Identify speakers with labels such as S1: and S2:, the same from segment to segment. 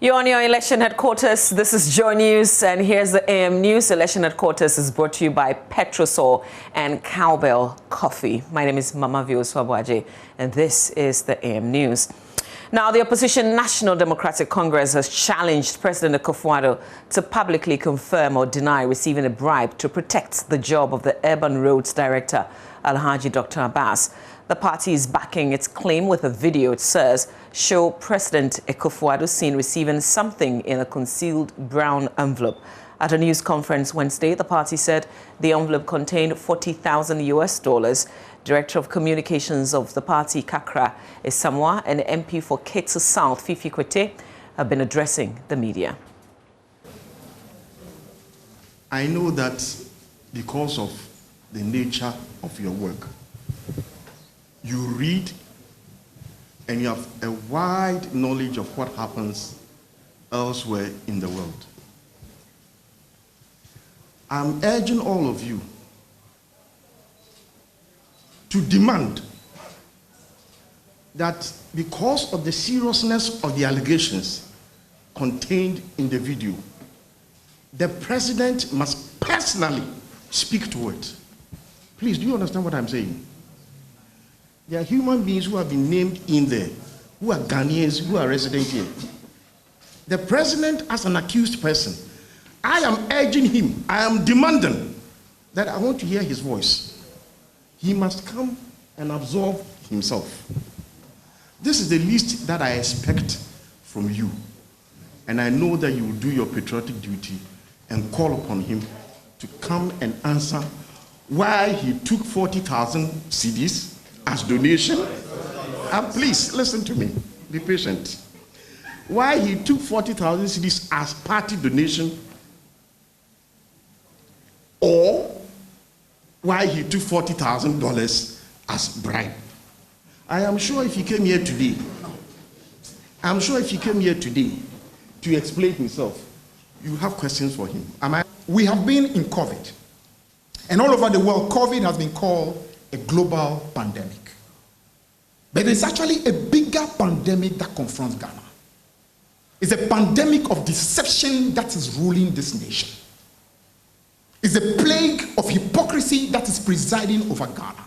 S1: You're on your election headquarters. This is JoyNews, and here's the AM News. Election headquarters is brought to you by Petrosol and Cowbell Coffee. My name is Mama Vio Swabwaje, and this is the AM News. Now, the opposition National Democratic Congress has challenged President Akufo-Addo to publicly confirm or deny receiving a bribe to protect the job of the Urban Roads Director, Alhaji Dr. Abbas. The party is backing its claim with a video, it says, show President Akufo-Addo seen receiving something in a concealed brown envelope. At a news conference Wednesday, the party said the envelope contained $40,000. Director of Communications of the party, Kakra Esamwa, and MP for Ketsu South, Fifi Kwete, have been addressing the media.
S2: I know that because of the nature of your work, you read and you have a wide knowledge of what happens elsewhere in the world. I'm urging all of you to demand that because of the seriousness of the allegations contained in the video, the president must personally speak to it. Please, do you understand what I'm saying? There are human beings who have been named in there, who are Ghanaians, who are resident here. The president, as an accused person, I am urging him, I am demanding that I want to hear his voice. He must come and absolve himself. This is the least that I expect from you. And I know that you will do your patriotic duty and call upon him to come and answer why he took 40,000 cedis as donation. And please, listen to me. Be patient. Why he took 40,000 cedis as party donation, or why he took $40,000 as bribe. I am sure if he came here today, to explain himself, you have questions for him.
S3: We have been in COVID, and all over the world, COVID has been called a global pandemic. But it's actually a bigger pandemic that confronts Ghana. It's a pandemic of deception that is ruling this nation. It's a plague of hypocrisy that is presiding over Ghana.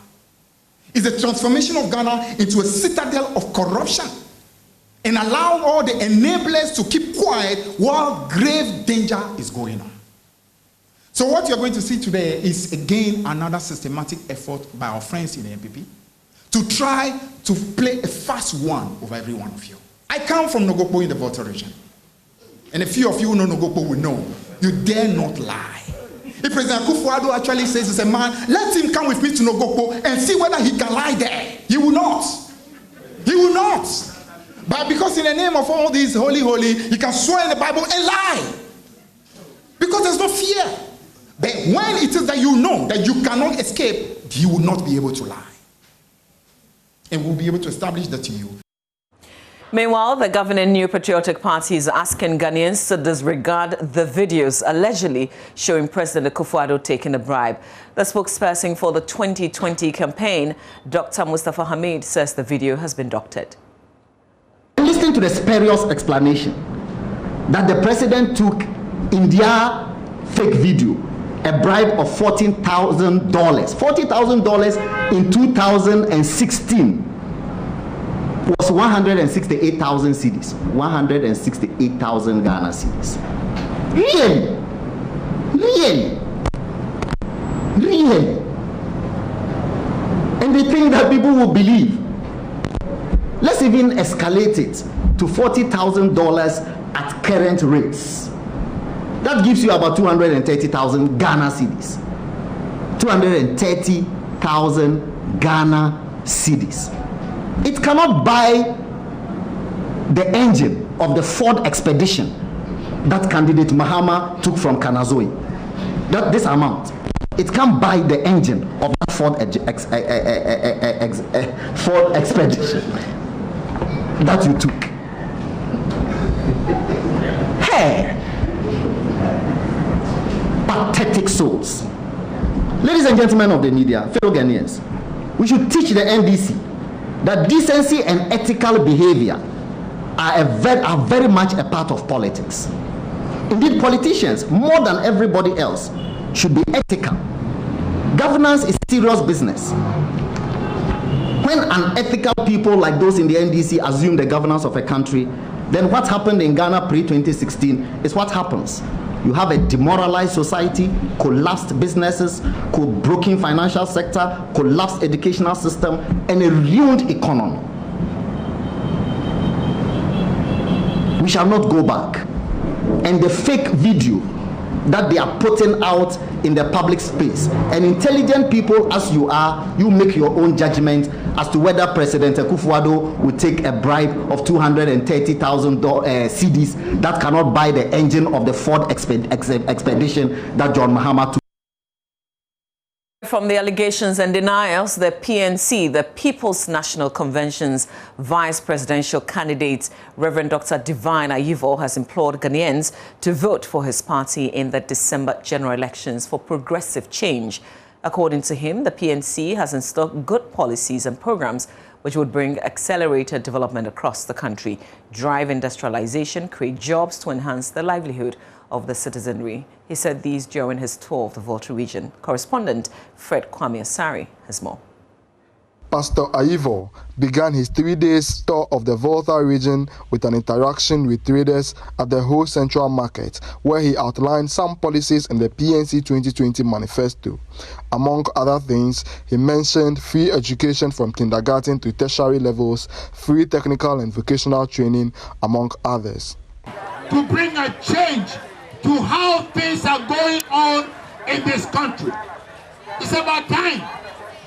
S3: It's a transformation of Ghana into a citadel of corruption and allow all the enablers to keep quiet while grave danger is going on. So what you're going to see today is again another systematic effort by our friends in the MPP to try to play a fast one over every one of you. I come from Nogokpo in the Volta region. And a few of you who know Nogokpo will know, you dare not lie. If President Akufo-Addo actually says, he's a man, let him come with me to Nogokpo and see whether he can lie there. He will not. He will not. But because in the name of all these holy, he can swear in the Bible and lie. Because there's no fear. But when it is that you know that you cannot escape, you will not be able to lie. And we'll be able to establish that to you.
S1: Meanwhile, the governing New Patriotic Party is asking Ghanaians to disregard the videos allegedly showing President Akufo-Addo taking a bribe. The spokesperson for the 2020 campaign, Dr. Mustafa Hamid, says the video has been doctored.
S4: Listen to the spurious explanation that the president took in their fake video a bribe of $14,000. $40,000 in 2016 was 168,000 cedis. 168,000 Ghana cedis. Really? And they think that people will believe. Let's even escalate it to $40,000 at current rates. That gives you about 230,000 Ghana cedis. 230,000 Ghana cedis. It cannot buy the engine of the Ford Expedition that candidate Mahama took from Kanazoe. This amount. It can't buy the engine of that Ford Expedition that you took. Hey! Pathetic souls. Ladies and gentlemen of the media, fellow Ghanaians, we should teach the NDC that decency and ethical behavior are very much a part of politics. Indeed, politicians, more than everybody else, should be ethical. Governance is serious business. When unethical people like those in the NDC assume the governance of a country, then what happened in Ghana pre-2016 is what happens. You have a demoralized society, collapsed businesses, broken financial sector, collapsed educational system, and a ruined economy. We shall not go back. And the fake video that they are putting out in the public space, and intelligent people as you are, you make your own judgment as to whether President Akufo-Addo will take a bribe of 230,000 cedis that cannot buy the engine of the Ford expedition that John Mahama took.
S1: From the allegations and denials, the PNC, the People's National Convention's vice presidential candidate, Reverend Dr. Divine Ayivo, has implored Ghanaians to vote for his party in the December general elections for progressive change. According to him, the PNC has in stock good policies and programs which would bring accelerated development across the country, drive industrialization, create jobs to enhance the livelihood of the citizenry. He said these during his tour of the Volta region. Correspondent Fred Kwame Asari has more.
S5: Pastor Ayivo began his 3-day tour of the Volta region with an interaction with traders at the whole central market, where he outlined some policies in the PNC 2020 manifesto. Among other things, he mentioned free education from kindergarten to tertiary levels, free technical and vocational training, among others.
S6: To bring a change to how things are going on in this country. It's about time.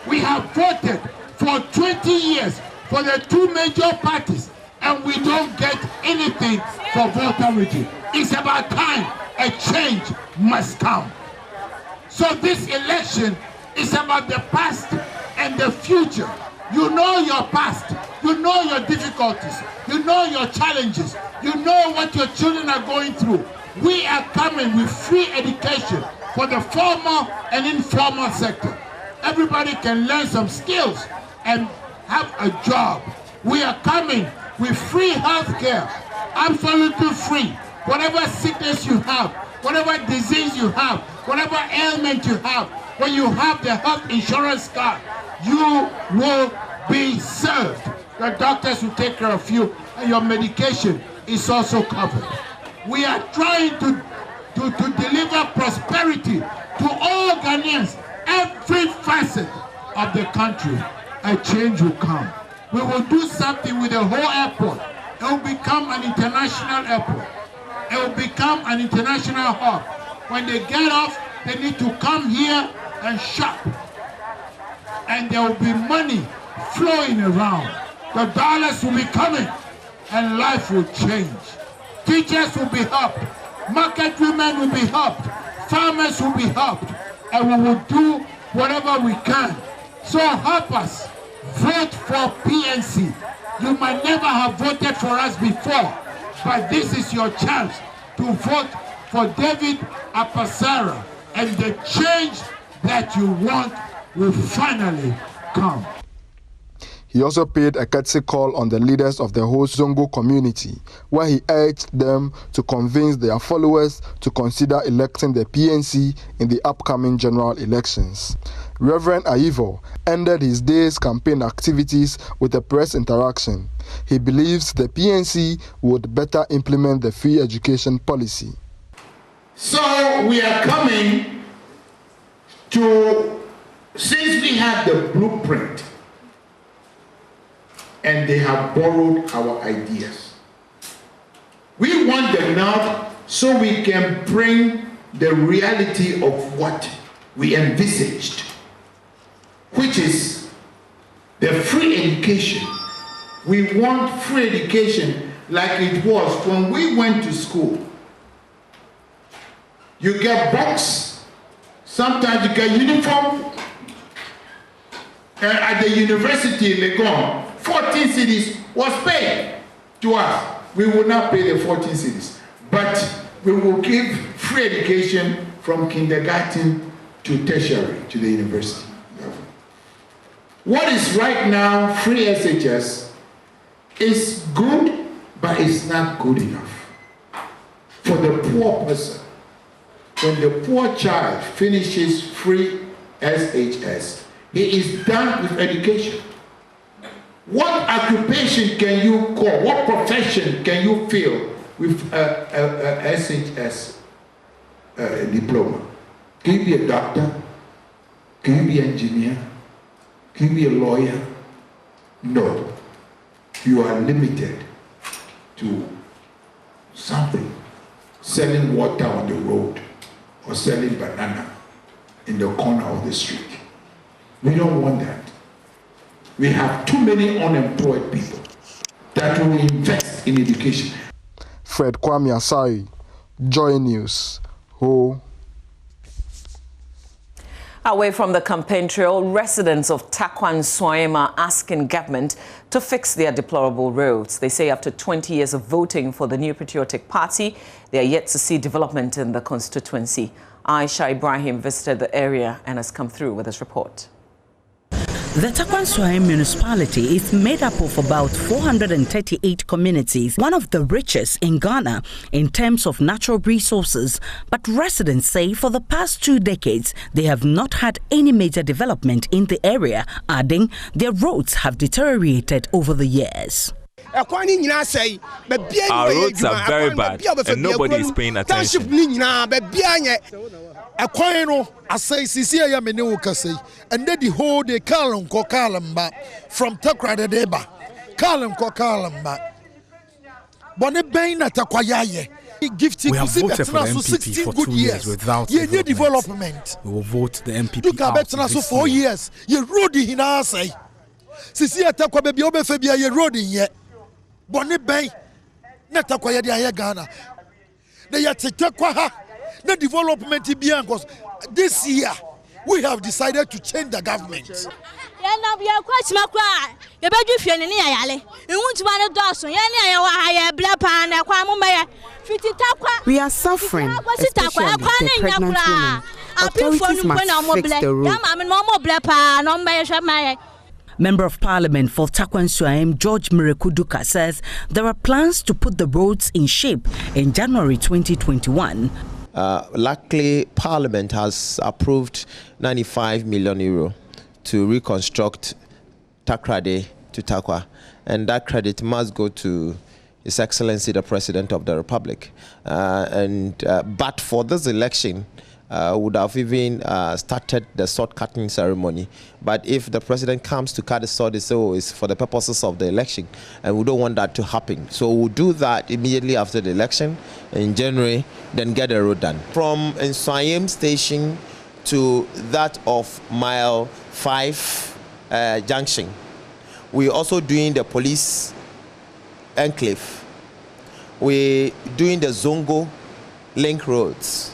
S6: We have voted for 20 years for the two major parties and we don't get anything for Volta region. It's about time a change must come. So this election is about the past and the future. You know your past, you know your difficulties, you know your challenges, you know what your children are going through. We are coming with free education for the formal and informal sector. Everybody can learn some skills and have a job. We are coming with free health care, absolutely free. Whatever sickness you have, whatever disease you have, whatever ailment you have, when you have the health insurance card, you will be served. The doctors will take care of you and your medication is also covered. We are trying to deliver prosperity to all Ghanaians, every facet of the country. A change will come. We will do something with the whole airport. It will become an international airport. It will become an international hub. When they get off, they need to come here and shop. And there will be money flowing around. The dollars will be coming and life will change. Teachers will be helped. Market women will be helped. Farmers will be helped. And we will do whatever we can. So help us. Vote for PNC. You might never have voted for us before, but this is your chance to vote for David Apasara, and the change that you want will finally come.
S5: He also paid a courtesy call on the leaders of the whole Zongo community, where he urged them to convince their followers to consider electing the PNC in the upcoming general elections. Reverend Ayivo ended his day's campaign activities with a press interaction. He believes the PNC would better implement the free education policy.
S6: So we are coming to, since we have the blueprint, and they have borrowed our ideas. We want them now so we can bring the reality of what we envisaged, which is the free education. We want free education like it was when we went to school. You get books, sometimes you get uniform. At the university in Legon, 14 cedis was paid to us. We will not pay the 14 cedis, but we will give free education from kindergarten to tertiary, to the university level. What is right now free SHS is good, but it's not good enough. For the poor person, when the poor child finishes free SHS, he is done with education. What occupation can you call, what profession can you fill with a SHS diploma? Can you be a doctor? Can you be an engineer? Can you be a lawyer? No. You are limited to something. Selling water on the road or selling banana in the corner of the street. We don't want that. We have too many unemployed people that will invest in education.
S5: Fred Kwame Asai, Joy News. Ho.
S1: Away from the campaign trail, residents of Takwan Soim are asking government to fix their deplorable roads. They say after 20 years of voting for the New Patriotic Party, they are yet to see development in the constituency. Aisha Ibrahim visited the area and has come through with this report.
S7: The Takwan Soim municipality is made up of about 438 communities, one of the richest in Ghana in terms of natural resources. But residents say for the past 2 decades, they have not had any major development in the area, adding their roads have deteriorated over the years.
S8: Our roads are very bad and nobody is paying attention.
S9: And then the whole day Kalamba from Takrada Deba Kalamba Bonne
S10: we have voted for the MPP for 2 years without development. We will vote the MPP out this
S9: 4 years. You road in our say. Sisi atakwa baby obefebia ye road in ye. Bonne bay natakwa ye dia Ghana. They are tekwa ha. The development because this year we have decided to change the government.
S11: We are suffering, especially the pregnant women. Authorities must fix the road.
S7: Member of Parliament for Takwan Soim, George Mirekuduka, says there are plans to put the roads in shape in January 2021.
S12: Luckily, Parliament has approved 95 million euro to reconstruct Takrade to Takwa, and that credit must go to His Excellency the President of the Republic. But for this election, would have even started the sword cutting ceremony. But if the president comes to cut the sword, it's for the purposes of the election, and we don't want that to happen. So we'll do that immediately after the election in January, then get the road done. From Nsayem station to that of mile 5 junction, we're also doing the police enclave. We're doing the Zongo link roads.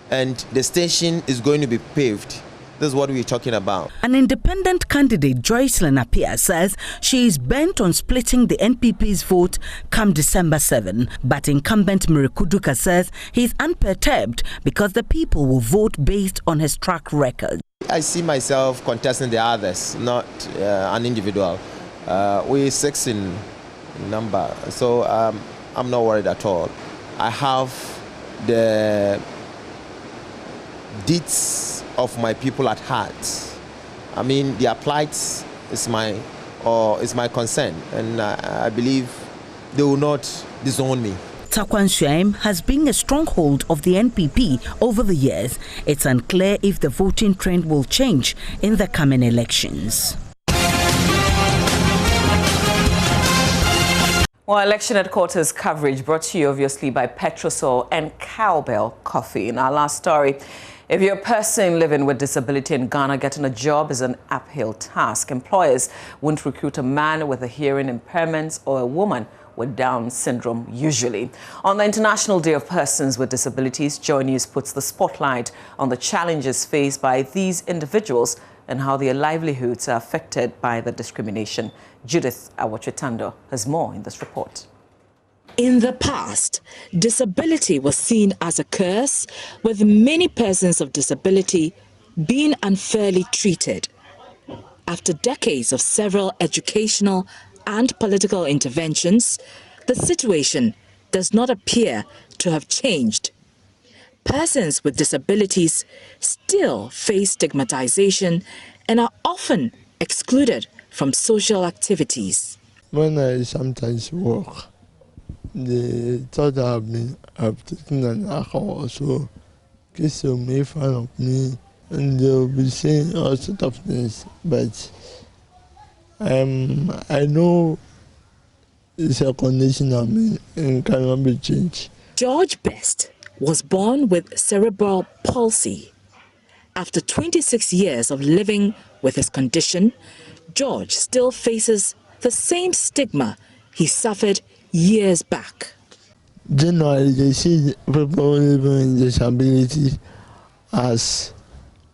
S12: And the station is going to be paved. This is what we're talking about.
S7: An independent candidate, Joycelyn Appiah, says she is bent on splitting the NPP's vote come December 7. But incumbent Mirekuduka says he's unperturbed because the people will vote based on his track record.
S12: I see myself contesting the others, not an individual. We're 6 in number, so I'm not worried at all. I have the deeds of my people at heart. I mean, their plight is my concern, and I believe they will not disown me.
S7: Takwan Soim has been a stronghold of the NPP over the years. It's unclear if the voting trend will change in the coming elections.
S1: Well, election headquarters coverage brought to you obviously by Petrosol and Cowbell Coffee. In our last story, if you're a person living with disability in Ghana, getting a job is an uphill task. Employers won't recruit a man with a hearing impairment or a woman with Down syndrome usually. On the International Day of Persons with Disabilities, JoyNews puts the spotlight on the challenges faced by these individuals and how their livelihoods are affected by the discrimination. Judith Awachitando has more in this report.
S13: In the past, disability was seen as a curse, with many persons of disability being unfairly treated. After decades of several educational and political interventions, the situation does not appear to have changed. Persons with disabilities still face stigmatization and are often excluded from social activities.
S14: When I sometimes walk, they thought I've taken an alcohol, so kids will make fun of me and they'll be saying all sorts of things. But I know it's a condition of me and cannot be changed.
S13: George Best was born with cerebral palsy. After 26 years of living with his condition, George still faces the same stigma he suffered years back.
S14: Generally, they see people living with disability as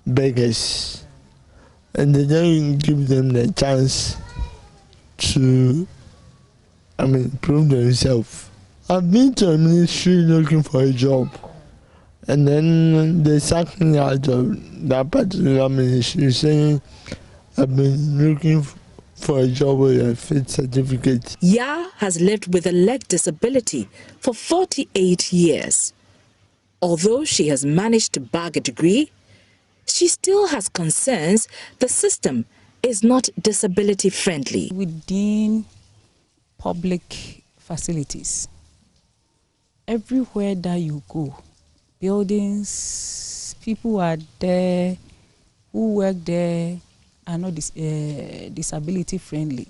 S14: beggars, and they don't give them the chance to, prove themselves. I've been to a ministry looking for a job, and then they sacked me out of that particular ministry saying I've been looking for a job with a fit certificate.
S13: Ya has lived with a leg disability for 48 years. Although she has managed to bag a degree, she still has concerns the system is not disability friendly.
S15: Within public facilities, everywhere that you go, buildings, people are there who work there are not disability friendly.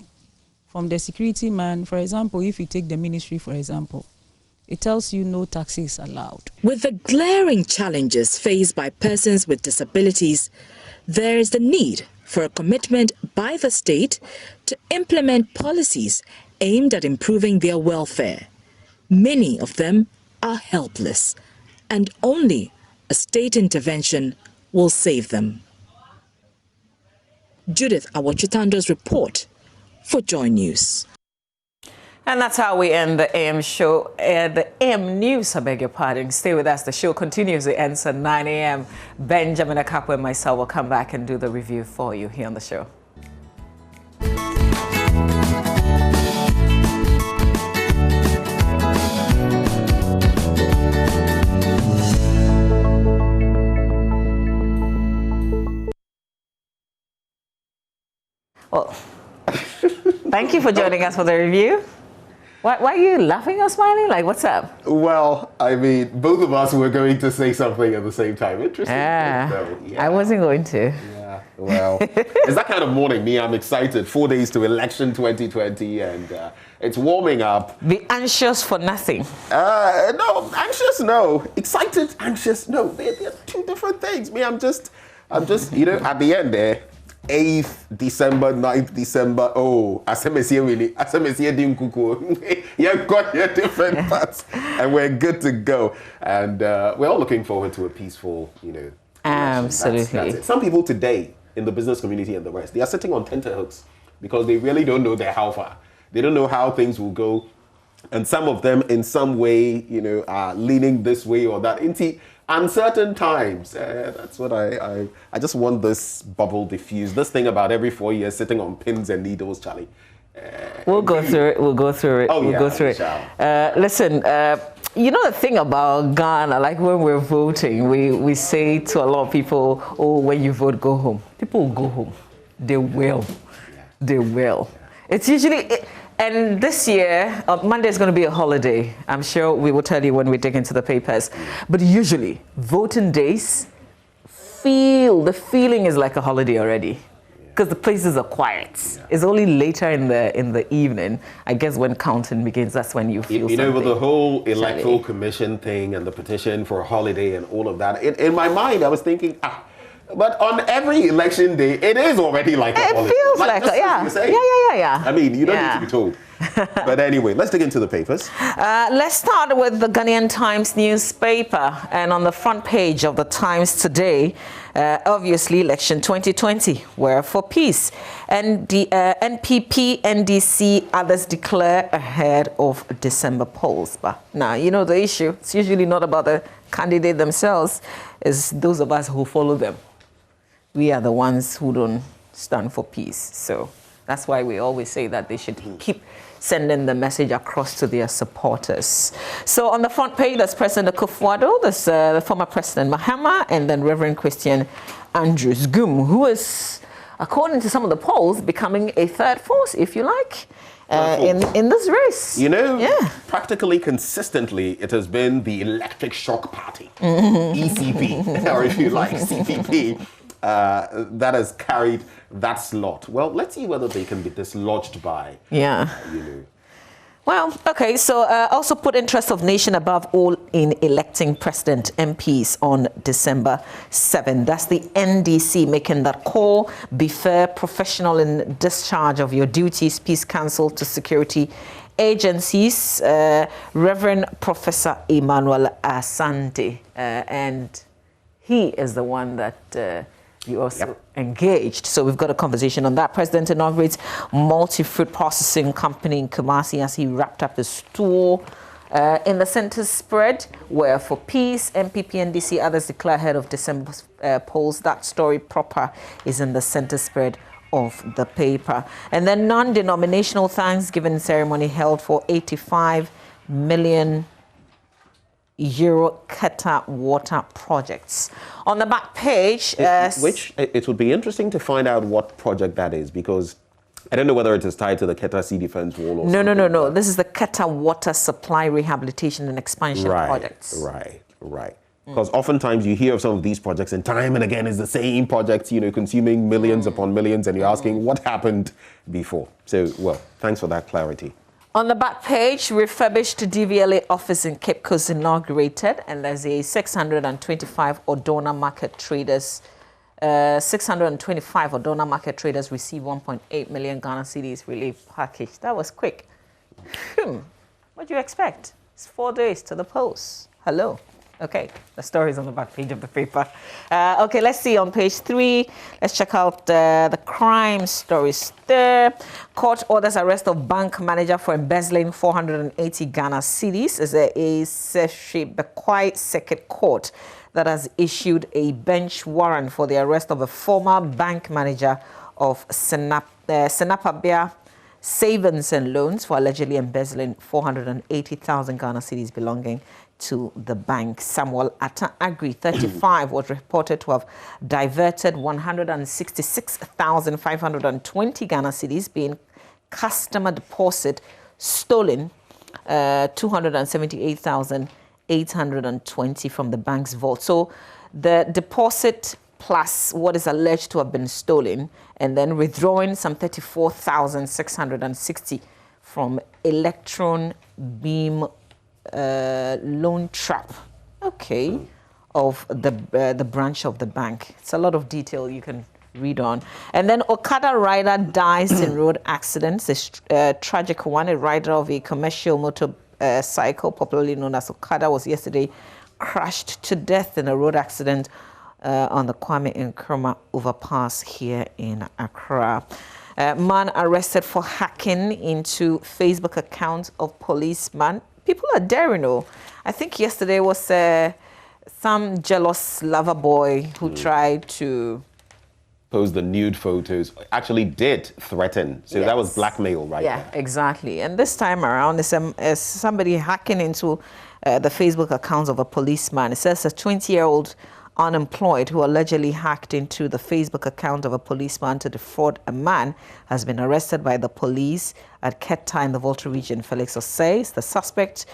S15: From the security man, for example, if you take the ministry, for example, it tells you no taxis allowed.
S13: With the glaring challenges faced by persons with disabilities, there is the need for a commitment by the state to implement policies aimed at improving their welfare. Many of them are helpless, and only a state intervention will save them. Judith Awochitando's report for JoyNews.
S1: And that's how we end the AM show, the AM News, I beg your pardon. Stay with us. The show continues. It ends at 9 a.m. Benjamin Akapo and myself will come back and do the review for you here on the show. Well, thank you for joining us for the review. Why are you laughing or smiling? Like, what's up?
S16: Well, both of us were going to say something at the same time. Interesting.
S1: Yeah. I wasn't going to.
S16: Yeah, well, it's that kind of morning. Me, I'm excited. 4 days to election 2020, and it's warming up.
S1: Be anxious for nothing.
S16: No, anxious, no. Excited, anxious, no. They're two different things. Me, I'm just, at the end there, 8th December, 9th December, you've got your different parts, and we're good to go. And we're all looking forward to a peaceful,
S1: Absolutely.
S16: That's it. Some people today in the business community and the rest, they are sitting on tenterhooks because they really don't know how far. They don't know how things will go. And some of them in some way, are leaning this way or that into uncertain times. That's what I just want this bubble diffused. This thing about every 4 years sitting on pins and needles, Charlie.
S1: We'll go through it. We'll go through it.
S16: Oh,
S1: we'll go through it. Listen, the thing about Ghana, like when we're voting, we say to a lot of people, when you vote, go home. People will go home. They will. They will. It's usually... And this year, Monday is going to be a holiday. I'm sure we will tell you when we dig into the papers. But usually, voting days, the feeling is like a holiday already. Because the places are quiet. Yeah. It's only later in the evening, I guess, when counting begins. That's when you feel something.
S16: With the whole electoral commission thing and the petition for a holiday and all of that, in my mind, I was thinking, but on every election day, it is already like a holiday.
S1: It feels like yeah.
S16: You don't need to be told. But anyway, let's dig into the papers.
S1: Let's start with the Ghanaian Times newspaper. And on the front page of the Times today, obviously, election 2020, we're for peace. And the NPP, NDC, others declare ahead of December polls. But now, the issue, it's usually not about the candidate themselves, it's those of us who follow them. We are the ones who don't stand for peace. So That's why we always say that they should keep sending the message across to their supporters. So on the front page, there's President Akufo-Addo, there's the former President Mahama, and then Reverend Christian Andrews Gum, who is, according to some of the polls, becoming a third force, if you like, in this race.
S16: You know, practically consistently, it has been the Electric Shock Party, ECP, or if you like, CPP, that has carried that slot. Well, let's see whether they can be dislodged by, you know.
S1: Well, okay, so also put interest of nation above all in electing president MPs on December 7. That's the NDC making that call. Be fair, professional in discharge of your duties. Peace Council to security agencies. Reverend Professor Emmanuel Asante. And he is the one that... you also engaged. So we've got a conversation on that. President inaugurates multi-fruit processing company in Kumasi as he wrapped up his tour. In the center spread, where for peace, MPP, NDC, others declare ahead of December's polls. That story proper is in the center spread of the paper. And then non-denominational Thanksgiving ceremony held for 85 million Euro Qatar water projects. On the back page,
S16: which it would be interesting to find out what project that is, because I don't know whether it is tied to the Qatar Sea Defense Wall or something.
S1: No. This is the Qatar water supply rehabilitation and expansion projects.
S16: Right. Because oftentimes you hear of some of these projects and time and again it's the same projects, you know, consuming millions upon millions, and you're asking what happened before. So, well, thanks for that clarity.
S1: On the back page, refurbished DVLA office in Cape Coast inaugurated, and there's a 625 Odona market traders. 625 Odona market traders receive 1.8 million Ghana cedis relief package. That was quick. What do you expect? It's 4 days to the polls. Hello. Okay, the story's on the back page of the paper. Okay, let's see on page 3. Let's check out the crime stories there. Court orders arrest of bank manager for embezzling 480 Ghana cedis. Is a Bekwai Circuit Court that has issued a bench warrant for the arrest of a former bank manager of Senapabia Savings and Loans for allegedly embezzling 480,000 Ghana cedis belonging to the bank. Samuel Agri, 35, was reported to have diverted 166,520 Ghana cedis, being customer deposit stolen 278,820 from the bank's vault. So the deposit plus what is alleged to have been stolen, and then withdrawing some 34,660 from Electron Beam loan trap, of the branch of the bank. It's a lot of detail you can read on. And then Okada rider dies in road accidents. A tragic one. A rider of a commercial motorcycle, popularly known as Okada, was yesterday crashed to death in a road accident on the Kwame Nkrumah overpass here in Accra. Man arrested for hacking into Facebook account of policeman. People are daring. I think yesterday was some jealous lover boy who tried to
S16: post the nude photos. Actually did threaten. So that was blackmail, right?
S1: Yeah, exactly. And this time around, is somebody hacking into the Facebook accounts of a policeman. It says a 20-year-old unemployed who allegedly hacked into the Facebook account of a policeman to defraud a man has been arrested by the police at Keta in the Volta region. Felix Osei, the suspect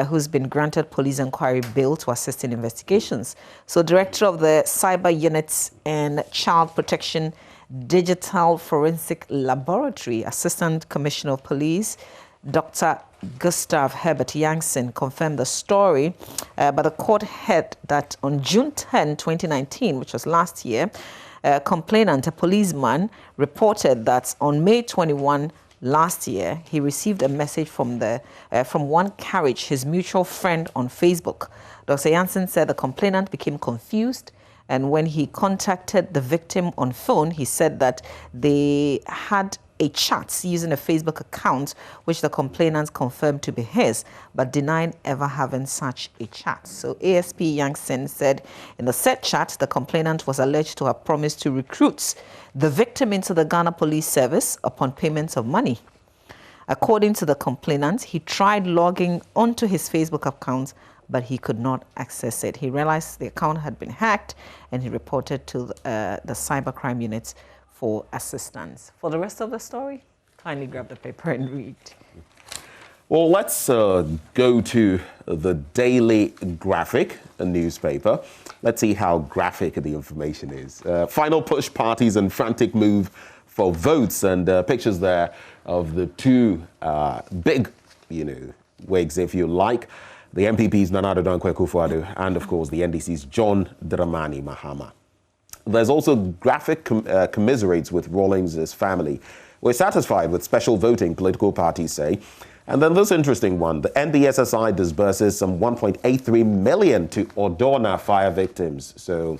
S1: who's been granted police inquiry bail to assist in investigations. So director of the Cyber Units and Child Protection Digital Forensic Laboratory, Assistant Commissioner of Police, Dr. Gustav Herbert Jansen, confirmed the story, but the court held that on June 10, 2019, which was last year, a complainant, a policeman, reported that on May 21 last year, he received a message from One Carriage, his mutual friend on Facebook. Dr. Jansen said the complainant became confused, and when he contacted the victim on phone, he said that they had a chat using a Facebook account, which the complainant confirmed to be his, but denied ever having such a chat. So ASP Youngson said in the said chat, the complainant was alleged to have promised to recruit the victim into the Ghana Police Service upon payment of money. According to the complainant, he tried logging onto his Facebook account, but he could not access it. He realized the account had been hacked, and he reported to the cybercrime unit for assistance. For the rest of the story, kindly grab the paper and read.
S16: Well, let's go to the Daily Graphic, a newspaper. Let's see how graphic the information is. Final push parties and frantic move for votes, and pictures there of the two big, wigs, if you like. The MPP's Nana Addo Dankwa Akufo-Addo and, of course, the NDC's John Dramani Mahama. There's also graphic commiserates with Rawlings' family. We're satisfied with special voting, political parties say. And then this interesting one, the NDSSI disburses some 1.83 million to Ordona fire victims. So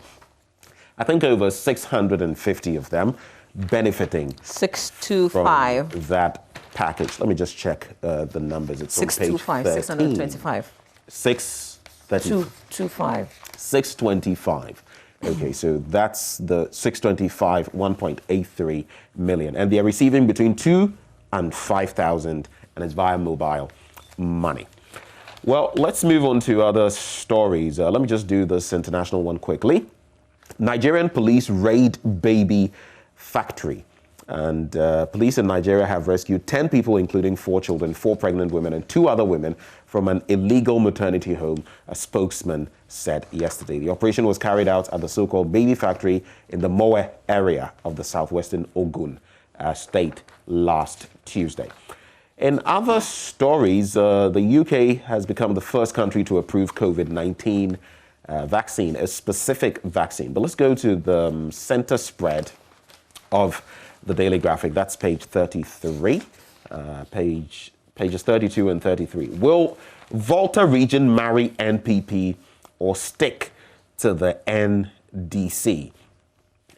S16: I think over 650 of them benefiting
S1: 625
S16: from that package. Let me just check the numbers. It's
S1: 625,
S16: on page
S1: 625.
S16: 625. 625. Okay, so that's the 625, 1.83 million. And they're receiving between 2 and 5,000, and it's via mobile money. Well, let's move on to other stories. Let me just do this international one quickly. Nigerian police raid baby factory. And police in Nigeria have rescued 10 people, including 4 children, 4 pregnant women, and 2 other women from an illegal maternity home, a spokesman said yesterday. The operation was carried out at the so-called baby factory in the Mowe area of the southwestern Ogun state last Tuesday. In other stories, the UK has become the first country to approve COVID-19 vaccine, a specific vaccine. But let's go to the center spread of the Daily Graphic. That's page 33, pages 32 and 33. Will Volta region marry NPP or stick to the NDC?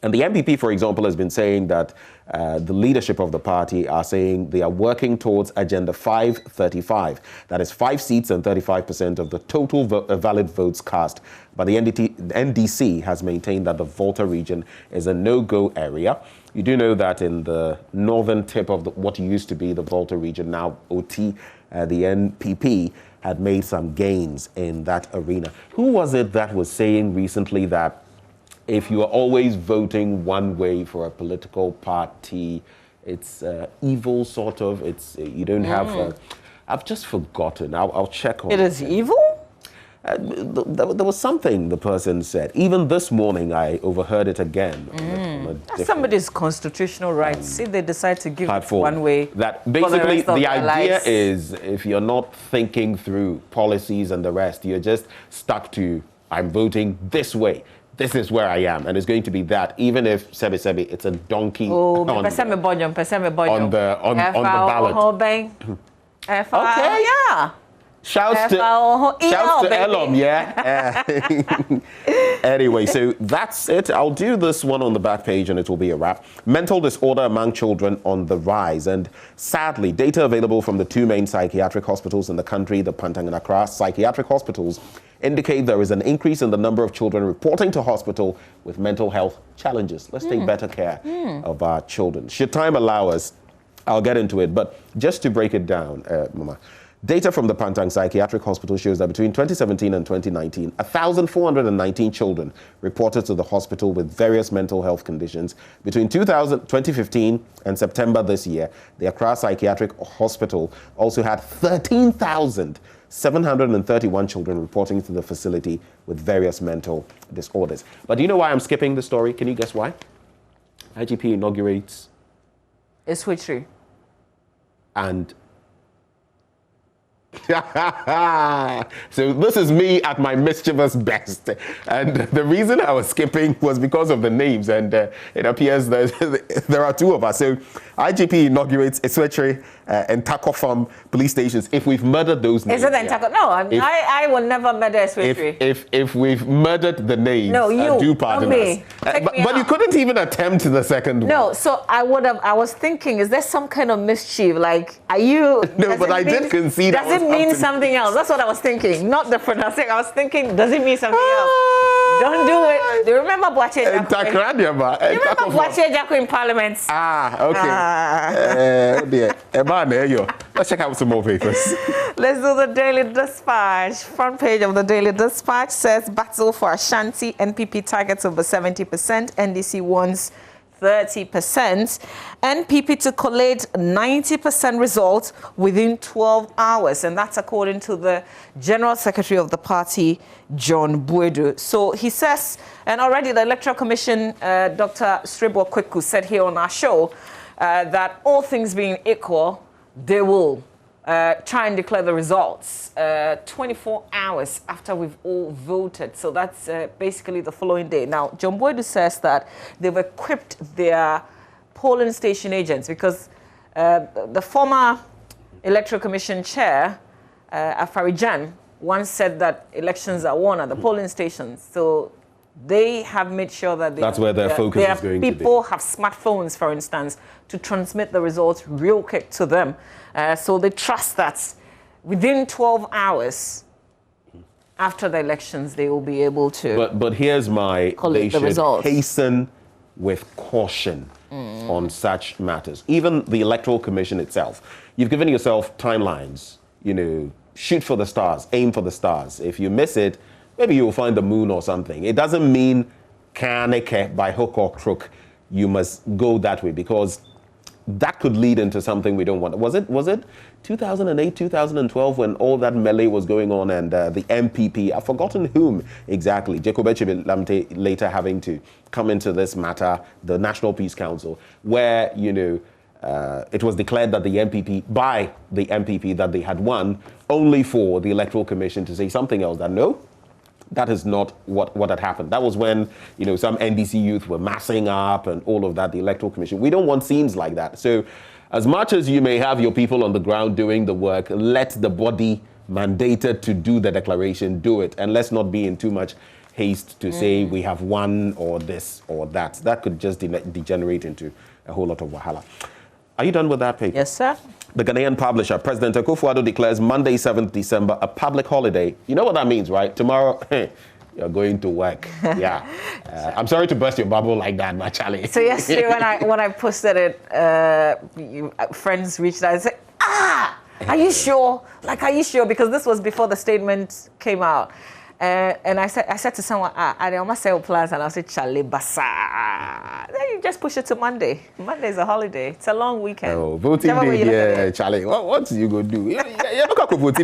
S16: And the NPP, for example, has been saying that the leadership of the party are saying they are working towards Agenda 535. That is 5 seats and 35% of the total valid votes cast. But the NDC has maintained that the Volta region is a no-go area. You do know that in the northern tip of what used to be the Volta region, now OT, the NPP had made some gains in that arena. Who was it that was saying recently that if you are always voting one way for a political party, it's evil, sort of? You don't have... I've just forgotten. I'll check on it.
S1: It is evil?
S16: There was something the person said. Even this morning, I overheard it again.
S1: That's somebody's constitutional rights. If they decide to give it one way,
S16: that basically
S1: the
S16: idea is if you're not thinking through policies and the rest, you're just stuck to, I'm voting this way. This is where I am, and it's going to be that, even if sebi it's a donkey on the ballot. Okay,
S1: yeah.
S16: Shouts to Elom, yeah. Anyway, so that's it. I'll do this one on the back page and it will be a wrap. Mental disorder among children on the rise. And sadly, data available from the 2 main psychiatric hospitals in the country, the Pantang and Accra psychiatric hospitals, indicate there is an increase in the number of children reporting to hospital with mental health challenges. Let's take better care of our children. Should time allow us, I'll get into it. But just to break it down, Mama, data from the Pantang Psychiatric Hospital shows that between 2017 and 2019, 1,419 children reported to the hospital with various mental health conditions. Between 2015 and September this year, the Accra Psychiatric Hospital also had 13,731 children reporting to the facility with various mental disorders. But do you know why I'm skipping the story? Can you guess why? IGP inaugurates
S1: a switchery.
S16: And So this is me at my mischievous best. And the reason I was skipping was because of the names. And it appears that there are two of us. So IGP inaugurates Eswetre and Tako Farm police stations. If we've murdered those names.
S1: Is it then Tako? No, I will never murder Eswetre.
S16: If we've murdered the names,
S1: no, you,
S16: do pardon us. But you couldn't even attempt the second one.
S1: No, so I was thinking, is there some kind of mischief? Like, are you...
S16: No, but I did concede.
S1: Does it mean something else? That's what I was thinking. Not the pronouncing. I was thinking, does it mean something else? Don't do it. Do you remember Boache Jacko? You remember Boache Jacko in Parliament?
S16: Okay. Oh dear. Let's check out some more papers.
S1: Let's do the Daily Dispatch. Front page of the Daily Dispatch says, battle for Ashanti. NPP targets over 70%. NDC wants 30%. NPP to collate 90% results within 12 hours. And that's according to the General Secretary of the party, John Buedu. So he says, and already the Electoral Commission, Dr. Sribo Kweku said here on our show, that all things being equal, they will try and declare the results 24 hours after we've all voted. So that's basically the following day. Now, John Boydu says that they've equipped their polling station agents because the former Electoral Commission chair, Afarijan, once said that elections are won at the polling stations. So they have made sure that
S16: that's where their focus is going to be.
S1: People have smartphones, for instance, to transmit the results real quick to them. So they trust that within 12 hours after the elections, they will be able to.
S16: But here's my
S1: they should
S16: hasten with caution on such matters. Even the Electoral Commission itself, you've given yourself timelines. You know, shoot for the stars, aim for the stars. If you miss it, maybe you'll find the moon or something. It doesn't mean by hook or crook you must go that way, because that could lead into something we don't want. Was it 2008, 2012 when all that melee was going on and the MPP, I've forgotten whom exactly, Jacob Lamte later having to come into this matter, the National Peace Council, where, you know, it was declared that the MPP that they had won, only for the Electoral Commission to say something else, that no, that is not what had happened. That was when, you know, some NDC youth were massing up and all of that, the Electoral Commission. We don't want scenes like that. So as much as you may have your people on the ground doing the work, let the body mandated to do the declaration do it. And let's not be in too much haste to say we have won or this or that. That could just degenerate into a whole lot of wahala. Are you done with that paper?
S1: Yes, sir.
S16: The Ghanaian publisher, President Akufo-Addo, declares Monday, 7th December, a public holiday. You know what that means, right? Tomorrow, you're going to work. Yeah. I'm sorry to burst your bubble like that, my Charlie.
S1: So yesterday when I posted it, friends reached out and said, are you sure? Like, are you sure? Because this was before the statement came out. And I said to someone, I almost say plans, and I said, Charlie Basa. Then you just push it to Monday. Monday's a holiday. It's a long weekend.
S16: Oh, voting day, yeah, Charlie. What you going to do? You're not going to vote.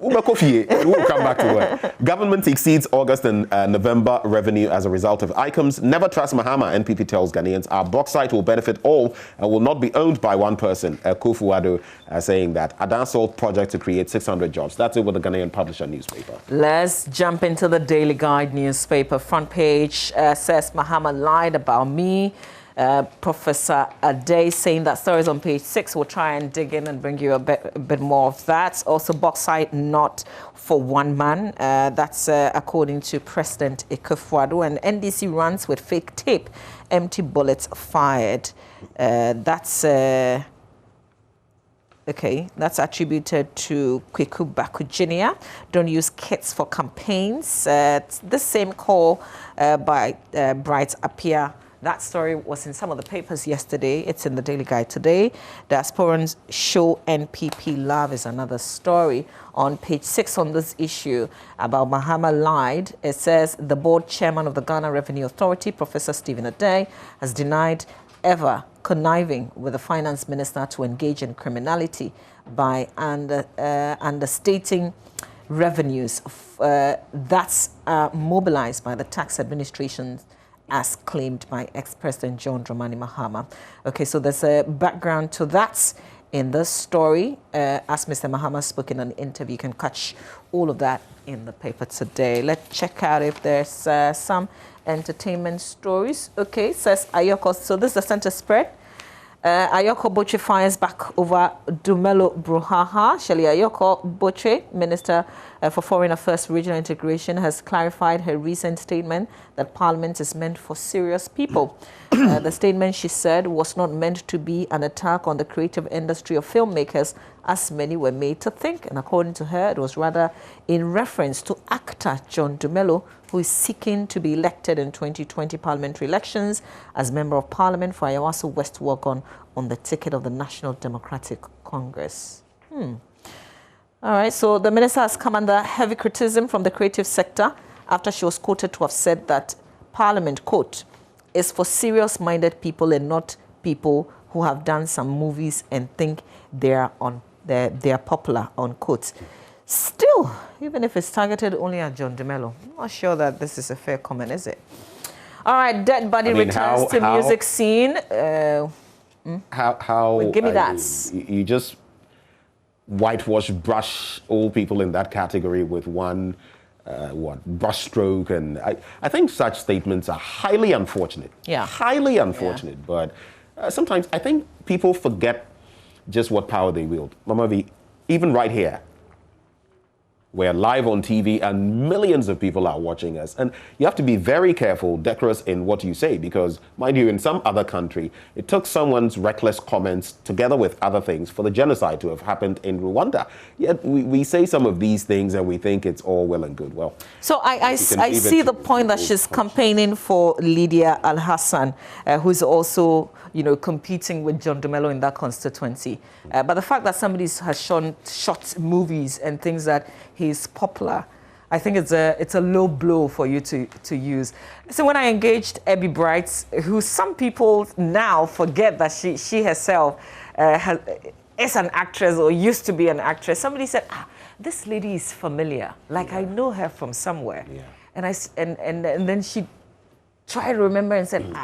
S16: We'll come back to work. Government exceeds August and November revenue as a result of ICOMs. Never trust Mahama, NPP tells Ghanaians. Our bauxite will benefit all and will not be owned by one person. Akufo-Addo saying that. Adan Salt project to create 600 jobs. That's it with the Ghanaian publisher newspaper.
S1: Let's jump into the Daily Guide newspaper. Front page says Mahama lied about me. Professor Ade saying that stories on page 6. We'll try and dig in and bring you a bit more of that. Also, bauxite not for one man. That's according to President Akufo-Addo. And NDC runs with fake tape. Empty bullets fired. That's attributed to Kweku Bakujinia. Don't use kits for campaigns. The same call by Bright Appiah. That story was in some of the papers yesterday. It's in the Daily Guide today. Diasporans show NPP love is another story. On page 6 on this issue about Mahama lied, it says the board chairman of the Ghana Revenue Authority, Professor Stephen Ade, has denied ever conniving with the finance minister to engage in criminality by understating revenues that's mobilized by the tax administration, as claimed by ex-President John Dramani Mahama. Okay, so there's a background to that. in this story. As Mr. Mahama spoke in an interview, you can catch all of that in the paper today. Let's check out if there's some entertainment stories. Okay, says Ayoko. So this is the center spread. Ayoko Boche fires back over Dumelo Bruhaha. Shelley Ayoko Boche, Minister for Foreign Affairs Regional Integration, has clarified her recent statement that Parliament is meant for serious people. The statement, she said, was not meant to be an attack on the creative industry of filmmakers, as many were made to think. And according to her, it was rather in reference to actor John Dumelo, who is seeking to be elected in 2020 parliamentary elections as Member of Parliament for Ayawaso West Wuogon on the ticket of the National Democratic Congress. All right, so the minister has come under heavy criticism from the creative sector after she was quoted to have said that Parliament, quote, is for serious-minded people and not people who have done some movies and think they're popular, unquote. Still, even if it's targeted only at John Dumelo, I'm not sure that this is a fair comment, is it? All right, Dead Body returns to music scene. Give me that.
S16: You just brush all people in that category with one brushstroke, and I think such statements are highly unfortunate.
S1: Yeah,
S16: highly unfortunate. Yeah. But sometimes I think people forget just what power they wield. Mama V, even right here, we're live on TV and millions of people are watching us. And you have to be very careful, decorous in what you say, because, mind you, in some other country, it took someone's reckless comments together with other things for the genocide to have happened in Rwanda. Yet we say some of these things and we think it's all well and good. Well,
S1: so I see the point that she's campaigning for Lydia Al-Hassan, who's also, competing with John Dumelo in that constituency. But the fact that somebody has shot movies and things that he's popular, I think it's a low blow for you to use. So when I engaged Abby Bright, who some people now forget that she herself is an actress or used to be an actress, somebody said, this lady is familiar, like I know her from somewhere. Yeah. And then she tried to remember and said,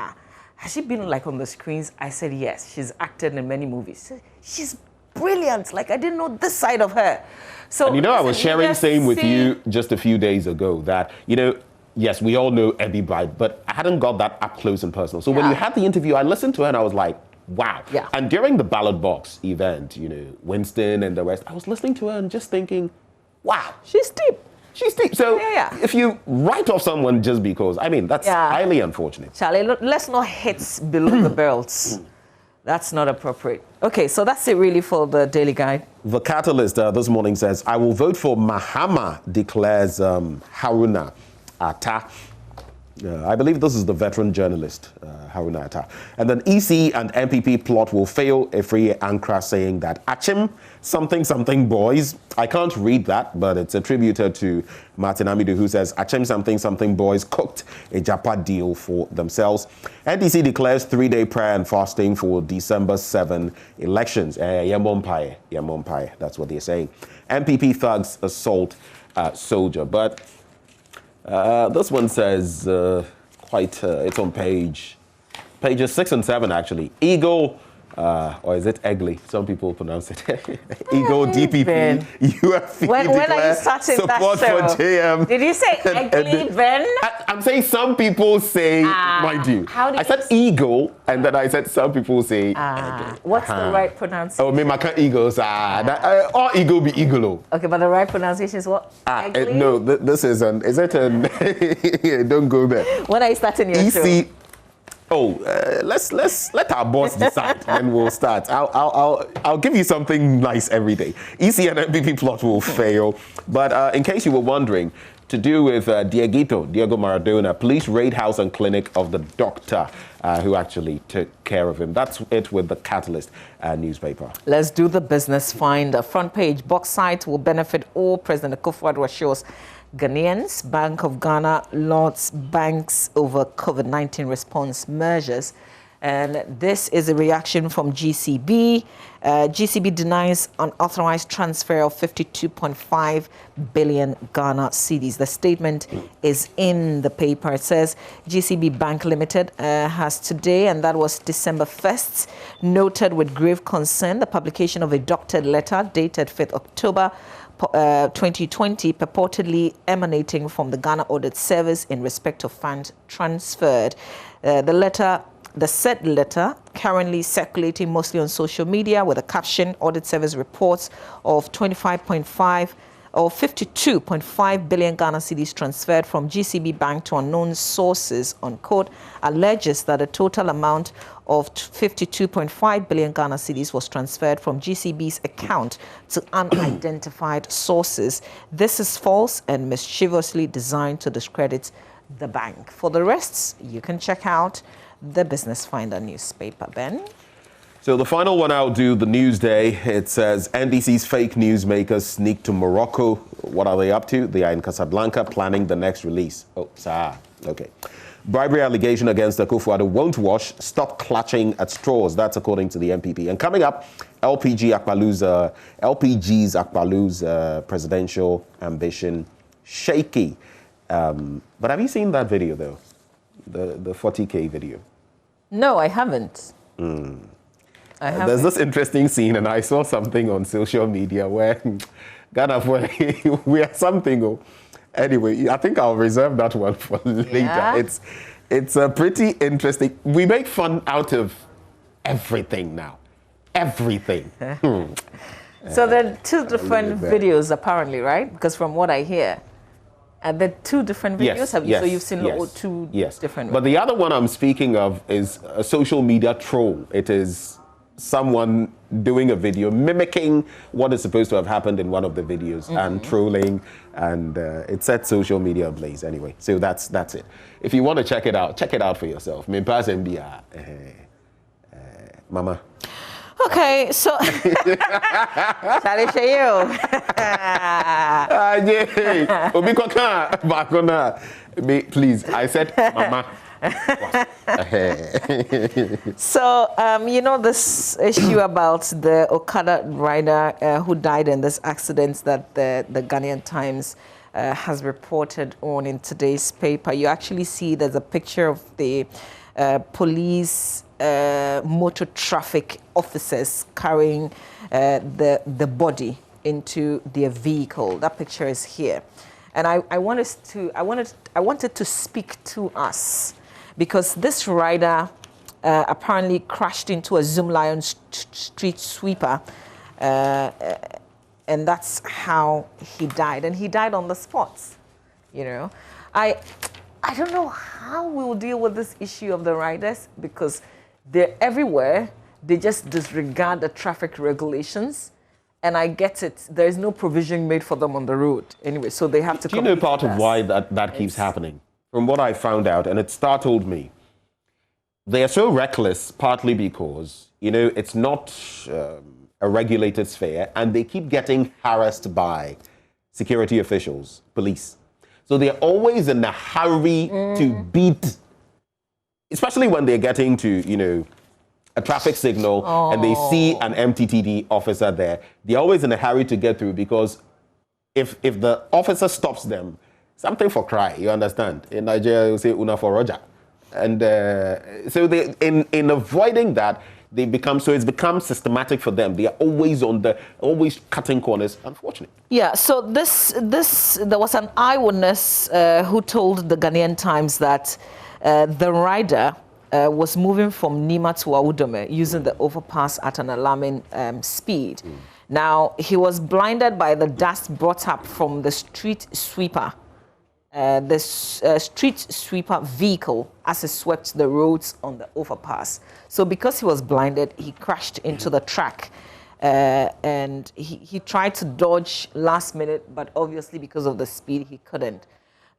S1: has she been like on the screens? I said, yes, she's acted in many movies. She's brilliant. Like, I didn't know this side of her. So,
S16: and I was sharing same with you just a few days ago that, yes, we all know Abby Bright, but I hadn't got that up close and personal. So when you had the interview, I listened to her and I was like, wow. Yeah. And during the ballot box event, Winston and the rest, I was listening to her and just thinking, wow.
S1: She's deep.
S16: She's deep. So if you write off someone just because, that's highly unfortunate.
S1: Charlie, let's not hit below the belts. That's not appropriate. Okay, so that's it really for the Daily Guide.
S16: The Catalyst this morning says, I will vote for Mahama, declares Haruna Atta. I believe this is the veteran journalist, Haruna Atta. And then EC and MPP plot will fail, Efri Ankra saying that Achim something boys. I can't read that, but it's attributed to Martin Amidu, who says Achim something boys cooked a Japa deal for themselves. NDC declares 3-day prayer and fasting for December 7 elections. Yemompaye, that's what they're saying. MPP thugs assault soldier. But this one says it's on pages 6 and 7 actually. Eagle, or is it Eggley? Some people pronounce it. Eagle, DPP, Ben. UFP
S1: when are you starting
S16: support
S1: that show?
S16: for JM.
S1: Did you say Eggley, Ben?
S16: I'm saying some people say, mind you. I said Eagle, and then I said some people say Eggley.
S1: What's the right pronunciation?
S16: Oh, maybe I can't Eagles. Or Eagle be Eagle.
S1: Okay, but the right pronunciation is what?
S16: No, this is is it an... Don't go there.
S1: When are you starting your show?
S16: Let's let our boss decide and we'll start. I'll give you something nice every day. EC and MPP plot will fail. But in case you were wondering, to do with Diego Maradona, police raid house and clinic of the doctor who actually took care of him. That's it with the Catalyst newspaper.
S1: Let's do the business finder. Front page, box site will benefit all. President Akufo-Addo assures Ghanaians. Bank of Ghana lauds banks over COVID-19 response measures. And this is a reaction from GCB. GCB denies unauthorized transfer of 52.5 billion Ghana cedis. The statement is in the paper. It says GCB Bank Limited has today, and that was December 1st, noted with grave concern the publication of a doctored letter dated 5th October 2020, purportedly emanating from the Ghana Audit Service in respect of funds transferred. The said letter, currently circulating mostly on social media with a caption, Audit Service reports of 25.5 or 52.5 billion Ghana cedis transferred from GCB Bank to unknown sources, unquote, alleges that a total amount of 52.5 billion Ghana cedis was transferred from GCB's account to unidentified sources. This is false and mischievously designed to discredit the bank. For the rest, you can check out the Business Finder newspaper, Ben.
S16: So the final one I'll do, the Newsday, it says NDC's fake newsmakers sneak to Morocco. What are they up to? They are in Casablanca planning the next release. Oh, okay. Bribery allegation against Akufo-Addo won't wash. Stop clutching at straws. That's according to the MPP. And coming up, LPG's Akpalu's presidential ambition shaky. But have you seen that video though? The 40K video? No,
S1: I haven't.
S16: There's this interesting scene, and I saw something on social media where Ghana, we are something. Anyway, I think I'll reserve that one for later.
S1: Yeah.
S16: It's a pretty interesting. We make fun out of everything now. Everything.
S1: So there are two different videos apparently, right? Because from what I hear, there are two different videos. So you've seen two different videos.
S16: But the other one I'm speaking of is a social media troll. It is someone doing a video mimicking what is supposed to have happened in one of the videos and trolling, and it set social media ablaze anyway. So that's it. If you want to check it out for yourself. Mama.
S1: Okay, so shall I show
S16: you? Please, I said Mama.
S1: So, this issue about the Okada rider who died in this accident that the Ghanaian Times has reported on in today's paper. You actually see there's a picture of the police motor traffic officers carrying the body into their vehicle. That picture is here. And I wanted to speak to us, because this rider apparently crashed into a Zoom Lion street sweeper, and that's how he died. And he died on the spot. I don't know how we'll deal with this issue of the riders, because they're everywhere. They just disregard the traffic regulations. And I get it. There is no provision made for them on the road. Anyway, so they have to.
S16: Do you know part of why that keeps happening? From what I found out, and it startled me, they are so reckless, partly because, it's not a regulated sphere, and they keep getting harassed by security officials, police. So they're always in a hurry to beat, especially when they're getting to, a traffic signal and they see an MTTD officer there. They're always in a hurry to get through, because if the officer stops them, something for cry, you understand? In Nigeria, you say una for Roger. And so they, in avoiding that, it's become systematic for them. They are always cutting corners, unfortunately.
S1: Yeah, so there was an eyewitness who told the Ghanaian Times that the rider was moving from Nima to Awudome using the overpass at an alarming speed. Now, he was blinded by the dust brought up from the street sweeper. Street sweeper vehicle as it swept the roads on the overpass. So because he was blinded, he crashed into the track. And he tried to dodge last minute, but obviously because of the speed, he couldn't.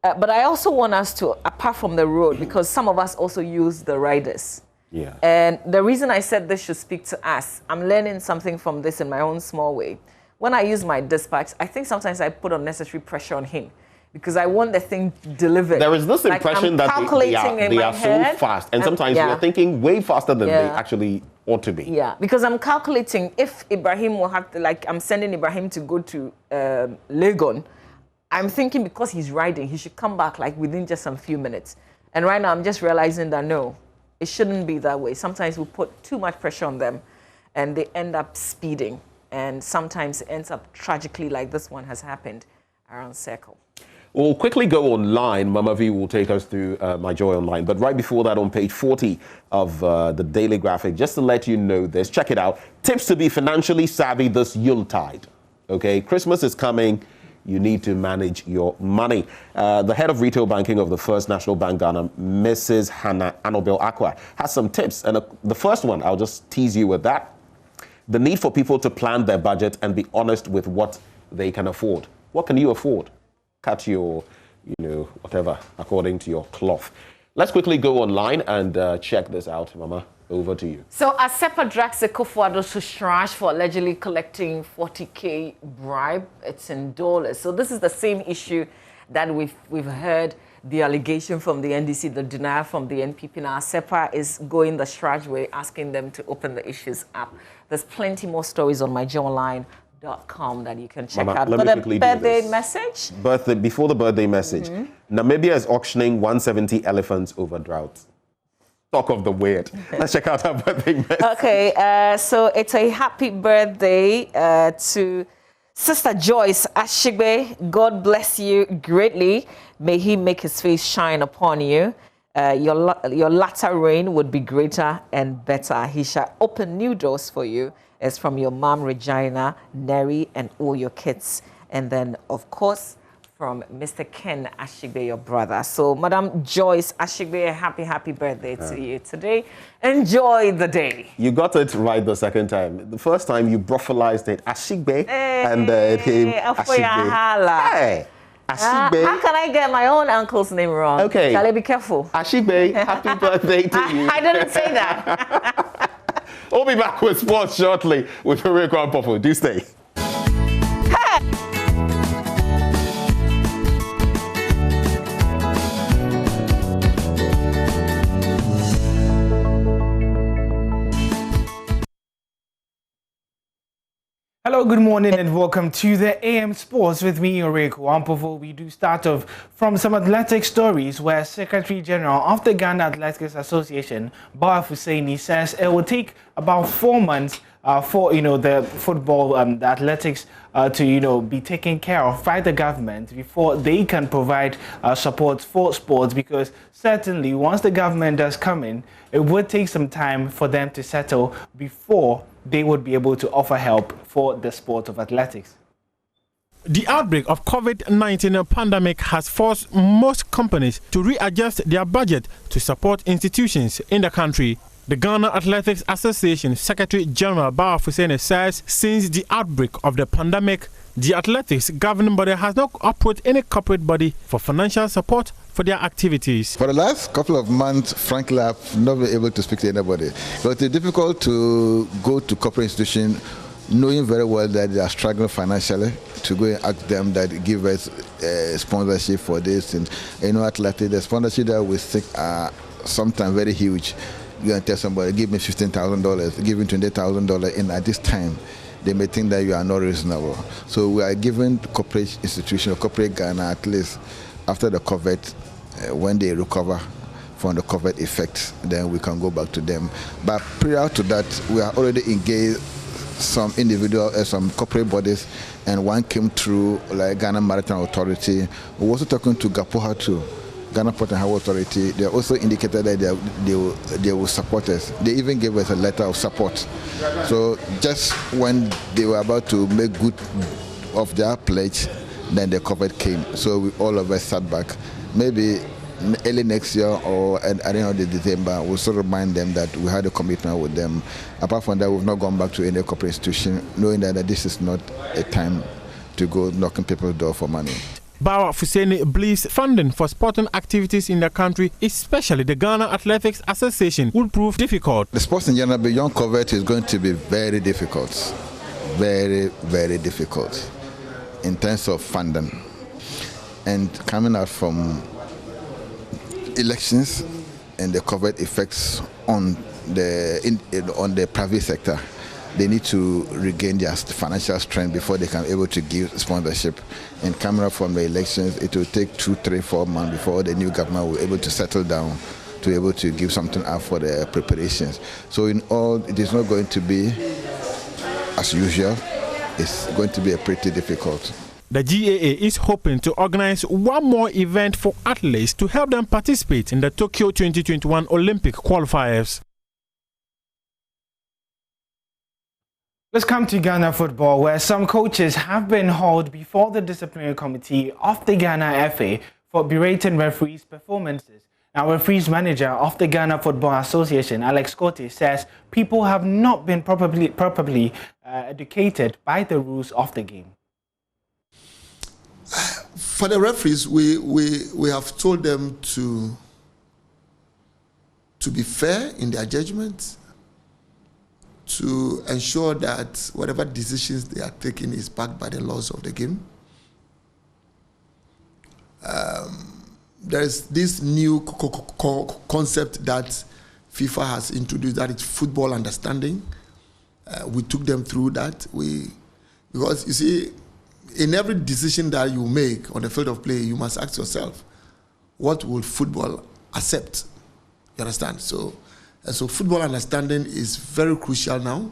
S1: But I also want us to, apart from the road, because some of us also use the riders.
S16: Yeah.
S1: And the reason I said this should speak to us, I'm learning something from this in my own small way. When I use my dispatch, I think sometimes I put unnecessary pressure on him, because I want the thing delivered.
S16: There is this impression that they are so fast, and sometimes we are thinking way faster than they actually ought to be.
S1: Yeah, because I'm calculating if Ibrahim will have to, like, I'm sending Ibrahim to go to Legon. I'm thinking because he's riding, he should come back like within just some few minutes. And right now I'm just realizing that no, it shouldn't be that way. Sometimes we put too much pressure on them and they end up speeding. And sometimes it ends up tragically like this one has happened around Circle.
S16: We'll quickly go online. Mama V will take us through My Joy Online. But right before that, on page 40 of the Daily Graphic, just to let you know this, check it out. Tips to be financially savvy this Yuletide. Okay, Christmas is coming. You need to manage your money. The head of retail banking of the First National Bank Ghana, Mrs. Hannah Annabel Aqua, has some tips. And the first one, I'll just tease you with that. The need for people to plan their budget and be honest with what they can afford. What can you afford? Cut your, whatever, according to your cloth. Let's quickly go online and check this out, Mama. Over to you. So,
S1: ASEPA drags Akufo-Addo to charge for allegedly collecting 40K bribe. It's in dollars. So this is the same issue that we've heard the allegation from the NDC, the denial from the NPP. Now, ASEPA is going the Shraj way, asking them to open the issues up. There's plenty more stories on myjoyonline.com that you can check out.
S16: Let me quickly do
S1: birthday
S16: this.
S1: Message?
S16: Before the birthday message, Namibia is auctioning 170 elephants over drought. Talk of the weird. Let's check out our birthday message.
S1: Okay, so it's a happy birthday to Sister Joyce Ashigbe. God bless you greatly. May he make his face shine upon you. Your latter reign would be greater and better. He shall open new doors for you. It's from your mom, Regina, Neri, and all your kids. And then, of course, from Mr. Ken Ashigbe, your brother. So, Madam Joyce Ashigbe, happy birthday to you today. Enjoy the day.
S16: You got it right the second time. The first time you brophilized it, Ashigbe, and it came Ashigbe. Hey, Ashigbe.
S1: How can I get my own uncle's name wrong?
S16: Okay.
S1: Shall I be careful?
S16: Ashigbe, happy birthday to you.
S1: I didn't say that.
S16: We'll be back with sports shortly with Oreko Ampofo. Do stay.
S17: Hello, good morning and welcome to the AM Sports with me, Oreko Ampofo. We do start off from some athletic stories where Secretary General of the Ghana Athletics Association, Bawa Fusaini, says it will take about 4 months for the football, the athletics to be taken care of by the government before they can provide support for sports, because certainly once the government does come in, it would take some time for them to settle before they would be able to offer help for the sport of athletics.
S18: The outbreak of COVID-19 pandemic has forced most companies to readjust their budget to support institutions in the country. The Ghana Athletics Association Secretary General Bawa Fusaini says since the outbreak of the pandemic, the athletics governing body has not approached any corporate body for financial support for their activities.
S19: For the last couple of months, frankly, I've not been able to speak to anybody. But it's difficult to go to corporate institutions knowing very well that they are struggling financially, to go and ask them that give us sponsorship for this. And athletics, the sponsorship that we seek are sometimes very huge. You can tell somebody, give me $15,000, give me $20,000, and at this time, they may think that you are not reasonable. So we are giving corporate institutions, corporate Ghana, at least after the COVID, when they recover from the COVID effect, then we can go back to them. But prior to that, we are already engaged some individual, some corporate bodies, and one came through like Ghana Maritime Authority. We're also talking to GAPOHA too. Ghana Port and Highway Authority. They also indicated that they will support us. They even gave us a letter of support. So just when they were about to make good of their pledge, then the COVID came. So all of us sat back. Maybe early next year or at the end of December, we'll sort of remind them that we had a commitment with them. Apart from that, we've not gone back to any corporate institution, knowing that this is not a time to go knocking people's door for money.
S18: Bawa Fusaini believes funding for sporting activities in the country, especially the Ghana Athletics Association, will prove difficult.
S19: The sports in general beyond COVID is going to be very difficult. Very, very difficult in terms of funding. And coming out from elections and the COVID effects on the private sector, they need to regain their financial strength before they can be able to give sponsorship. And coming up from the elections, it will take 2, 3, 4 months before the new government will be able to settle down to be able to give something out for the preparations. So in all, it is not going to be as usual. It's going to be a pretty difficult.
S18: The GAA is hoping to organize one more event for athletes to help them participate in the Tokyo 2021 Olympic qualifiers.
S17: Let's come to Ghana football, where some coaches have been hauled before the disciplinary committee of the Ghana FA for berating referees' performances. Now, referees manager of the Ghana Football Association, Alex Cote, says people have not been properly educated by the rules of the game.
S20: For the referees, we have told them to be fair in their judgments, to ensure that whatever decisions they are taking is backed by the laws of the game. There is this new concept that FIFA has introduced, that is football understanding. We took them through that. Because you see, in every decision that you make on the field of play, you must ask yourself, what will football accept? You understand? So football understanding is very crucial now.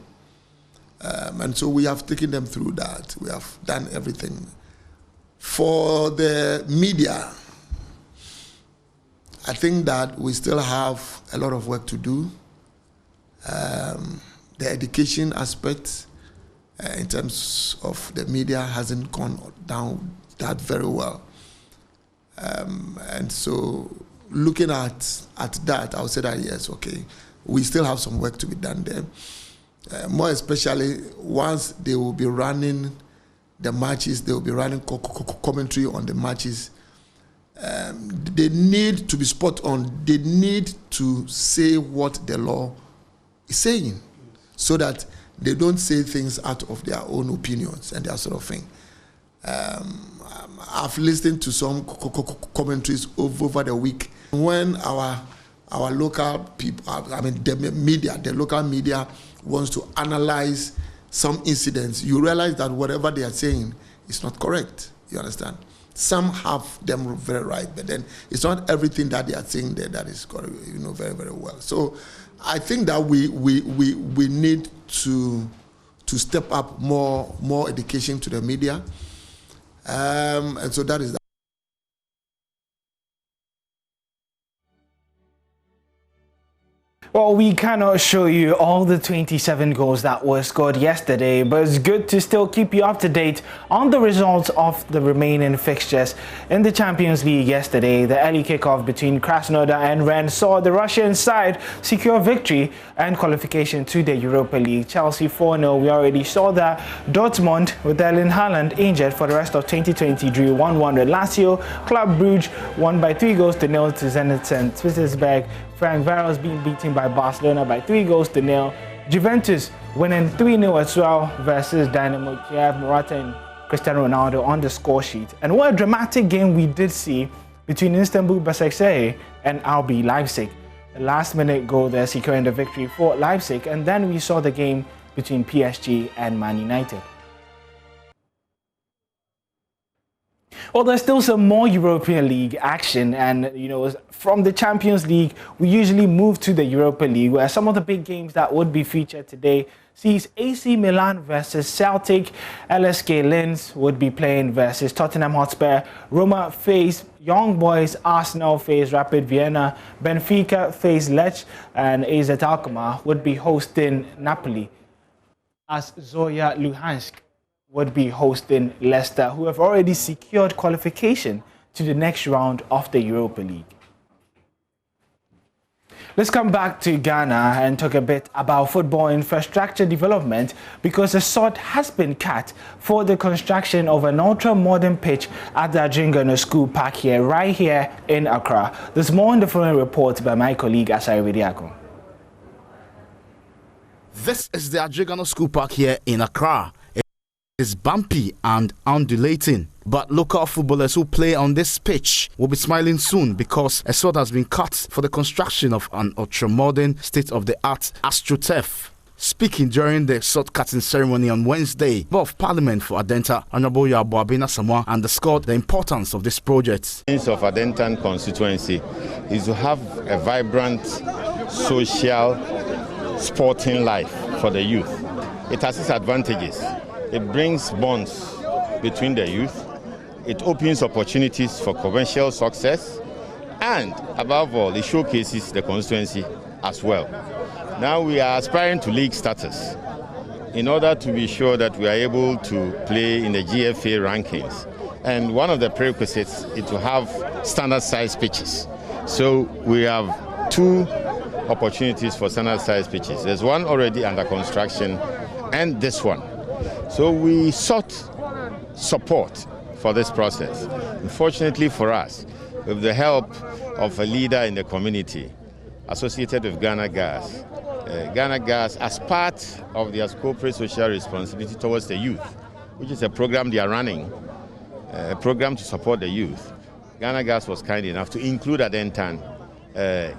S20: And so we have taken them through that. We have done everything. For the media, I think that we still have a lot of work to do. The education aspect in terms of the media hasn't gone down that very well. And so looking at that, I would say that yes, okay, we still have some work to be done there. More especially once they will be running the matches, they will be running commentary on the matches. They need to be spot on. They need to say what the law is saying, so that they don't say things out of their own opinions and that sort of thing. I've listened to some commentaries over the week when our local people, the local media wants to analyze some incidents. You realize that whatever they are saying is not correct. You understand? Some have them very right, but then it's not everything that they are saying there that is correct, very, very well. So I think that we need to step up more education to the media, and so that is that.
S17: Well, we cannot show you all the 27 goals that were scored yesterday, but it's good to still keep you up to date on the results of the remaining fixtures in the Champions League yesterday. The early kickoff between Krasnodar and Rennes saw the Russian side secure victory and qualification to the Europa League. Chelsea 4-0. We already saw that. Dortmund, with Erling Haaland injured for the rest of 2020, drew 1-1 with Lazio. Club Brugge won by 3-0 to Zenit St. Petersburg. Frank Varos being beaten by Barcelona by 3-0. Juventus winning 3-0 as well versus Dynamo Kiev. Morata and Cristiano Ronaldo on the score sheet. And what a dramatic game we did see between Istanbul Basaksehir and RB Leipzig. The last-minute goal there securing the victory for Leipzig, and then we saw the game between PSG and Man United. Well, there's still some more European League action, and from the Champions League we usually move to the Europa League, where some of the big games that would be featured today sees AC Milan versus Celtic, LSK Linz would be playing versus Tottenham Hotspur, Roma face Young Boys, Arsenal face Rapid Vienna, Benfica face Lech, and AZ Alkmaar would be hosting Napoli, as Zoya Luhansk would be hosting Leicester, who have already secured qualification to the next round of the Europa League. Let's come back to Ghana and talk a bit about football infrastructure development, because a sod has been cut for the construction of an ultra-modern pitch at the Adjingano School Park right here in Accra. There's more in the following report by my colleague Asari Widiako.
S21: This is the Adjingano School Park here in Accra. It's bumpy and undulating.
S10: But local footballers who play on this pitch will be smiling soon because a sword has been cut for the construction of an ultra-modern, state-of-the-art AstroTurf. Speaking during the sword cutting ceremony on Wednesday, Member of Parliament for Adenta, Honorable Yaboabena Samoa, underscored the importance of this project.
S21: The importance of Adentan constituency is to have a vibrant social sporting life for the youth. It has its advantages. It brings bonds between the youth. It opens opportunities for commercial success. And above all, it showcases the constituency as well. Now we are aspiring to league status in order to be sure that we are able to play in the GFA rankings. And one of the prerequisites is to have standard size pitches. So we have 2 opportunities for standard size pitches. There's one already under construction and this one. So we sought support for this process. Unfortunately for us, with the help of a leader in the community associated with Ghana Gas, as part of their corporate social responsibility towards the youth, which is a program they are running, a program to support the youth, Ghana Gas was kind enough to include Adentan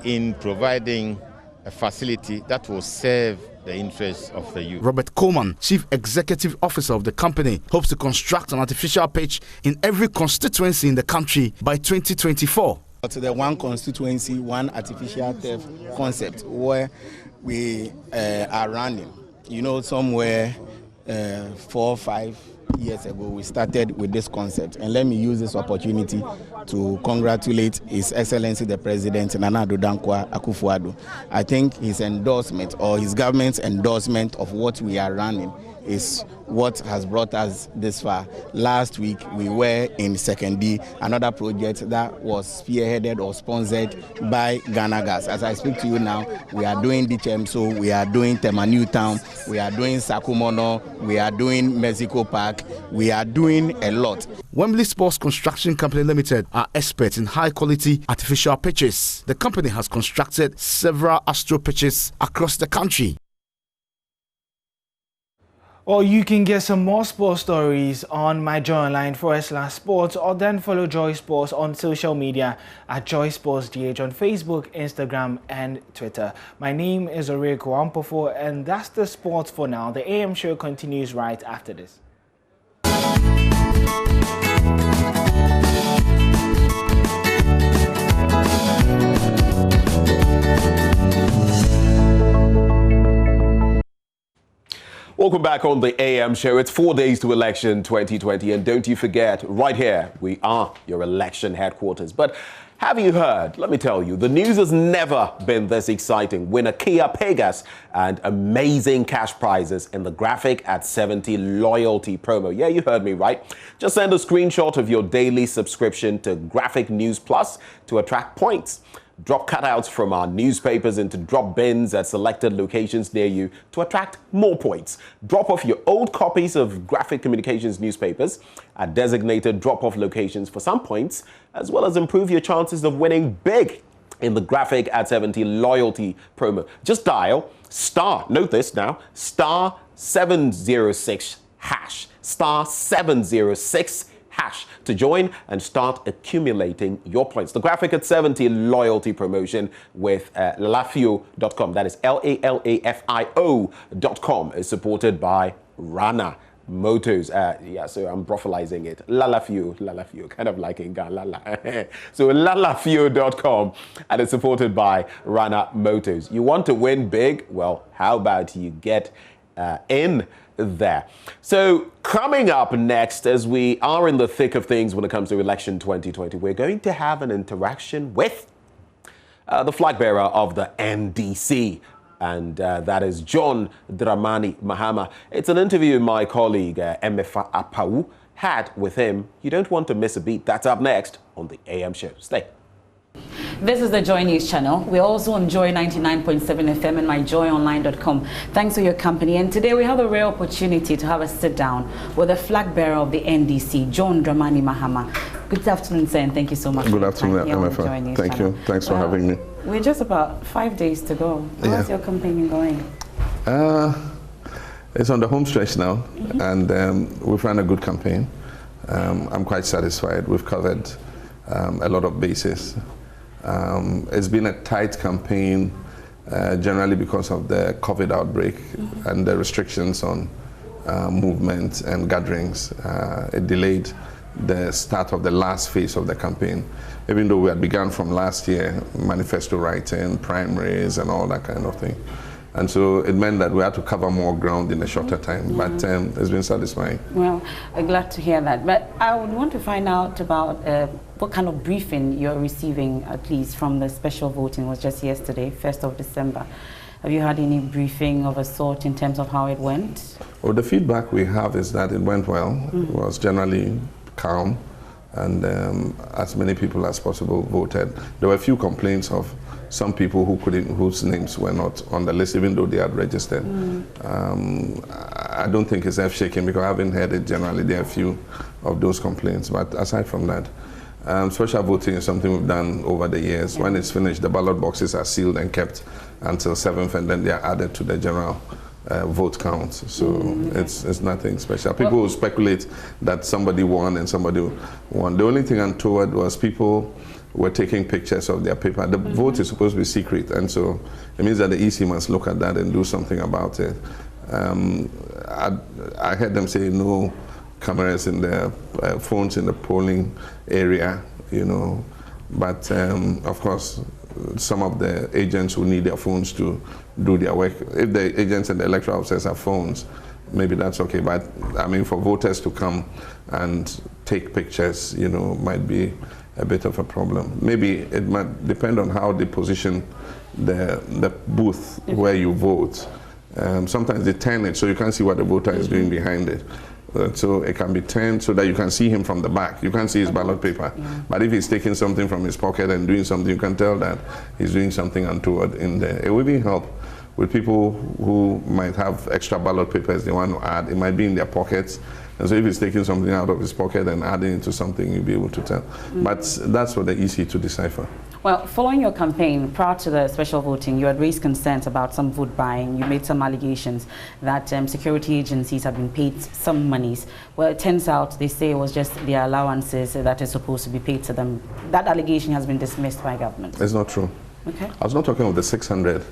S21: in providing a facility that will serve the interests of the youth.
S10: Robert Coleman, Chief Executive Officer of the company, hopes to construct an artificial pitch in every constituency in the country by 2024.
S22: To the one constituency, one artificial turf concept where we are running. You know, somewhere 4 or 5 years ago, we started with this concept. And let me use this opportunity to congratulate His Excellency the President, Nana Addo Dankwa Akufo-Addo. I think his endorsement or his government's endorsement of what we are running is what has brought us this far. Last week, we were in Second D, another project that was spearheaded or sponsored by Ghana Gas. As I speak to you now, we are doing DCHMSO, we are doing Tema Newtown, we are doing Sakumono, we are doing Mexico Park, we are doing a lot.
S10: Wembley Sports Construction Company Limited are experts in high-quality artificial pitches. The company has constructed several Astro pitches across the country.
S17: Or you can get some more sports stories on my Joy Online /sports, or then follow Joy Sports on social media at Joy Sports DH on Facebook, Instagram, and Twitter. My name is Oreko Ampofo, and that's the sports for now. The AM show continues right after this.
S16: Welcome back on the AM show. It's 4 days to election 2020, and don't you forget, right here, we are your election headquarters. But have you heard? Let me tell you, the news has never been this exciting. Win a Kia Pegas and amazing cash prizes in the Graphic at 70 loyalty promo. Yeah, you heard me right. Just send a screenshot of your daily subscription to Graphic News Plus to attract points. Drop cutouts from our newspapers into drop bins at selected locations near you to attract more points. Drop off your old copies of Graphic Communications newspapers at designated drop-off locations for some points, as well as improve your chances of winning big in the Graphic at 70 loyalty promo. Just dial star, note this now, star 706 hash, star 706 hash to join and start accumulating your points. The Graphic at 70 loyalty promotion with lalafio.com, that is LALAFIO.com, is supported by Rana Motors. So I'm brophilizing it. Lalafio, kind of like in Ghana. So lalafio.com, and it's supported by Rana Motors. You want to win big? Well, how about you get in there? So coming up next, as we are in the thick of things when it comes to election 2020, we're going to have an interaction with the flag bearer of the NDC, and that is John Dramani Mahama. It's an interview my colleague Emefa Apau had with him. You don't want to miss a beat. That's up next on the AM show. Stay.
S23: This is the Joy News channel. We're also on Joy 99.7 FM and myjoyonline.com. Thanks for your company. And today we have a rare opportunity to have a sit down with the flag bearer of the NDC, John Dramani Mahama. Good afternoon, sir, and thank you so much.
S24: Good afternoon, MFA. Thank you. Thanks for having me.
S23: We're just about 5 days to go. How's your campaign going?
S24: It's on the home stretch now, and we've run a good campaign. I'm quite satisfied. We've covered a lot of bases. It's been a tight campaign, generally because of the COVID outbreak and the restrictions on movement and gatherings. It delayed the start of the last phase of the campaign, even though we had begun from last year, manifesto writing, primaries and all that kind of thing. And so it meant that we had to cover more ground in a shorter time, but it's been satisfying.
S23: Well, glad to hear that. But I would want to find out about what kind of briefing you're receiving, at least from the special voting. It was just yesterday, 1st of December. Have you had any briefing of a sort in terms of how it went?
S24: Well, the feedback we have is that it went well. It was generally calm, and as many people as possible voted. There were a few complaints of some people whose names were not on the list, even though they had registered. I don't think it's earth-shaking because I haven't heard it generally. There are a few of those complaints, but aside from that, special voting is something we've done over the years. When it's finished, the ballot boxes are sealed and kept until 7th, and then they are added to the general vote count. So it's nothing special. People will speculate that somebody won and somebody won. The only thing untoward was people were taking pictures of their paper. The vote is supposed to be secret, and so it means that the EC must look at that and do something about it. I heard them say no cameras in the phones in the polling area, you know, but of course some of the agents who need their phones to do their work, if the agents and the electoral officers have phones, maybe that's okay, but I mean for voters to come and take pictures, you know, might be a bit of a problem. Maybe it might depend on how they position the booth where you vote. Sometimes they turn it so you can't see what the voter is doing behind it. So it can be turned so that you can see him from the back. You can't see his ballot paper. But if he's taking something from his pocket and doing something, you can tell that he's doing something untoward in there. It will even help with people who might have extra ballot papers they want to add. It might be in their pockets. And so if he's taking something out of his pocket and adding it to something, you'll be able to tell. But that's for the EC to decipher.
S23: Well, following your campaign, prior to the special voting, you had raised concerns about some vote buying. You made some allegations that security agencies have been paid some monies. Well, it turns out they say it was just the allowances that are supposed to be paid to them. That allegation has been dismissed by government.
S24: It's not true.
S23: Okay.
S24: I was not talking of the 600.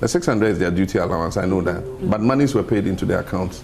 S24: The 600 is their duty allowance, I know that. But monies were paid into their accounts.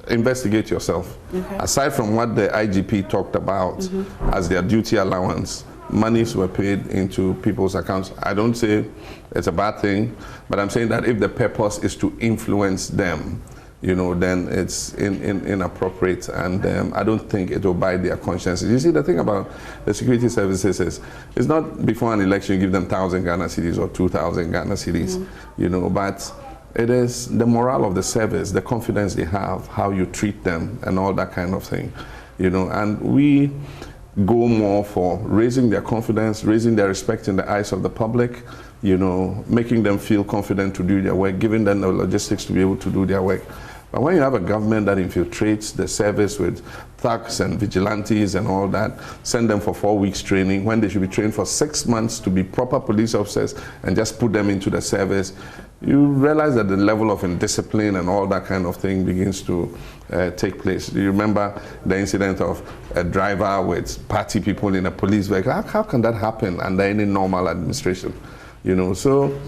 S24: Investigate yourself. Aside from what the IGP talked about as their duty allowance, monies were paid into people's accounts. I don't say it's a bad thing, but I'm saying that if the purpose is to influence them, you know, then it's inappropriate, and I don't think it will bite their consciences. You see, the thing about the security services is, it's not before an election you give them 1,000 Ghana cedis or 2,000 Ghana cedis, you know, but it is the morale of the service, the confidence they have, how you treat them, and all that kind of thing, you know, and we go more for raising their confidence, raising their respect in the eyes of the public, you know, making them feel confident to do their work, giving them the logistics to be able to do their work. But when you have a government that infiltrates the service with thugs and vigilantes and all that, send them for 4 weeks training when they should be trained for 6 months to be proper police officers and just put them into the service, you realize that the level of indiscipline and all that kind of thing begins to take place. Do you remember the incident of a driver with party people in a police vehicle? How can that happen under any normal administration? You know, so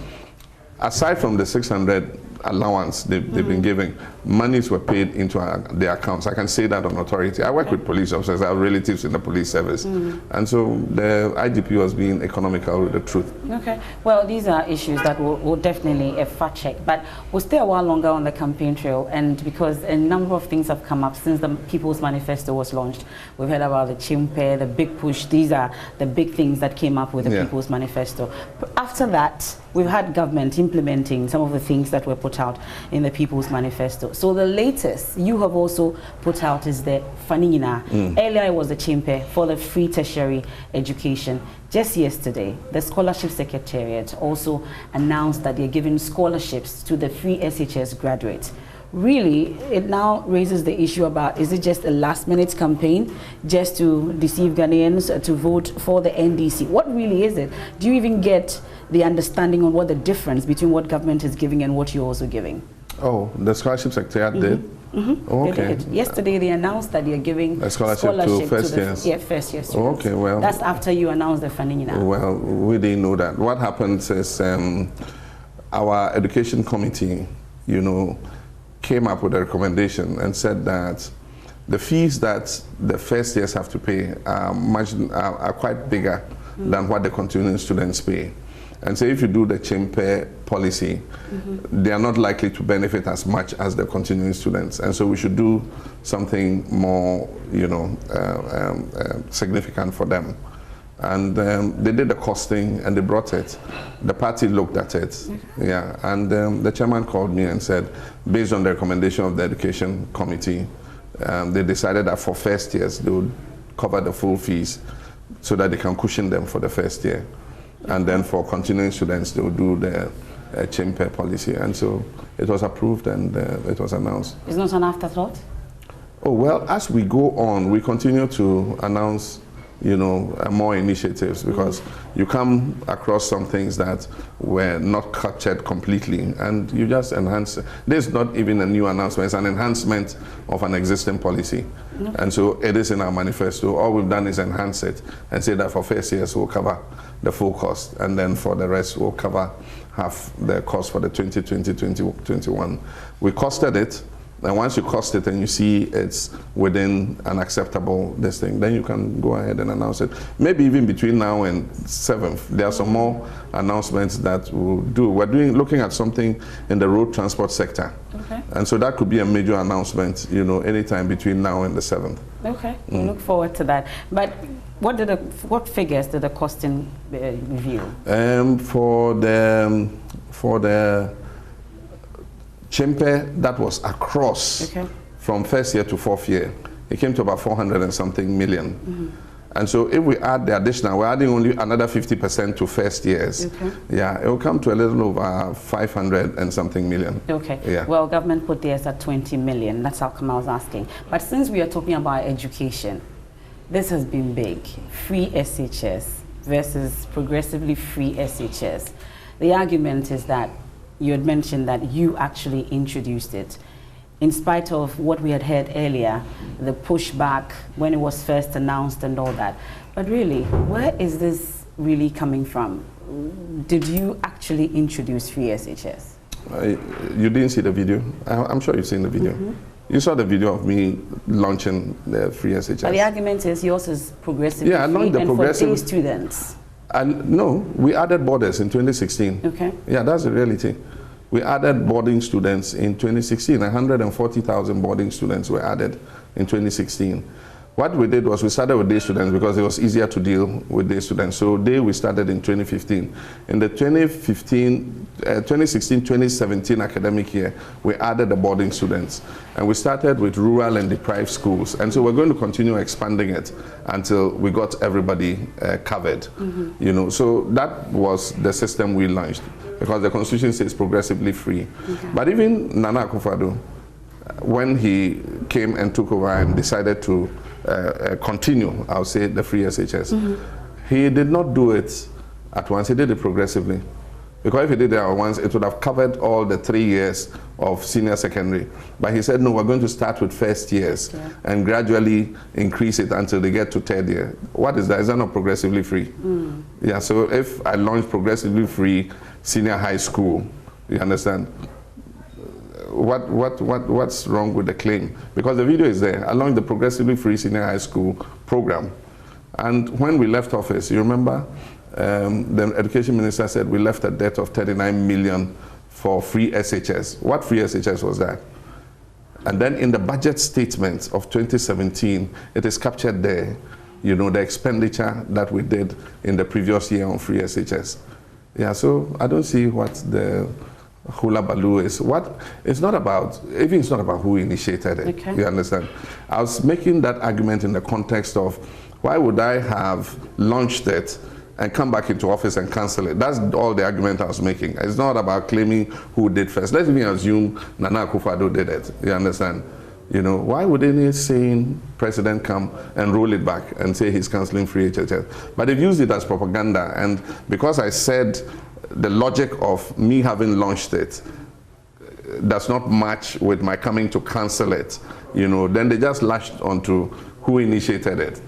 S24: aside from the 600 allowance they've been giving, monies were paid into their accounts. I can say that on authority. I work with police officers. I have relatives in the police service. And so the IGP was being economical with the truth.
S23: Okay. Well, these are issues that will definitely fact check. But we'll stay a while longer on the campaign trail, and because a number of things have come up since the People's Manifesto was launched. We've heard about the chimpe, the big push. These are the big things that came up with the People's Manifesto. After that, we've had government implementing some of the things that were put out in the People's Manifesto. So the latest you have also put out is the Fanina. Earlier it was the chimpe for the free tertiary education. Just yesterday, the Scholarship Secretariat also announced that they're giving scholarships to the free SHS graduates. Really, it now raises the issue about, is it just a last-minute campaign just to deceive Ghanaians to vote for the NDC? What really is it? Do you even get the understanding on what the difference between what government is giving and what you're also giving?
S24: Oh, the Scholarship Secretariat did. Okay.
S23: They did. Yesterday they announced that they're giving
S24: a scholarship to first years.
S23: Yeah, first year students.
S24: Okay, well.
S23: That's after you announced the funding now.
S24: Well, we didn't know that. What happens is our education committee, came up with a recommendation and said that the fees that the first years have to pay are quite bigger than what the continuing students pay. And so if you do the Chimpe policy, they are not likely to benefit as much as the continuing students. And so we should do something more, significant for them. And they did the costing and they brought it. The party looked at it, and the chairman called me and said, based on the recommendation of the education committee, they decided that for first years they would cover the full fees so that they can cushion them for the first year. And then for continuing students, they will do the Chimpe policy. And so it was approved and it was announced.
S23: It's not an afterthought?
S24: Oh, well, as we go on, we continue to announce, more initiatives, because you come across some things that were not captured completely and you just enhance. This is not even a new announcement, it's an enhancement of an existing policy. And so it is in our manifesto. All we've done is enhance it and say that for first years we'll cover the full cost, and then for the rest we'll cover half the cost for the 2020-2021. We costed it, and once you cost it and you see it's within an acceptable thing, then you can go ahead and announce it. Maybe even between now and 7th, there are some more announcements that we'll do. We're looking at something in the road transport sector.
S23: Okay.
S24: And so that could be a major announcement, anytime between now and the 7th.
S23: Okay, we look forward to that. But what figures did the costing review?
S24: For the Chimpe, that was across from first year to fourth year. It came to about 400 and something million. And so if we add the additional, we're adding only another 50% to first years. Yeah, it will come to a little over 500 and something million.
S23: Okay.
S24: Yeah.
S23: Well, government put theirs at 20 million. That's how come I was asking. But since we are talking about education, this has been big. Free SHS versus progressively free SHS. The argument is that you had mentioned that you actually introduced it. In spite of what we had heard earlier, the pushback when it was first announced and all that. But really, where is this really coming from? Did you actually introduce free SHS?
S24: You didn't see the video? I'm sure you've seen the video. You saw the video of me launching the free SHS.
S23: But the argument is yours is progressively free and for day students.
S24: No, we added borders in 2016.
S23: Okay.
S24: Yeah, that's the reality. We added boarding students in 2016. 140,000 boarding students were added in 2016. What we did was we started with day students because it was easier to deal with day students. So we started in 2015. In the 2016-2017 academic year, we added the boarding students. And we started with rural and deprived schools. And so we're going to continue expanding it until we got everybody covered. So that was the system we launched, because the Constitution says progressively free. But even Nana Akufo-Addo, when he came and took over and decided to continue, I'll say, the free SHS, he did not do it at once, he did it progressively. Because if he did it at once, it would have covered all the 3 years of senior secondary. But he said, no, we're going to start with first years and gradually increase it until they get to third year. What is that? Is that not progressively free? Yeah, so if I launch progressively free senior high school, you understand? What's wrong with the claim? Because the video is there, along the progressively free senior high school program. And when we left office, you remember, the education minister said we left a debt of 39 million for free SHS. What free SHS was that? And then in the budget statement of 2017, it is captured there, the expenditure that we did in the previous year on free SHS. Yeah, so I don't see what the hula baloo is. It's not about who initiated it. You understand? I was making that argument in the context of why would I have launched it and come back into office and cancel it? That's all the argument I was making. It's not about claiming who did first. Let me assume Nana Akufo-Addo did it. You understand? Why would any sane president come and roll it back and say he's canceling free HHS? But they've used it as propaganda, and because I said the logic of me having launched it, does not match with my coming to cancel it, then they just lashed onto who initiated it,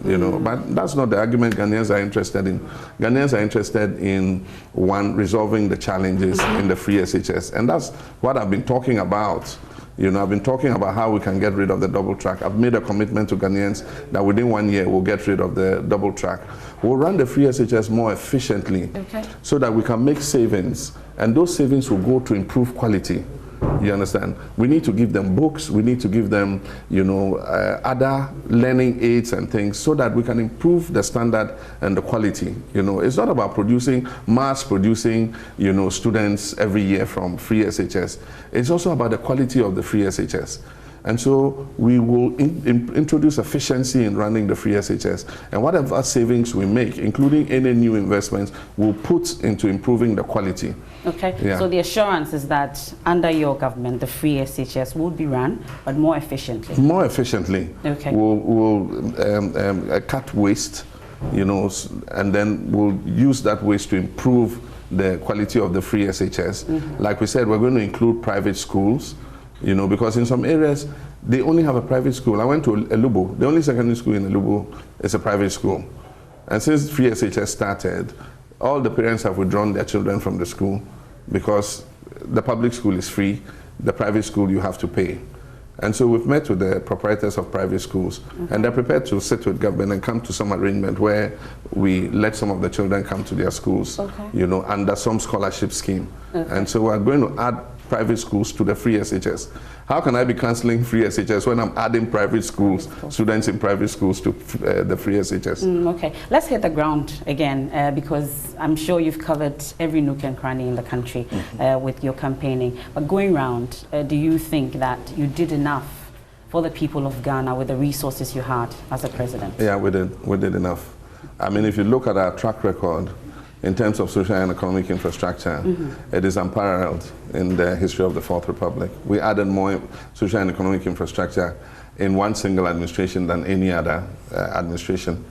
S24: But that's not the argument Ghanaians are interested in. Ghanaians are interested in, one, resolving the challenges in the free SHS. And that's what I've been talking about. I've been talking about how we can get rid of the double track. I've made a commitment to Ghanaians that within 1 year we'll get rid of the double track. We'll run the free SHS more efficiently so that we can make savings. And those savings will go to improve quality. You understand? We need to give them books, we need to give them, other learning aids and things so that we can improve the standard and the quality. It's not about mass producing, students every year from free SHS. It's also about the quality of the free SHS. And so we will introduce efficiency in running the free SHS. And whatever savings we make, including any new investments, we'll put into improving the quality.
S23: Okay, so the assurance is that under your government, the free SHS will be run, but more efficiently. More efficiently.
S24: Okay. We'll cut waste, and then we'll use that waste to improve the quality of the free SHS. Like we said, we're going to include private schools, because in some areas, they only have a private school. I went to Elubo. The only secondary school in Elubo is a private school. And since free SHS started, all the parents have withdrawn their children from the school because the public school is free, the private school you have to pay. And so we've met with the proprietors of private schools, and they're prepared to sit with government and come to some arrangement where we let some of the children come to their schools, under some scholarship scheme. And so we're going to add private schools to the free SHS. How can I be cancelling free SHS when I'm adding private schools, students in private schools to the free SHS?
S23: Okay, let's hit the ground again because I'm sure you've covered every nook and cranny in the country with your campaigning. But going round, do you think that you did enough for the people of Ghana with the resources you had as a president?
S24: Yeah, we did enough. I mean, if you look at our track record, in terms of social and economic infrastructure, it is unparalleled in the history of the Fourth Republic. We added more social and economic infrastructure in one single administration than any other administration.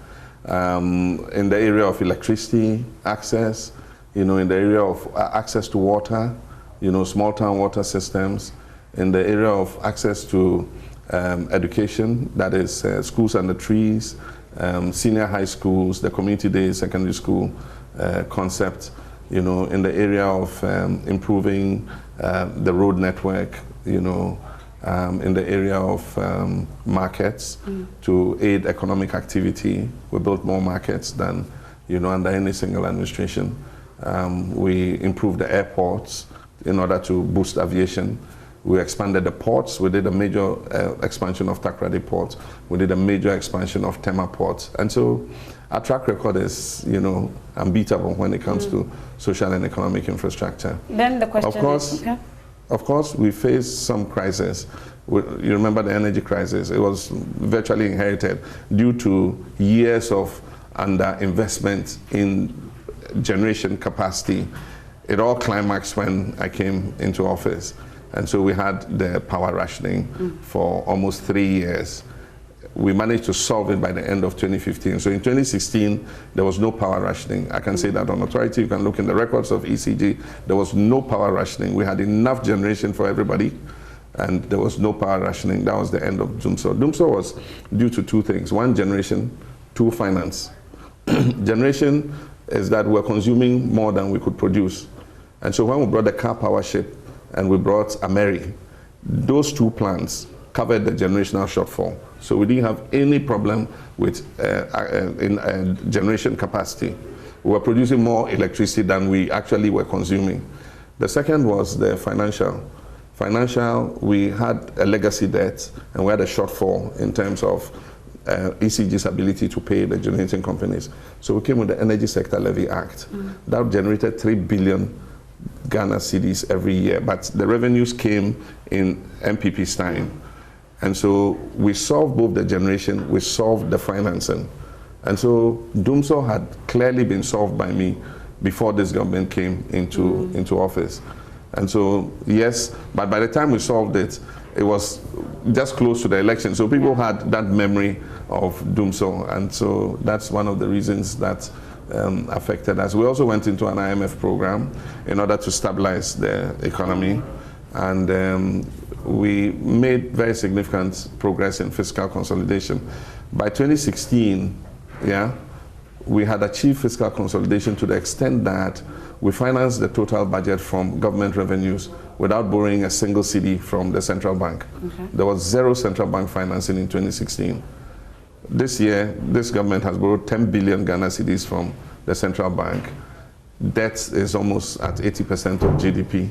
S24: In the area of electricity access, in the area of access to water, small town water systems, in the area of access to education, that is schools under trees, senior high schools, the community day secondary school concept, in the area of improving the road network, in the area of markets to aid economic activity. We built more markets than, under any single administration. We improved the airports in order to boost aviation. We expanded the ports. We did a major expansion of Takoradi Port. We did a major expansion of Tema Port. And so our track record is, unbeatable when it comes to social and economic infrastructure.
S23: Then the question is,
S24: of course, we faced some crises. You remember the energy crisis. It was virtually inherited due to years of underinvestment in generation capacity. It all climaxed when I came into office. And so we had the power rationing for almost 3 years. We managed to solve it by the end of 2015. So in 2016, there was no power rationing. I can say that on authority. You can look in the records of ECG. There was no power rationing. We had enough generation for everybody, and there was no power rationing. That was the end of Dumso. Dumso was due to two things. One, generation. Two, finance. Generation is that we're consuming more than we could produce. And so when we brought the car power ship and we brought Ameri, those two plants covered the generational shortfall. So we didn't have any problem with generation capacity. We were producing more electricity than we actually were consuming. The second was the financial. Financial, we had a legacy debt and we had a shortfall in terms of ECG's ability to pay the generating companies. So we came with the Energy Sector Levy Act. That generated 3 billion Ghana cedis every year, but the revenues came in MPP's time. And so we solved both the generation, we solved the financing. And so Dumso had clearly been solved by me before this government came into office. And so, yes, but by the time we solved it, it was just close to the election. So people had that memory of Dumso. And so that's one of the reasons that affected us. We also went into an IMF program in order to stabilize the economy. and we made very significant progress in fiscal consolidation. By 2016, we had achieved fiscal consolidation to the extent that we financed the total budget from government revenues without borrowing a single cedi from the central bank. Okay. There was zero central bank financing in 2016. This year, this government has borrowed 10 billion Ghana cedis from the central bank. Debt is almost at 80% of GDP.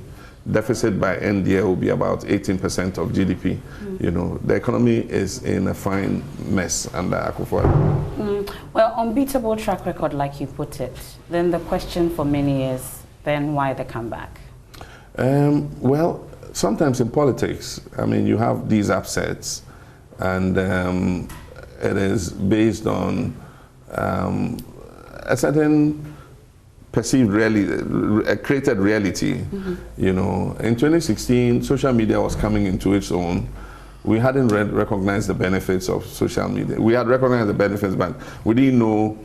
S24: Deficit by end year will be about 18% of GDP. You know, the economy is in a fine mess under Akufo-Addo.
S23: Well, unbeatable track record, like you put it. Then the question for many is, then why the comeback?
S24: Well, sometimes in politics, I mean, you have these upsets, and it is based on a certain perceived created reality. You know, in 2016, social media was coming into its own. We hadn't recognized the benefits of social media. We had recognized the benefits, but we didn't know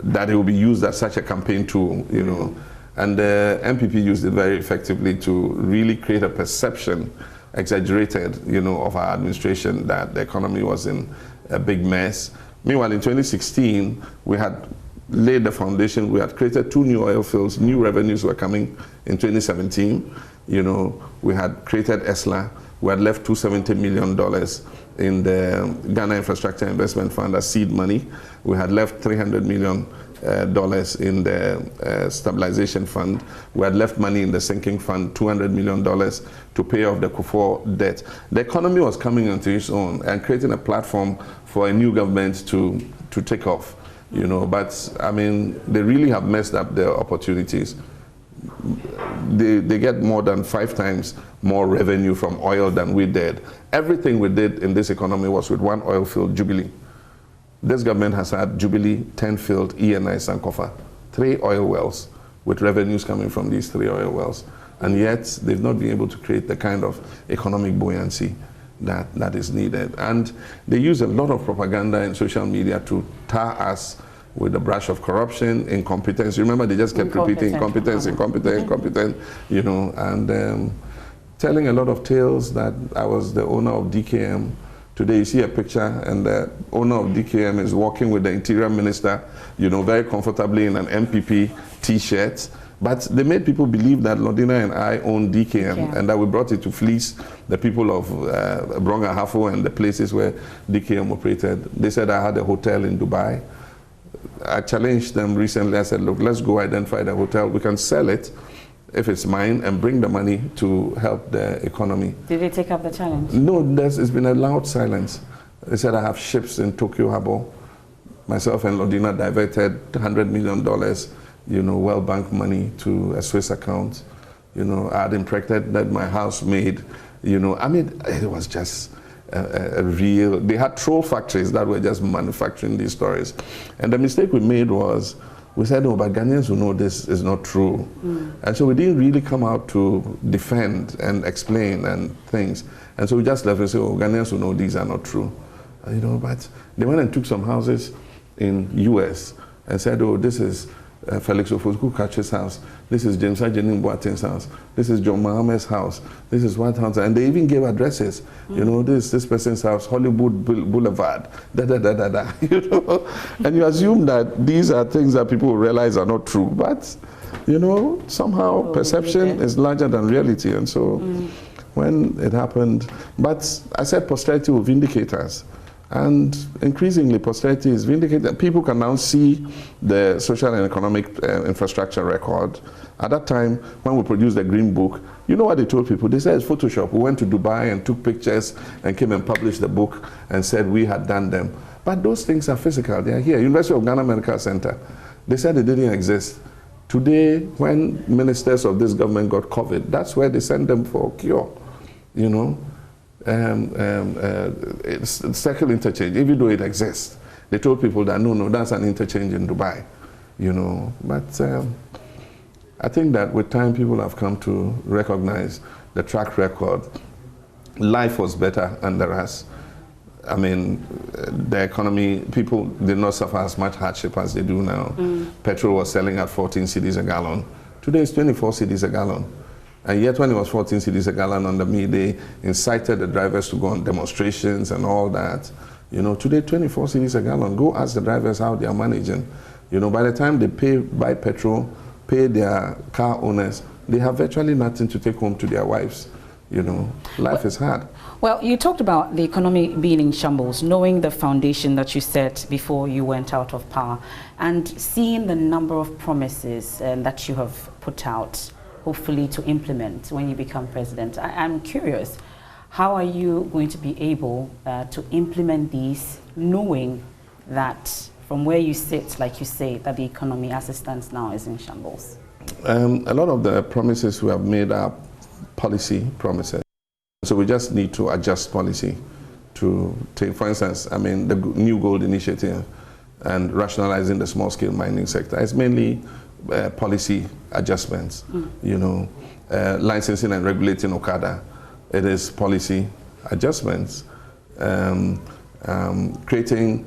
S24: that it would be used as such a campaign tool, you know. And the MPP used it very effectively to really create a perception, exaggerated, you know, of our administration, that the economy was in a big mess. Meanwhile, in 2016, we had laid the foundation. We had created 2 new oil fields. New revenues were coming in 2017. You know, we had created ESLA. We had left $270 million in the Ghana Infrastructure Investment Fund as seed money. We had left $300 million in the stabilization fund. We had left money in the sinking fund, $200 million to pay off the Kufuor debt. The economy was coming into its own and creating a platform for a new government to take off. You know, but I mean, they really have messed up their opportunities. They get more than 5 times more revenue from oil than we did. Everything we did in this economy was with 1 oil field, Jubilee. This government has had Jubilee, 10 field, ENI, Sankofa, 3 oil wells with revenues coming from these 3 oil wells. And yet they've not been able to create the kind of economic buoyancy that is needed. And they use a lot of propaganda in social media to tar us with the brush of corruption, incompetence. You remember, they just kept repeating incompetence, incompetent, you know, and telling a lot of tales that I was the owner of DKM. Today you see a picture and the owner of DKM is walking with the interior minister, you know, very comfortably in an MPP t-shirt. But they made people believe that Lodina and I own DKM and that we brought it to fleece the people of Bronga Hafo and the places where DKM operated. They said I had a hotel in Dubai. I challenged them recently. I said, look, let's go identify the hotel. We can sell it if it's mine and bring the money to help the economy. Did they take up the challenge? No, it's been a loud silence. They said I have ships in Tokyo Harbor. Myself and Lodina diverted $100 million, you know, World Bank money to a Swiss account. You know, I had impregnated my housemaid. You know, I mean, it was just a real, they had troll factories that were just manufacturing these stories. And the mistake we made was, we said, oh, but Ghanaians will know this is not true. And so we didn't really come out to defend and explain and things. And so we just left and said, oh, Ghanaians will know these are not true. You know, but they went and took some houses in US and said, oh, this is Felix Ofosu-Kukach's house. This is James Ajenim Boateng's house. This is John Mahame's house. This is White House. And they even gave addresses. You know, this person's house, Hollywood Boulevard, you know. And you assume that these are things that people realize are not true. But, you know, somehow perception is larger than reality. And so when it happened, but I said posterity will vindicate us. And increasingly, posterity is vindicated. People can now see the social and economic infrastructure record. At that time, when we produced the Green Book, you know what they told people? They said it's Photoshop. We went to Dubai and took pictures and came and published the book and said we had done them. But those things are physical. They are here. University of Ghana Medical Center. They said it didn't exist. Today, when ministers of this government got COVID, that's where they sent them for cure, you know. It's circle interchange, even though it exists. They told people that no, that's an interchange in Dubai, you know. But I think that with time, people have come to recognize the track record. Life was better under us. I mean, the economy, people did not suffer as much hardship as they do now. Petrol was selling at 14 cedis a gallon. Today it's 24 cedis a gallon. And yet when it was 14 cedis a gallon under me, they incited the drivers to go on demonstrations and all that. You know, today 24 cedis a gallon. Go ask the drivers how they are managing. You know, by the time they buy petrol, pay their car owners, they have virtually nothing to take home to their wives. You know, life is hard.
S23: Well, you talked about the economy being in shambles, knowing the foundation that you set before you went out of power, and seeing the number of promises that you have put out, hopefully to implement when you become president. I'm curious, how are you going to be able to implement these, knowing that from where you sit, like you say, that the economy as it stands now is in shambles?
S24: A lot of the promises we have made are policy promises. So we just need to adjust policy to take, for instance, I mean, the new gold initiative and rationalizing the small-scale mining sector. It's mainly policy adjustments, you know, licensing and regulating Okada. It is policy adjustments. Creating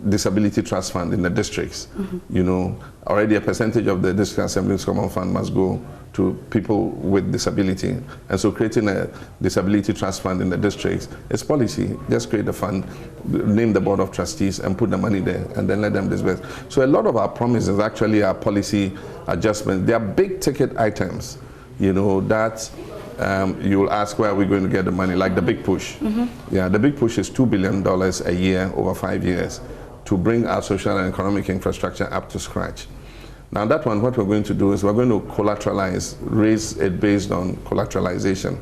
S24: disability trust fund in the districts. You know, already a percentage of the district assembly's common fund must go to people with disability. And so creating a disability trust fund in the districts is policy. Just create the fund, name the board of trustees and put the money there and then let them disburse. So a lot of our promises actually are policy adjustments. They are big ticket items, you know, that you'll ask where are we going to get the money, like the big push. Yeah, the big push is $2 billion a year over 5 years to bring our social and economic infrastructure up to scratch. Now that one, what we're going to do is we're going to collateralize, raise it based on collateralization.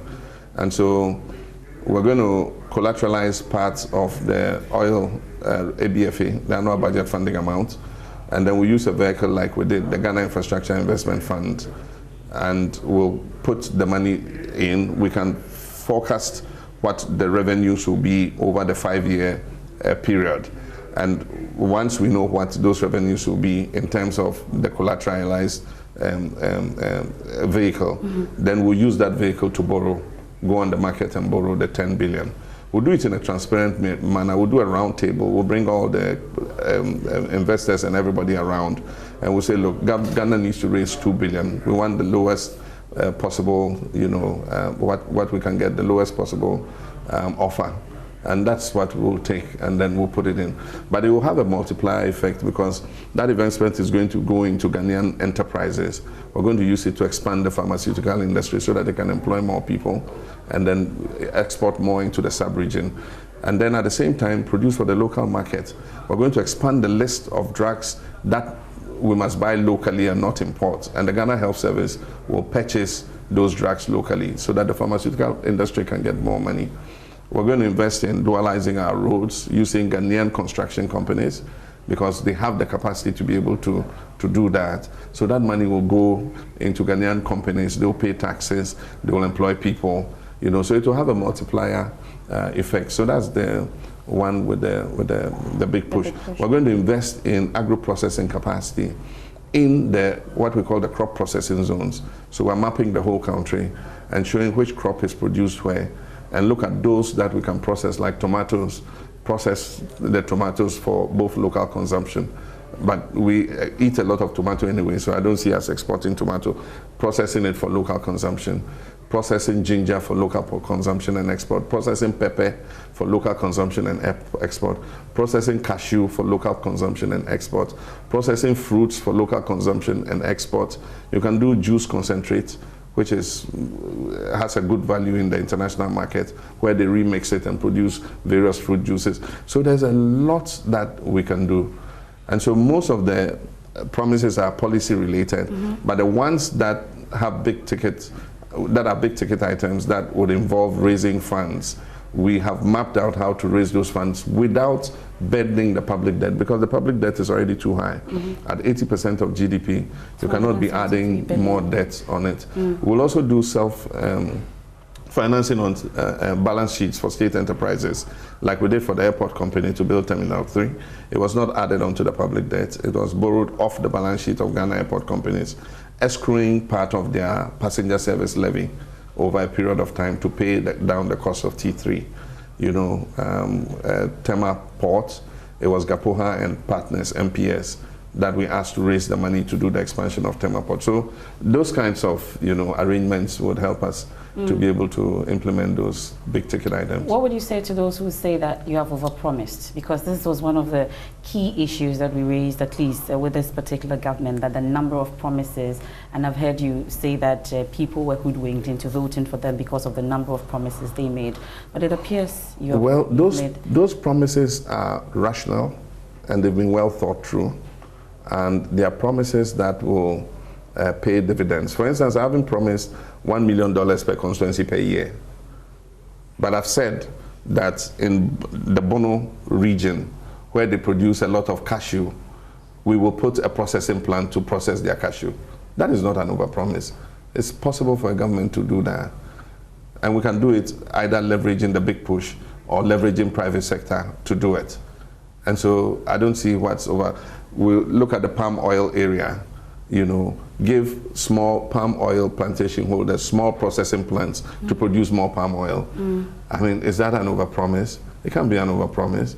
S24: And so we're going to collateralize parts of the oil ABFA, the annual budget funding amount, and then we use a vehicle like we did, the Ghana Infrastructure Investment Fund, and we'll put the money in. We can forecast what the revenues will be over the 5-year period. And once we know what those revenues will be in terms of the collateralized vehicle, then we'll use that vehicle to borrow, go on the market and borrow the 10 billion. We'll do it in a transparent manner. We'll do a round table. We'll bring all the investors and everybody around, and we'll say, look, Ghana needs to raise 2 billion. We want the lowest possible, you know, what we can get, the lowest possible offer. And that's what we'll take, and then we'll put it in. But it will have a multiplier effect because that investment is going to go into Ghanaian enterprises. We're going to use it to expand the pharmaceutical industry so that they can employ more people and then export more into the sub-region. And then at the same time, produce for the local market. We're going to expand the list of drugs that we must buy locally and not import. And the Ghana Health Service will purchase those drugs locally so that the pharmaceutical industry can get more money. We're going to invest in dualizing our roads using Ghanaian construction companies because they have the capacity to be able to do that. So that money will go into Ghanaian companies. They'll pay taxes. They will employ people. You know, so it will have a multiplier effect. So that's the one with the big push. We're going to invest in agro-processing capacity in the what we call the crop processing zones. So we're mapping the whole country and showing which crop is produced where, and look at those that we can process, like tomatoes, process the tomatoes for both local consumption. But we eat a lot of tomato anyway, so I don't see us exporting tomato, processing it for local consumption, processing ginger for local consumption and export, processing pepper for local consumption and export, processing cashew for local consumption and export, processing fruits for local consumption and export. You can do juice concentrate, which has a good value in the international market, where they remix it and produce various fruit juices. So there's a lot that we can do. And so most of the promises are policy related, but the ones that have big tickets, that are big ticket items that would involve raising funds, we have mapped out how to raise those funds without burdening the public debt, because the public debt is already too high. At 80% of GDP, you cannot be adding more debt on it. We'll also do financing on balance sheets for state enterprises, like we did for the airport company to build Terminal 3. It was not added onto the public debt. It was borrowed off the balance sheet of Ghana airport companies, escrowing part of their passenger service levy over a period of time to pay down the cost of T3. You know, Tema Port, it was Gapoha and Partners, MPS, that we asked to raise the money to do the expansion of Temaport. So those kinds of, arrangements would help us to be able to implement those big ticket items.
S23: What would you say to those who say that you have overpromised? Because this was one of the key issues that we raised, at least with this particular government, that the number of promises, and I've heard you say that people were hoodwinked into voting for them because of the number of promises they made. But it appears you have
S24: those promises are rational and they've been well thought through, and they are promises that will pay dividends. For instance, I haven't promised $1 million per constituency per year. But I've said that in the Bono region, where they produce a lot of cashew, we will put a processing plant to process their cashew. That is not an overpromise. It's possible for a government to do that. And we can do it either leveraging the big push or leveraging private sector to do it. And so I don't see what's over. We'll look at the palm oil area, give small palm oil plantation holders small processing plants to produce more palm oil. I mean, is that an overpromise? It can't be an overpromise.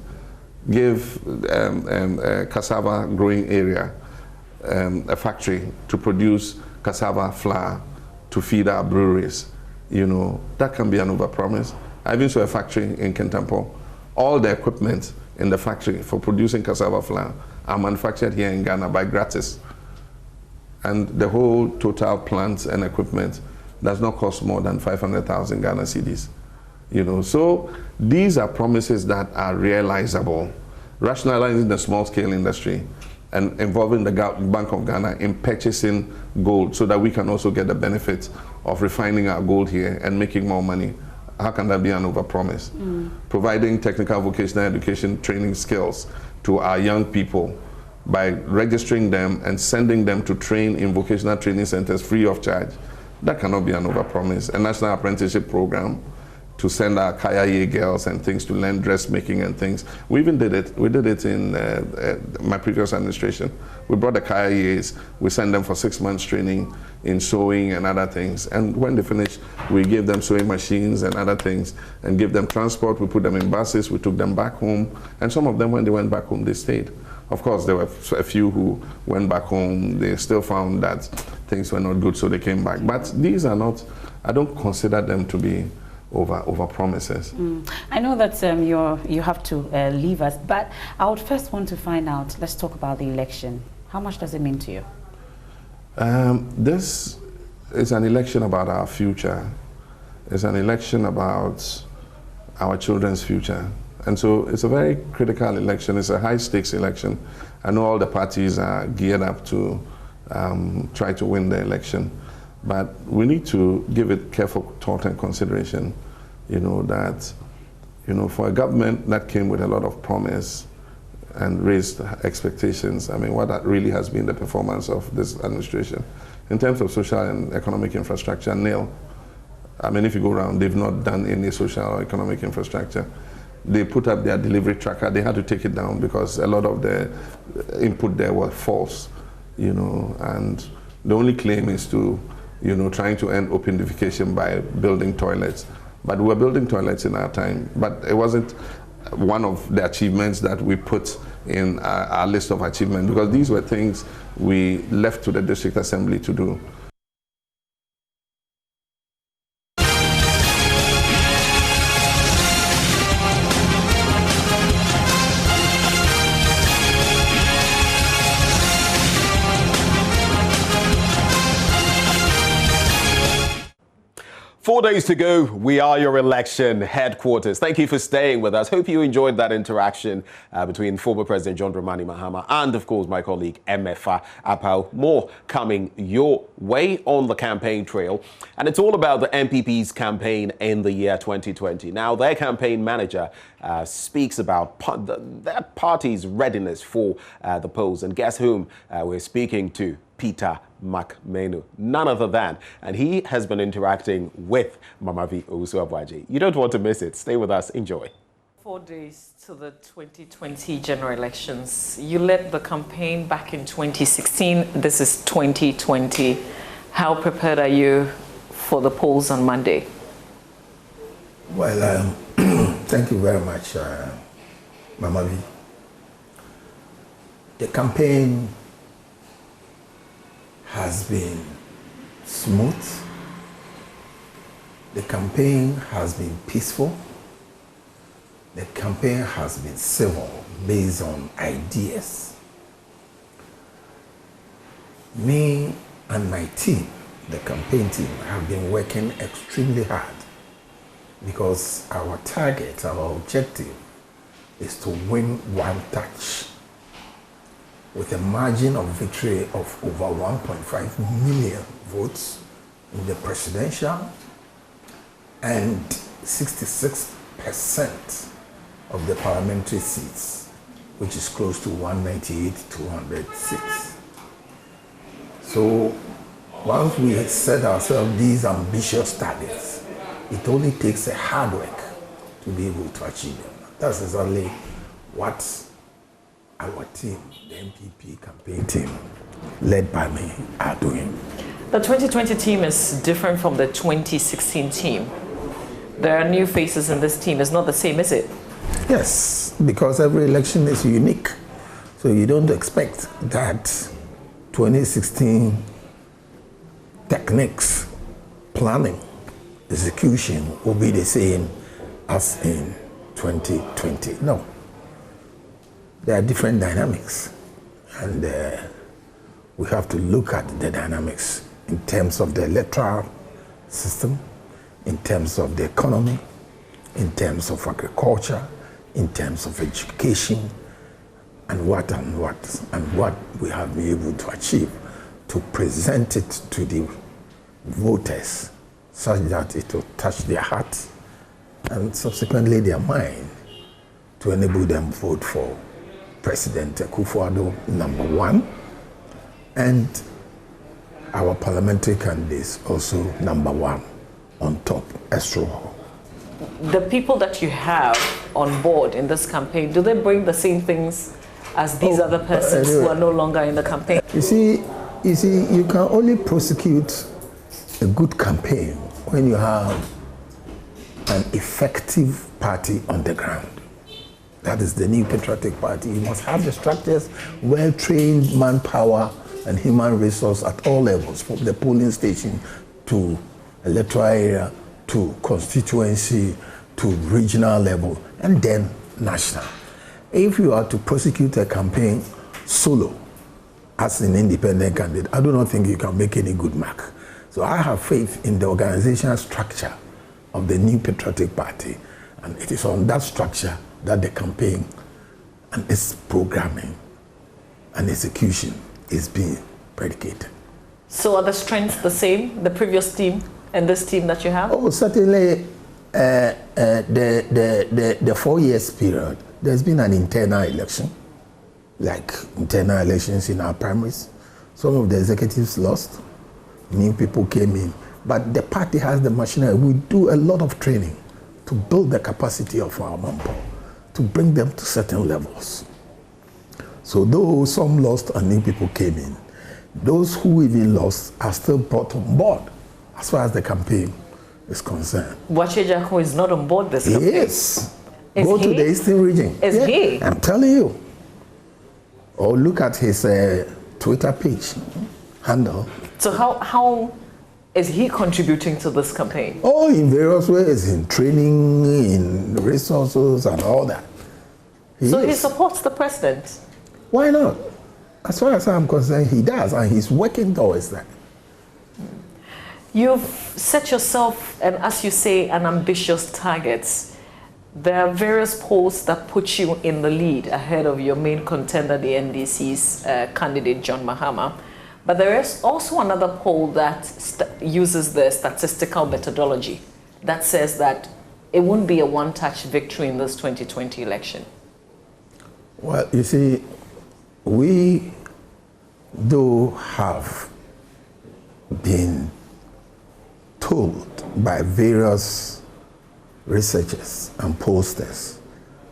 S24: Give cassava growing area a factory to produce cassava flour to feed our breweries. That can be an overpromise. I even saw a factory in Kentampo. All the equipment in the factory for producing cassava flour are manufactured here in Ghana by gratis. And the whole total plant and equipment does not cost more than 500,000 Ghana cedis. So these are promises that are realizable. Rationalizing the small scale industry and involving the Bank of Ghana in purchasing gold so that we can also get the benefit of refining our gold here and making more money. How can that be an overpromise? Providing technical vocational education training skills to our young people by registering them and sending them to train in vocational training centers free of charge. That cannot be an overpromise. A national apprenticeship program to send our Kaya girls and things to learn dressmaking and things. We even did it. We did it in my previous administration. We brought the Kayas, we sent them for 6 months training in sewing and other things. And when they finished, we gave them sewing machines and other things and gave them transport. We put them in buses, we took them back home. And some of them, when they went back home, they stayed. Of course, there were a few who went back home. They still found that things were not good, so they came back. But these are not, I don't consider them to be over promises.
S23: I know that you have to leave us, but I would first want to find out, let's talk about the election. How much does it mean to you?
S24: This is an election about our future. It's an election about our children's future. And so it's a very critical election. It's a high-stakes election. I know all the parties are geared up to try to win the election. But we need to give it careful thought and consideration, that, for a government that came with a lot of promise and raised expectations, I mean, what that really has been the performance of this administration. In terms of social and economic infrastructure, nil. I mean, if you go around, they've not done any social or economic infrastructure. They put up their delivery tracker, they had to take it down because a lot of the input there was false, and the only claim is to, trying to end opium by building toilets. But we were building toilets in our time, but it wasn't one of the achievements that we put in our list of achievements, because these were things we left to the district assembly to do.
S16: Four days to go. We are your election headquarters. Thank you for staying with us. Hope you enjoyed that interaction between former President John Dramani Mahama and, of course, my colleague Emefa Apau. More coming your way on the campaign trail. And it's all about the MPP's campaign in the year 2020. Now, their campaign manager speaks about their party's readiness for the polls. And guess whom we're speaking to? Peter McMenu, none other than, and he has been interacting with Mamavi Owusu-Aboagye. You don't want to miss it. Stay with us. Enjoy.
S1: 4 days to the 2020 general elections. You led the campaign back in 2016. This is 2020. How prepared are you for the polls on Monday?
S2: Well, thank you very much, Mamavi. The campaign has been smooth. The campaign has been peaceful. The campaign has been civil, based on ideas. Me and my team, the campaign team, have been working extremely hard because our target, our objective, is to win one touch with a margin of victory of over 1.5 million votes in the presidential and 66% of the parliamentary seats, which is close to 198, 206. So once we set ourselves these ambitious targets, it only takes a hard work to be able to achieve them. That's exactly what our team, the MPP campaign team, led by me, are doing.
S1: The 2020 team is different from the 2016 team. There are new faces in this team. It's not the same, is it?
S2: Yes, because every election is unique. So you don't expect that 2016 techniques, planning, execution will be the same as in 2020. No. There are different dynamics, and we have to look at the dynamics in terms of the electoral system, in terms of the economy, in terms of agriculture, in terms of education, and what we have been able to achieve to present it to the voters such that it will touch their hearts and subsequently their mind to enable them vote for President Akufo-Addo #1 and our parliamentary candidates also #1 on top extra.
S1: The people that you have on board in this campaign, do they bring the same things as these other persons who are no longer in the campaign?
S2: You see, you can only prosecute a good campaign when you have an effective party on the ground. That is the New Patriotic Party. You must have the structures, well-trained manpower and human resource at all levels, from the polling station to electoral area to constituency to regional level and then national. If you are to prosecute a campaign solo as an independent candidate, I do not think you can make any good mark. So I have faith in the organizational structure of the New Patriotic Party, and it is on that structure that the campaign and its programming and execution is being predicated.
S1: So are the strengths the same, the previous team and this team that you have?
S2: Oh, certainly the 4 years period, there's been an internal election, like internal elections in our primaries. Some of the executives lost, new people came in, but the party has the machinery. We do a lot of training to build the capacity of our manpower, to bring them to certain levels. So though some lost and new people came in, those who even lost are still brought on board as far as the campaign is concerned.
S1: Wachejako is not on board this campaign?
S2: Yes. Go to the Eastern region.
S1: Is he?
S2: I'm telling you. Or look at his Twitter page handle.
S1: So how is he contributing to this campaign?
S2: Oh, in various ways, in training, in resources and all that.
S1: He supports the president?
S2: Why not? As far as I'm concerned, he does, and he's working towards that.
S1: You've set yourself, and as you say, an ambitious target. There are various polls that put you in the lead ahead of your main contender, the NDC's candidate, John Mahama. But there is also another poll that uses the statistical methodology that says that it won't be a one-touch victory in this 2020 election.
S2: Well, you see, we do have been told by various researchers and pollsters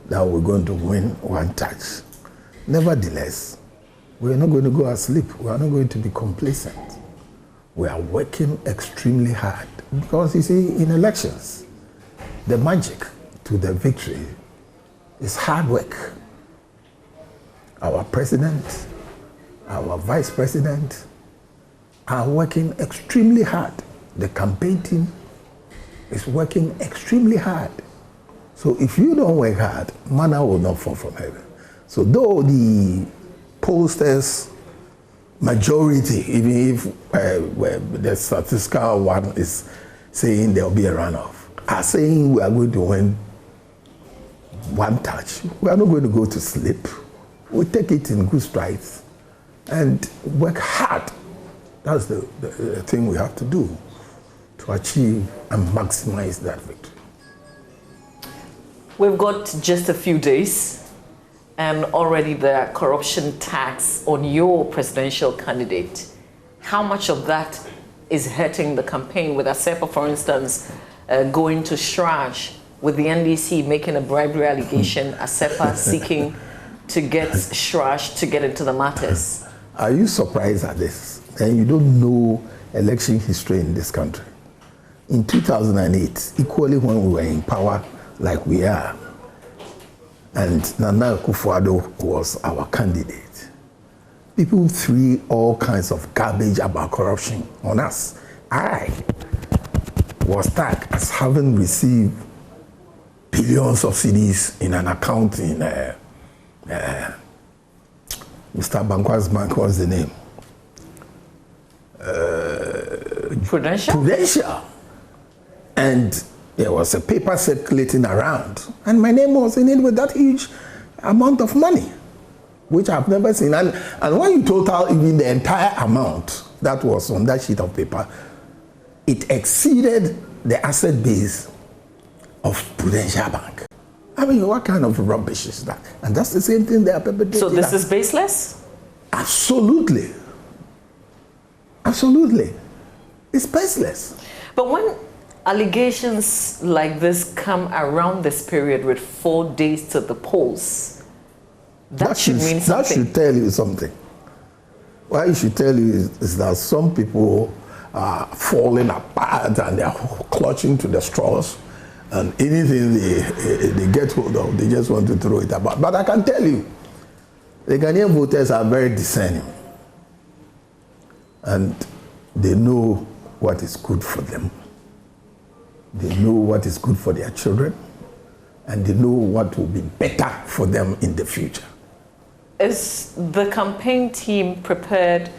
S2: that we're going to win one touch. Nevertheless, we're not going to go asleep. We are not going to be complacent. We are working extremely hard because, you see, in elections, the magic to the victory is hard work. Our president, our vice president, are working extremely hard. The campaign team is working extremely hard. So if you don't work hard, manna will not fall from heaven. So though the pollsters majority, even if the statistical one is saying there will be a runoff, are saying we are going to win one touch. We are not going to go to sleep. We take it in good strides and work hard. That's the thing we have to do to achieve and maximize that victory.
S1: We've got just a few days, and already the corruption tax on your presidential candidate. How much of that is hurting the campaign, with Asepa, for instance, going to Shraj, with the NDC making a bribery allegation, Asepa seeking to get Shraj to get into the matters?
S2: Are you surprised at this? And you don't know election history in this country. In 2008, equally when we were in power like we are, and Nana Akufo-Addo was our candidate, people threw all kinds of garbage about corruption on us. I was tagged as having received billions of cedis in an account in Mr. Bankwa's bank. What's the name?
S1: Prudential?
S2: Prudential. And there was a paper circulating around, and my name was in it with that huge amount of money, which I've never seen. And when you total even the entire amount that was on that sheet of paper, it exceeded the asset base of Prudential Bank. I mean, what kind of rubbish is that? And that's the same thing they are perpetrating.
S1: So this is baseless?
S2: Absolutely. Absolutely. It's baseless.
S1: But when allegations like this come around this period with 4 days to the polls, that should mean something.
S2: That should tell you something. What it should tell you is that some people are falling apart and they are clutching to the straws, and anything they get hold of, they just want to throw it about. But I can tell you, the Ghanaian voters are very discerning, and they know what is good for them. They know what is good for their children, and they know what will be better for them in the future.
S1: Is the campaign team prepared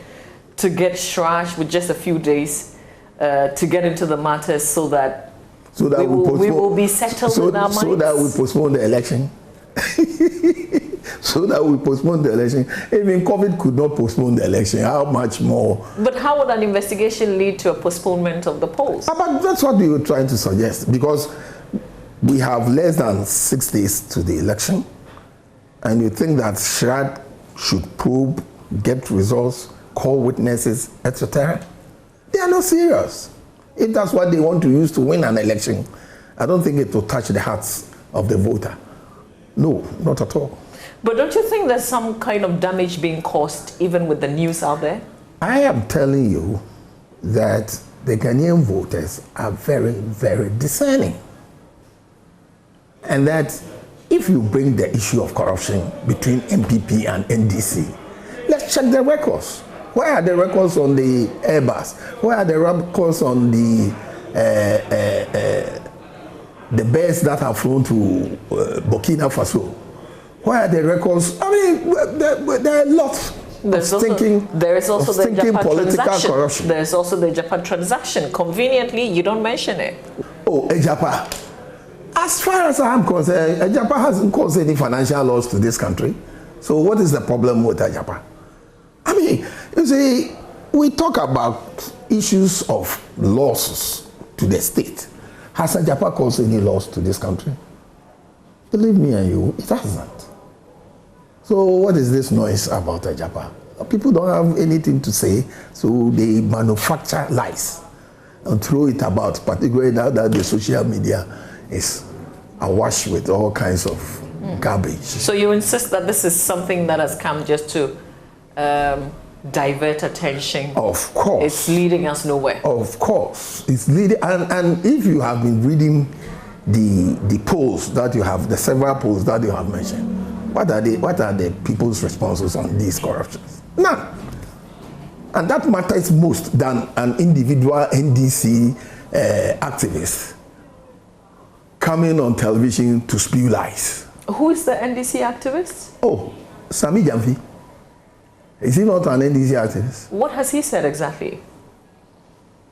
S1: to get Shraj with just a few days to get into the matters so that we will be settled in our minds?
S2: So that we postpone the election? So that we postpone the election? Even COVID could not postpone the election. How much more?
S1: But how would an investigation lead to a postponement of the polls?
S2: But that's what we were trying to suggest, because we have less than 6 days to the election, and you think that Shraj should probe, get results, call witnesses, etc. They are not serious. If that's what they want to use to win an election, I don't think it will touch the hearts of the voter. No, not at all.
S1: But don't you think there's some kind of damage being caused even with the news out there?
S2: I am telling you that the Ghanaian voters are very, very discerning. And that if you bring the issue of corruption between MPP and NDC, let's check the records. Where are the records on the Airbus? Where are the records on the birds that have flown to Burkina Faso? Where are the records? I mean, there are lots of stinking political corruption.
S1: There's also the Japan transaction. Conveniently, you don't mention it.
S2: Oh, Japan. As far as I'm concerned, Japan hasn't caused any financial loss to this country. So what is the problem with Japan? I mean, you see, we talk about issues of losses to the state. Has Japan caused any loss to this country? Believe me and you, it hasn't. So what is this noise about Japan? People don't have anything to say, so they manufacture lies and throw it about, particularly now that the social media is awash with all kinds of garbage.
S1: So you insist that this is something that has come just to divert attention?
S2: Of course.
S1: It's leading us nowhere.
S2: Of course. It's leading, and if you have been reading the polls that you have, the several polls that you have mentioned, what are the people's responses on these corruptions? None. And that matters most than an individual NDC activist coming on television to spew lies.
S1: Who is the NDC activist?
S2: Oh, Sami Jamfi. Is he not an NDC activist?
S1: What has he said exactly?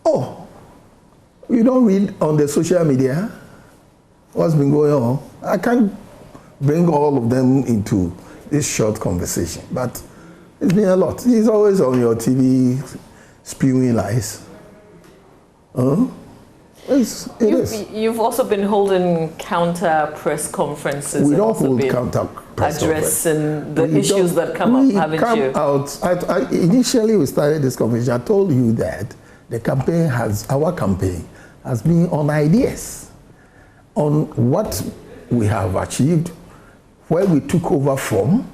S2: Oh, you don't read on the social media what's been going on. I can't bring all of them into this short conversation, but it's been a lot. He's always on your TV spewing lies.
S1: You've also been holding counter press conferences.
S2: We don't hold counter press
S1: addressing the issues that come up, haven't you?
S2: Initially, we started this conversation. I told you that our campaign has been on ideas, on what we have achieved, where we took over from,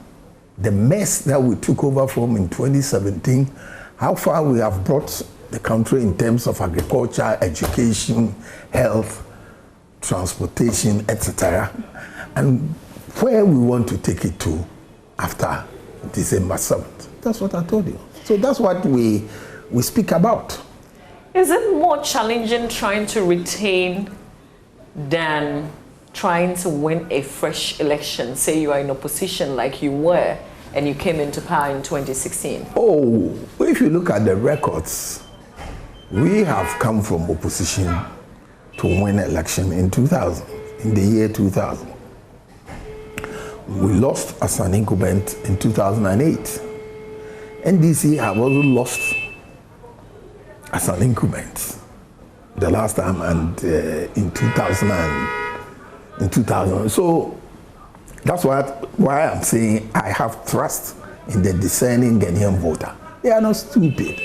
S2: the mess that we took over from in 2017, how far we have brought the country in terms of agriculture, education, health, transportation, etc., and where we want to take it to after December 7th. That's what I told you. So that's what we speak about.
S1: Is it more challenging trying to retain than trying to win a fresh election? Say you are in opposition like you were and you came into power in 2016.
S2: Oh, if you look at the records, we have come from opposition to win election in 2000, in the year 2000. We lost as an incumbent in 2008. NDC have also lost as an incumbent the last time, and in 2000. So that's why I'm saying I have trust in the discerning Ghanaian voter. They are not stupid.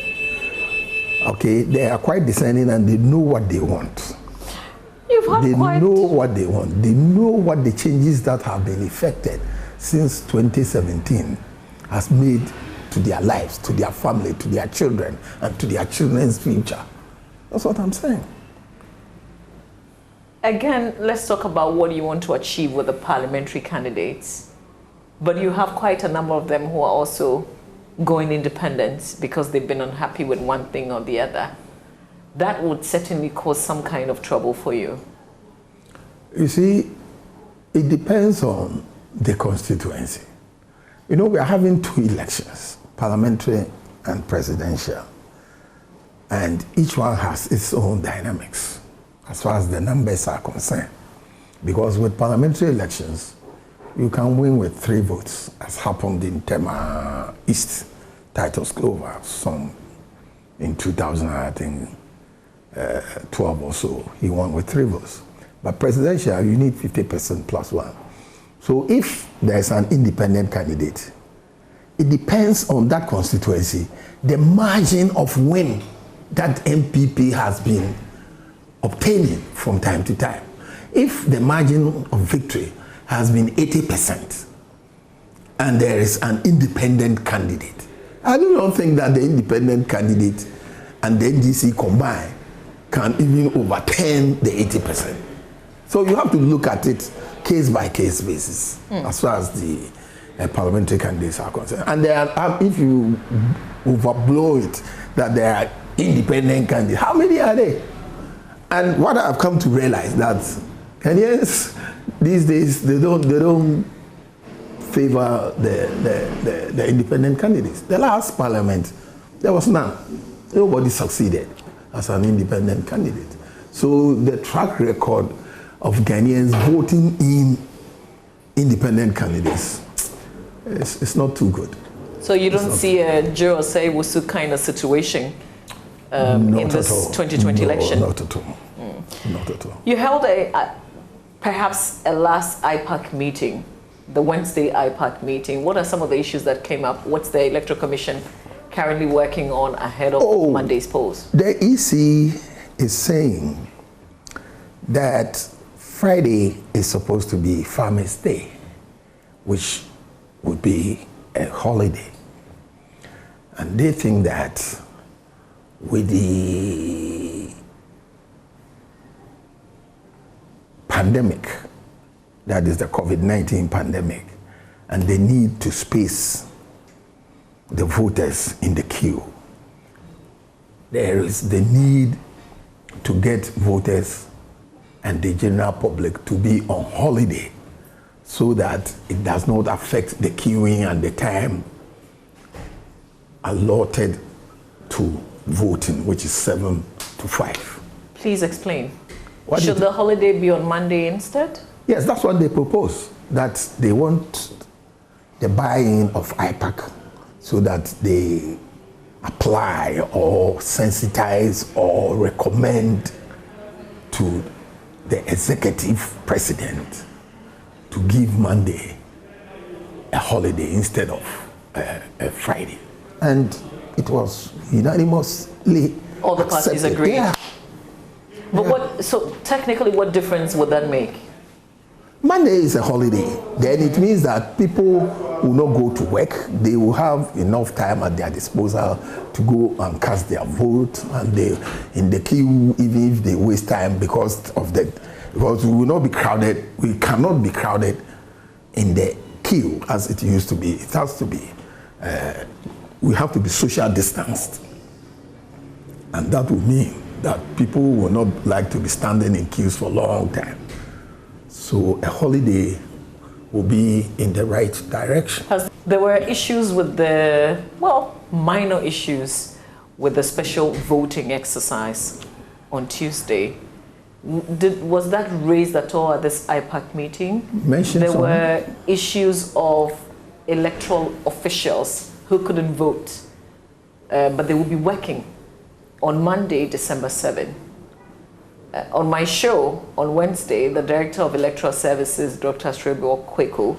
S2: Okay, they are quite discerning and they know what they want. They know what they want. They know what the changes that have been effected since 2017 has made to their lives, to their family, to their children, and to their children's future. That's what I'm saying.
S1: Again, let's talk about what you want to achieve with the parliamentary candidates. But you have quite a number of them who are also going independent because they've been unhappy with one thing or the other. That would certainly cause some kind of trouble for you.
S2: You see, it depends on the constituency. You know, we are having two elections, parliamentary and presidential. And each one has its own dynamics as far as the numbers are concerned. Because with parliamentary elections, you can win with 3 votes, as happened in Tema East, Titus Clover, some in 2012 or so, he won with 3 votes. But presidential, you need 50% plus 1. So if there's an independent candidate, it depends on that constituency, the margin of win that MPP has been obtaining from time to time. If the margin of victory has been 80% and there is an independent candidate, I do not think that the independent candidate and the NDC combined can even overturn the 80%. So you have to look at it case by case basis as far as the parliamentary candidates are concerned. And there are, if you overblow it, that there are independent candidates, how many are they? And what I've come to realize that Kenyans these days, they don't favor the independent candidates. The last parliament, there was none. Nobody succeeded as an independent candidate. So the track record of Ghanaians voting in independent candidates is not too good.
S1: So you don't see a Joe Osei-Wusu kind of situation in this 2020 election?
S2: Not at all. Not at all.
S1: You held perhaps a last IPAC meeting, the Wednesday IPAC meeting. What are some of the issues that came up? What's the Electoral Commission currently working on ahead of Monday's polls?
S2: The EC is saying that Friday is supposed to be Farmers' Day, which would be a holiday. And they think that with the pandemic, that is the COVID-19 pandemic, and the need to space the voters in the queue, there is the need to get voters and the general public to be on holiday so that it does not affect the queuing and the time allotted to voting, which is 7 to 5.
S1: Please explain. Should the holiday be on Monday instead?
S2: Yes, that's what they propose, that they want the buy-in of IPAC so that they apply or sensitize or recommend to the executive president to give Monday a holiday instead of a Friday. And it was unanimously
S1: all the parties
S2: accepted.
S1: agreed.
S2: Yeah.
S1: But so technically what difference would that make?
S2: Monday is a holiday. Then it means that people will not go to work. They will have enough time at their disposal to go and cast their vote. And they, in the queue, even if they waste time because we will not be crowded. We cannot be crowded in the queue as it used to be. It has to be. We have to be social distanced. And that will mean that people will not like to be standing in queues for a long time. So a holiday will be in the right direction.
S1: There were issues with the, minor issues with the special voting exercise on Tuesday. Was that raised at all at this IPAC meeting? There were issues of electoral officials who couldn't vote, but they will be working on Monday, December 7. On my show on Wednesday, the Director of Electoral Services, Dr. Srebo Kweku,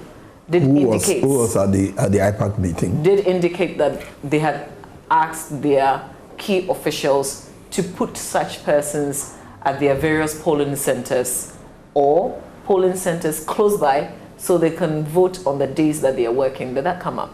S1: who
S2: was at the IPAC meeting,
S1: did indicate that they had asked their key officials to put such persons at their various polling centers or polling centers close by so they can vote on the days that they are working. Did that come up?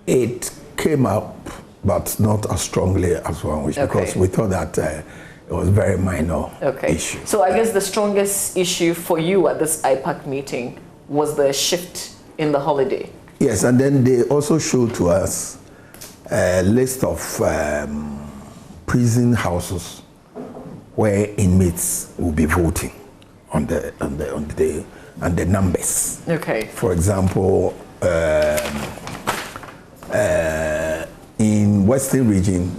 S2: It came up, but not as strongly as one wish, because we thought that it was very minor issue.
S1: So I guess the strongest issue for you at this IPAC meeting was the shift in the holiday.
S2: Yes, and then they also showed to us a list of prison houses where inmates will be voting on the day and the numbers.
S1: Okay.
S2: For example, in Western Region,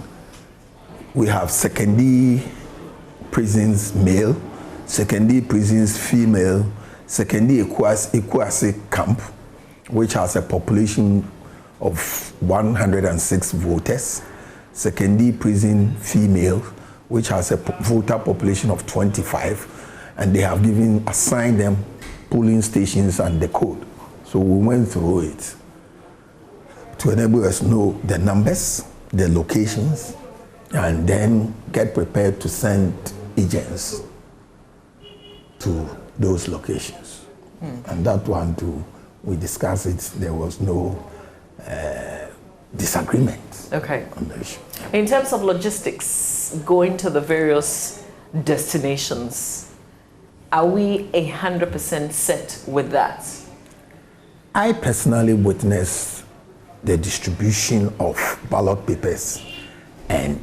S2: we have Sekondi prisons male, Sekondi prisons female, Sekondi Ekwasi camp, which has a population of 106 voters, Sekondi prison female, which has a voter population of 25, and they have assigned them polling stations and the code. So we went through it to enable us to know the numbers, the locations, and then get prepared to send agents to those locations. And that one too, we discussed it, there was no disagreement on the issue.
S1: In terms of logistics, going to the various destinations, are we 100% set with that?
S2: I personally witnessed the distribution of ballot papers and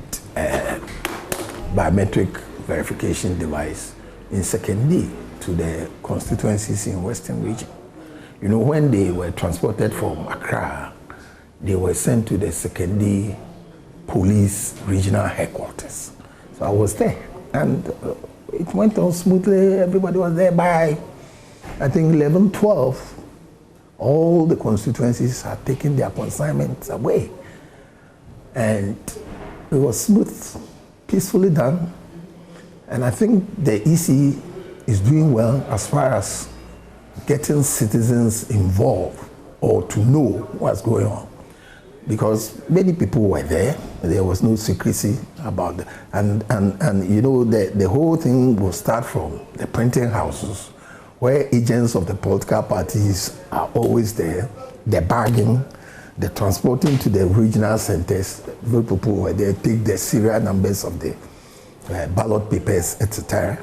S2: biometric verification device in Sekondi to the constituencies in Western Region. You know, when they were transported from Accra, they were sent to the Sekondi Police Regional Headquarters. So I was there, and it went on smoothly. Everybody was there by, I think, 11, 12. All the constituencies had taken their consignments away. And it was smooth, peacefully done. And I think the EC is doing well as far as getting citizens involved or to know what's going on. Because many people were there, there was no secrecy about it. And you know, the whole thing will start from the printing houses, where agents of the political parties are always there, the bagging, the transporting to the regional centers. Those people were there, take the serial numbers of the ballot papers, etc.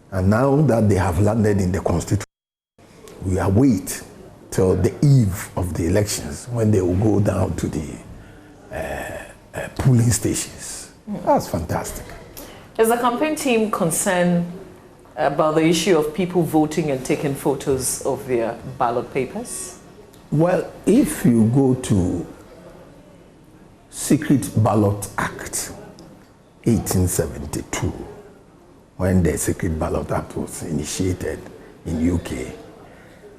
S2: And now that they have landed in the constitution, we await till the eve of the elections when they will go down to the polling stations That's fantastic.
S1: Is the campaign team concerned about the issue of people voting and taking photos of their ballot papers?
S2: Well, if you go to Secret Ballot Act 1872, when the Secret Ballot Act was initiated in UK,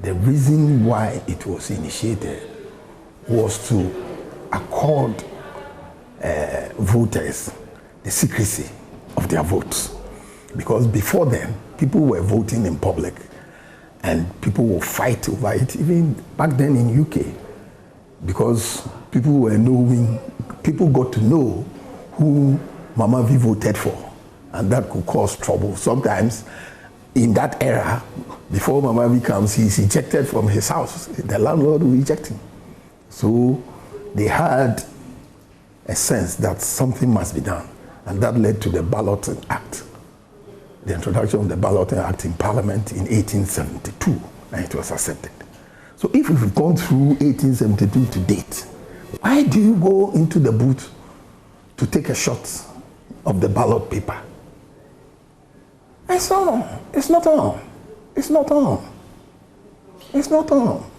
S2: the reason why it was initiated was to accord voters the secrecy of their votes. Because before then, people were voting in public and people will fight over it, even back then in UK, because people got to know who Mama V voted for, and that could cause trouble. Sometimes in that era, before Mama V comes, he's ejected from his house. The landlord will eject him. So they had a sense that something must be done, and that led to the Balloting Act, the introduction of the Balloting Act in Parliament in 1872, and it was accepted. So if we've gone through 1872 to date, why do you go into the booth to take a shot of the ballot paper? It's not on. It's not on. It's not on. It's not on.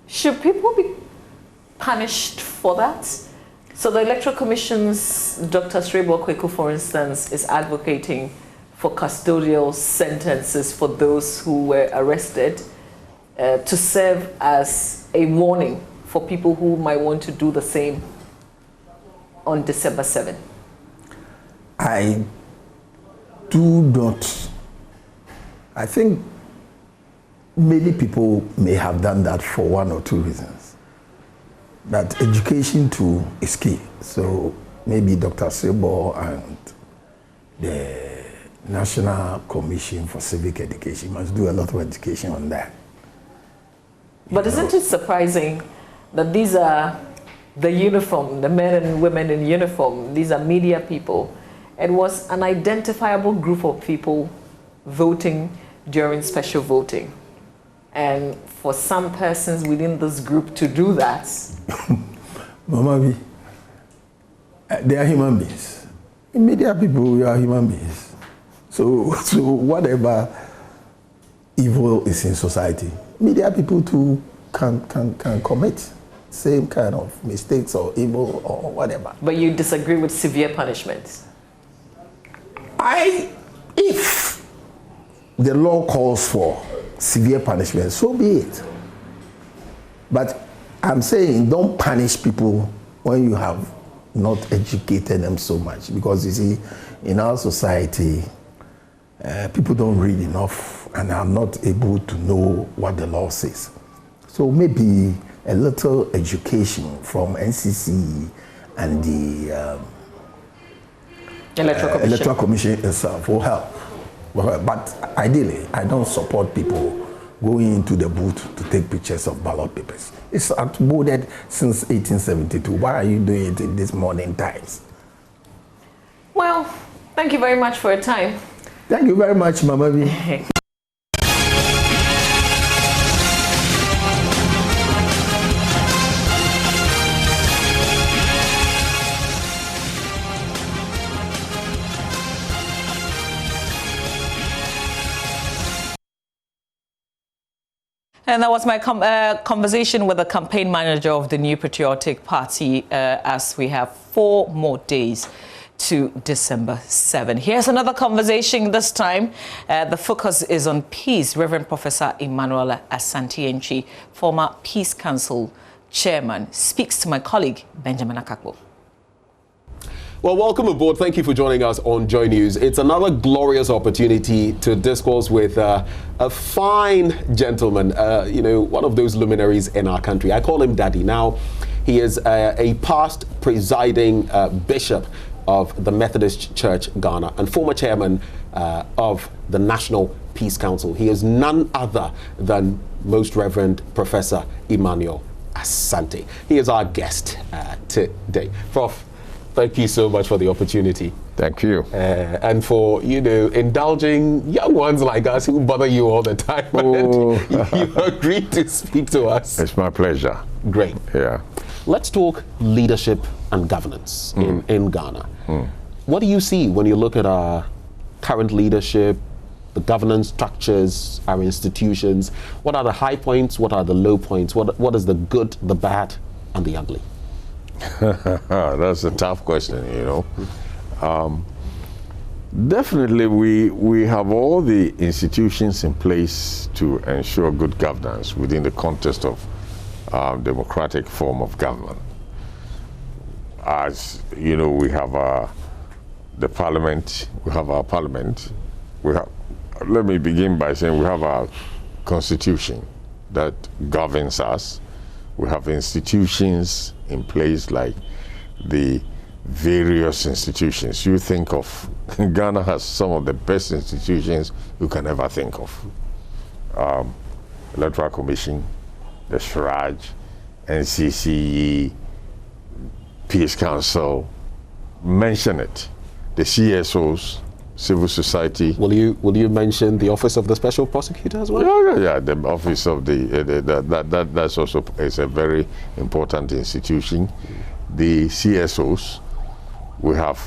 S1: Should people be punished for that? So the Electoral Commission's Dr. Srebo Kweku, for instance, is advocating for custodial sentences for those who were arrested to serve as a warning for people who might want to do the same on December 7.
S2: I do not. I think many people may have done that for one or two reasons. But education too is key. So maybe Dr. Srebo and the National Commission for Civic Education must do a lot of education on that.
S1: But isn't it surprising that these are the uniform, the men and women in uniform, these are media people. It was an identifiable group of people voting during special voting. And for some persons within this group to do that.
S2: Mama V, they are human beings. Media people, we are human beings. So whatever evil is in society, media people too can commit same kind of mistakes or evil or whatever.
S1: But you disagree with severe punishments?
S2: If the law calls for severe punishment, so be it. But I'm saying don't punish people when you have not educated them so much. Because you see, in our society, people don't read enough and are not able to know what the law says. So maybe a little education from NCC and the Electoral Commission itself will help. But ideally, I don't support people going into the booth to take pictures of ballot papers. It's outmoded since 1872. Why are you doing it in these modern times?
S1: Well, thank you very much for your time.
S2: Thank you very much, Mama V.
S1: And that was my conversation with the campaign manager of the New Patriotic Party as we have 4 more days to December 7. Here's another conversation this time. The focus is on peace. Reverend Professor Emmanuel Asante-Enchi, former Peace Council chairman, speaks to my colleague Benjamin Akakbo.
S16: Well, welcome aboard. Thank you for joining us on Joy News. It's another glorious opportunity to discourse with a fine gentleman, one of those luminaries in our country. I call him Daddy. Now, he is a past presiding bishop of the Methodist Church Ghana and former chairman of the National Peace Council. He is none other than Most Reverend Professor Emmanuel Asante. He is our guest today. Prof, thank you so much for the opportunity.
S3: Thank you.
S16: And for, indulging young ones like us who bother you all the time. Oh. And you agreed to speak to us.
S3: It's my pleasure.
S16: Great.
S3: Yeah. Let's talk leadership and governance in Ghana. What do you see when you look at our current leadership, the governance structures, our institutions? What are the high points? What are the low points? What is the good, the bad, and the ugly?
S4: That's a tough question, you know. Definitely, we have all the institutions in place to ensure good governance within the context of democratic form of government. As you know, we have the parliament, we have our parliament, let me begin by saying we have our constitution that governs us. We have institutions in place like the various institutions. You think of, Ghana has some of the best institutions you can ever think of. Electoral Commission, the SHRAJ, NCCE, Peace Council, mention it. The CSOs, civil society.
S3: Will you mention the Office of the Special Prosecutor as well?
S4: Yeah. The Office of that's also is a very important institution. The CSOs, we have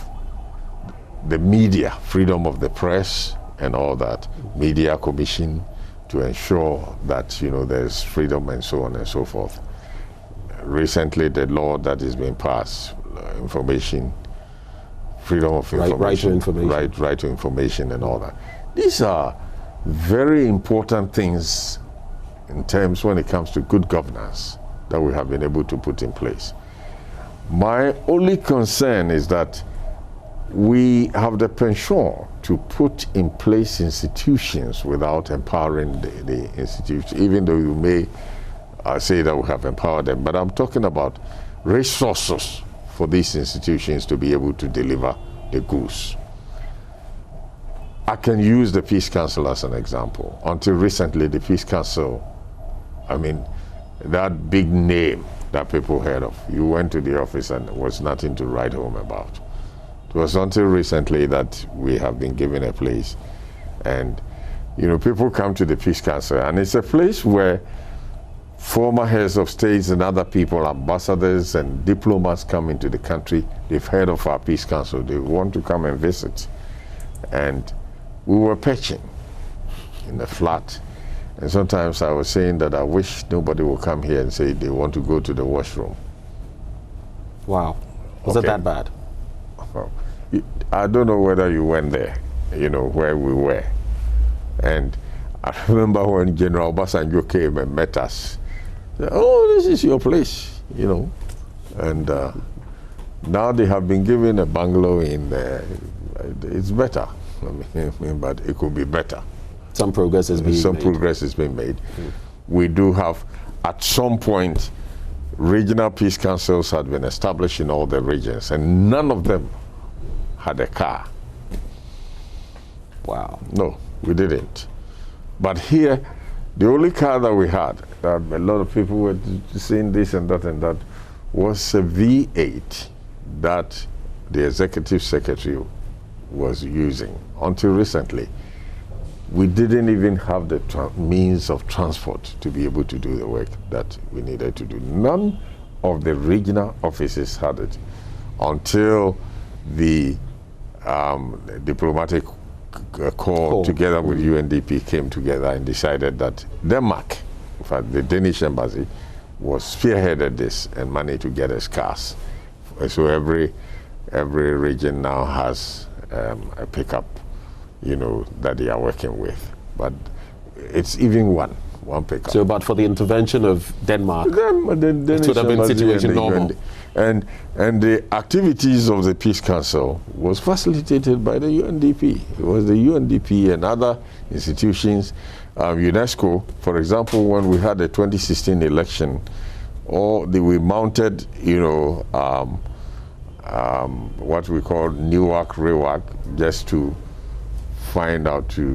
S4: the media, freedom of the press, and all that. Media Commission to ensure that there's freedom and so on and so forth. Recently, the law that is being passed, information. Freedom of information,
S3: right to information,
S4: right to information, and all that. These are very important things in terms when it comes to good governance that we have been able to put in place. My only concern is that we have the penchant to put in place institutions without empowering the institutions, even though you may say that we have empowered them. But I'm talking about resources for these institutions to be able to deliver the goods. I can use the Peace Council as an example. Until recently, the Peace Council, that big name that people heard of, you went to the office and there was nothing to write home about. It was until recently that we have been given a place. And, people come to the Peace Council, and it's a place where former heads of states and other people, ambassadors and diplomats come into the country. They've heard of our Peace Council. They want to come and visit. And we were pitching in the flat. And sometimes I was saying that I wish nobody would come here and say they want to go to the washroom.
S3: Wow. Was it that bad?
S4: Well, I don't know whether you went there, where we were. And I remember when General Obasanjo came and met us. Oh, this is your place, and now they have been given a bungalow in there. It's better, but it could be better.
S3: Some progress is being made.
S4: Some progress is being made. We do have, at some point, regional peace councils had been established in all the regions, and none of them had a car.
S3: Wow.
S4: No, we didn't. But here, the only car that we had, that a lot of people were saying this and that, was a V8 that the executive secretary was using. Until recently, we didn't even have the means of transport to be able to do the work that we needed to do. None of the regional offices had it until the diplomatic corps together with UNDP came together and decided that Denmark, in fact the Danish embassy, was spearheaded this and money to get us cars. So every region now has a pickup, that they are working with. But it's even one pickup.
S3: So, but for the intervention of Denmark, it would have been situation normal.
S4: And the activities of the Peace Council was facilitated by the UNDP. It was the UNDP and other institutions. UNESCO, for example, when we had the 2016 election, we mounted, what we call NEWAC, REWAC, just to find out, to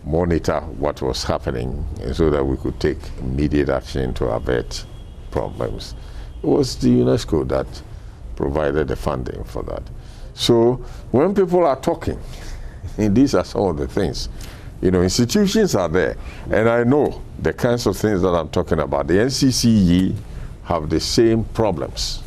S4: monitor what was happening, and so that we could take immediate action to avert problems. It was the UNESCO that provided the funding for that. So when people are talking, and these are some of the things, institutions are there, and I know the kinds of things that I'm talking about. The NCCE have the same problems.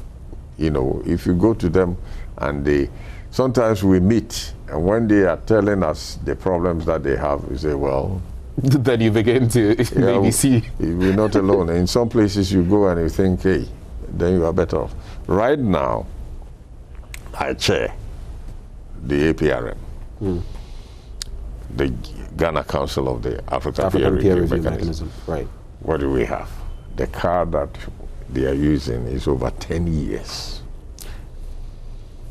S4: You know, if you go to them and sometimes we meet, and when they are telling us the problems that they have, we say, well,
S3: then you begin to maybe see.
S4: We're not alone. In some places you go and you think, hey, then you are better off. Right now, I chair the APRM, the Ghana Council of the African Peer Review Mechanism.
S3: Right.
S4: What do we have? The car that they are using is over 10 years.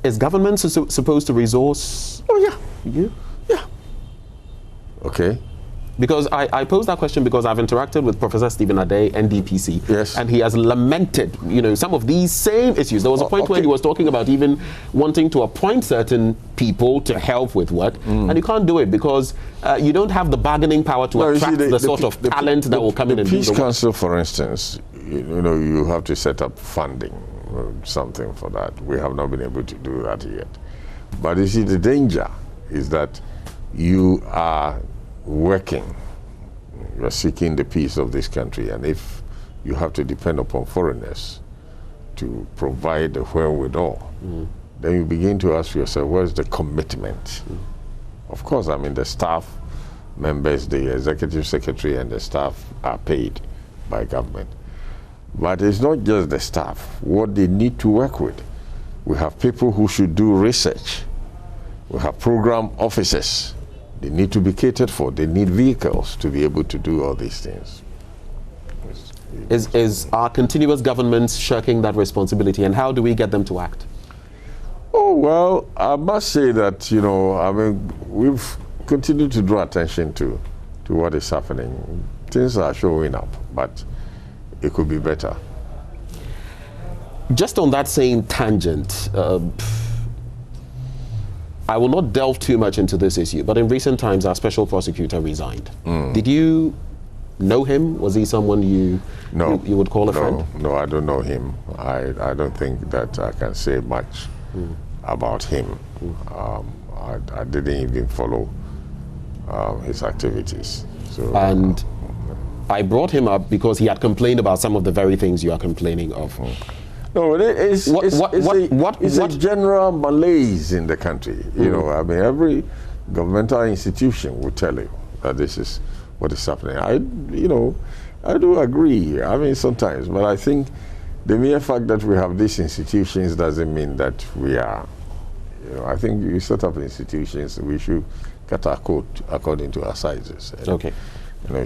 S3: Is government supposed to resource?
S4: Oh, yeah. Yeah. Okay.
S3: Because I posed that question because I've interacted with Professor Stephen Ade, NDPC,
S4: yes,
S3: and he has lamented, you know, some of these same issues. There was a point where he was talking about even wanting to appoint certain people to help with work, and you can't do it because you don't have the bargaining power to attract the sort of talent that will come in and do the work.
S4: The Peace Council, for instance, you know, you have to set up funding, something for that. We have not been able to do that yet. But you see, the danger is that you are working, you are seeking the peace of this country, and if you have to depend upon foreigners to provide the wherewithal, then you begin to ask yourself, where's the commitment? Of course, I mean, the staff members, the executive secretary and the staff are paid by government. But it's not just the staff, what they need to work with. We have people who should do research. We have program officers. They need to be catered for. They need vehicles to be able to do all these things.
S3: Is our continuous government shirking that responsibility, and how do we get them to act?
S4: Oh, well, I must say that, you know, I mean, we've continued to draw attention to what is happening. Things are showing up, but it could be better.
S3: Just on that same tangent, I will not delve too much into this issue, but in recent times, our special prosecutor resigned. Did you know him? Was he someone you would call a friend?
S4: No, I don't know him. I don't think that I can say much about him. I didn't even follow his activities. So,
S3: and I brought him up because he had complained about some of the very things you are complaining of.
S4: No, it's a general malaise in the country. You know, I mean, every governmental institution will tell you that this is what is happening. I do agree. I mean, sometimes, but I think the mere fact that we have these institutions doesn't mean that we are. You know, I think you set up institutions, we should cut our coat according to our sizes. And,
S3: okay.
S4: You know,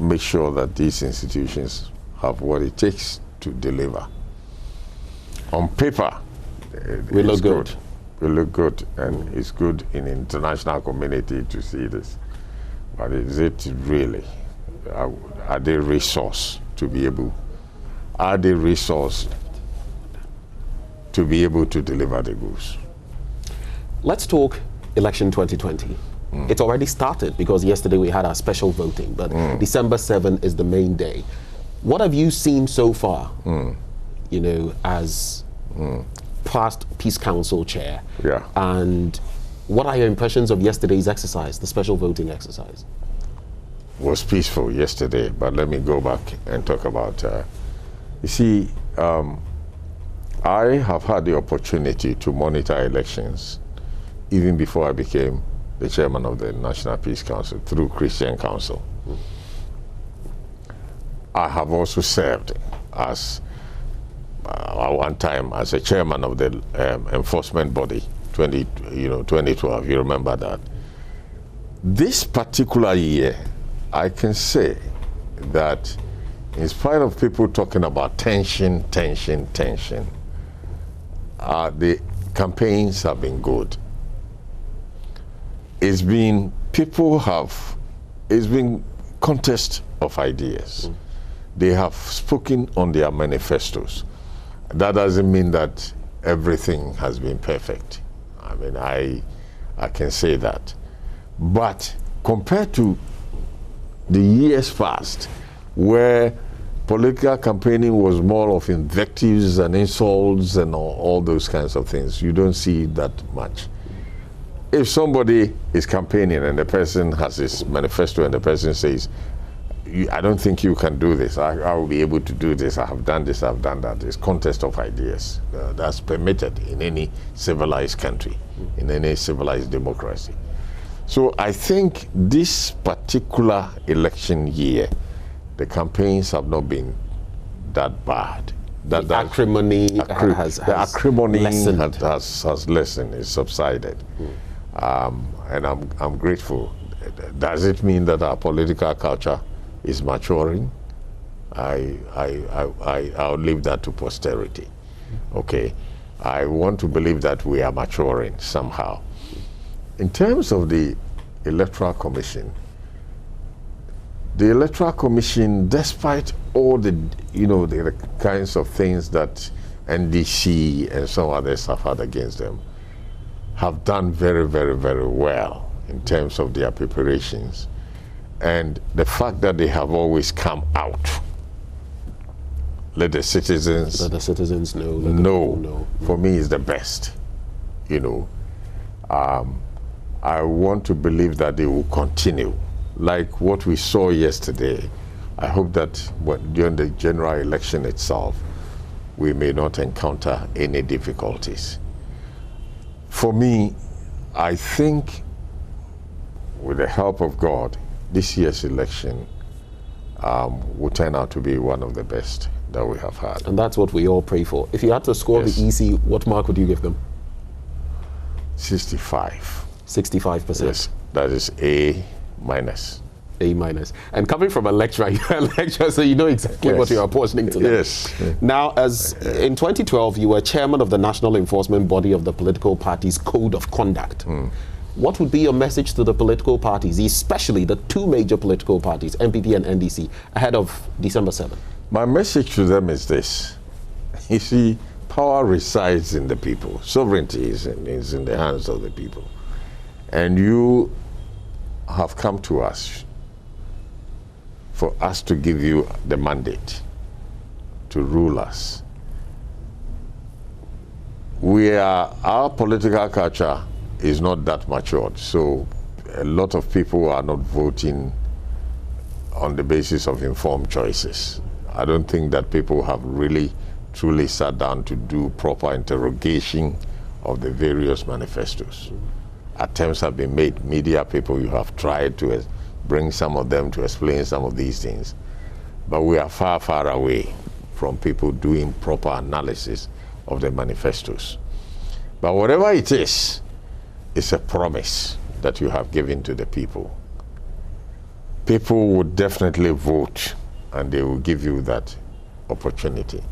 S4: make sure that these institutions have what it takes to deliver. On paper,
S3: we look good.
S4: We look good, and it's good in the international community to see this. But is it really? Are they resourced to be able? Are they resourced to be able to deliver the goods?
S3: Let's talk election 2020. It's already started because yesterday we had our special voting, but December 7 is the main day. What have you seen so far? You know, as past Peace Council chair.
S4: Yeah.
S3: And what are your impressions of yesterday's exercise, the special voting exercise?
S4: It was peaceful yesterday, but let me go back and talk about, you see, I have had the opportunity to monitor elections even before I became the chairman of the National Peace Council through Christian Council. I have also served as one time as a chairman of the enforcement body, 2012, you remember that. This particular year, I can say that in spite of people talking about tension, the campaigns have been good. It's been contest of ideas. They have spoken on their manifestos. That doesn't mean that everything has been perfect. I mean, I can say that. But compared to the years past, where political campaigning was more of invectives and insults and all those kinds of things, you don't see that much. If somebody is campaigning and the person has his manifesto and the person says, I don't think you can do this. I will be able to do this. I have done this, I've done that. It's contest of ideas. That's permitted in any civilized country, in any civilized democracy. So I think this particular election year, the campaigns have not been that bad.
S3: The acrimony has
S4: lessened, it's subsided. And I'm grateful. Does it mean that our political culture is maturing? I'll leave that to posterity. Okay, I want to believe that we are maturing somehow. In terms of the Electoral Commission, despite all the the kinds of things that NDC and some others have had against them, have done very, very, very well in terms of their preparations. And the fact that they have always come out, let the citizens know, for me is the best. I want to believe that they will continue. Like what we saw yesterday, I hope that during the general election itself, we may not encounter any difficulties. For me, I think with the help of God, this year's election will turn out to be one of the best that we have had.
S3: And that's what we all pray for. If you had to score the EC, what mark would you give them?
S4: 65.
S3: 65%?
S4: Yes, that is A minus.
S3: A minus. And coming from a lecturer, you're a lecturer, so you know exactly what you're apportioning to them.
S4: Yes.
S3: Now, in 2012, you were chairman of the National Enforcement Body of the Political Parties Code of Conduct. What would be your message to the political parties, especially the two major political parties, MPP and NDC, ahead of December 7th?
S4: My message to them is this. You see, power resides in the people. Sovereignty is in the hands of the people. And you have come to us for us to give you the mandate to rule us. Our political culture is not that matured, so a lot of people are not voting on the basis of informed choices. I don't think that people have really truly sat down to do proper interrogation of the various manifestos. Attempts have been made. Media people, you have tried to bring some of them to explain some of these things. But we are far, far away from people doing proper analysis of the manifestos. But whatever it is, it's a promise that you have given to the people. People would definitely vote, and they will give you that opportunity.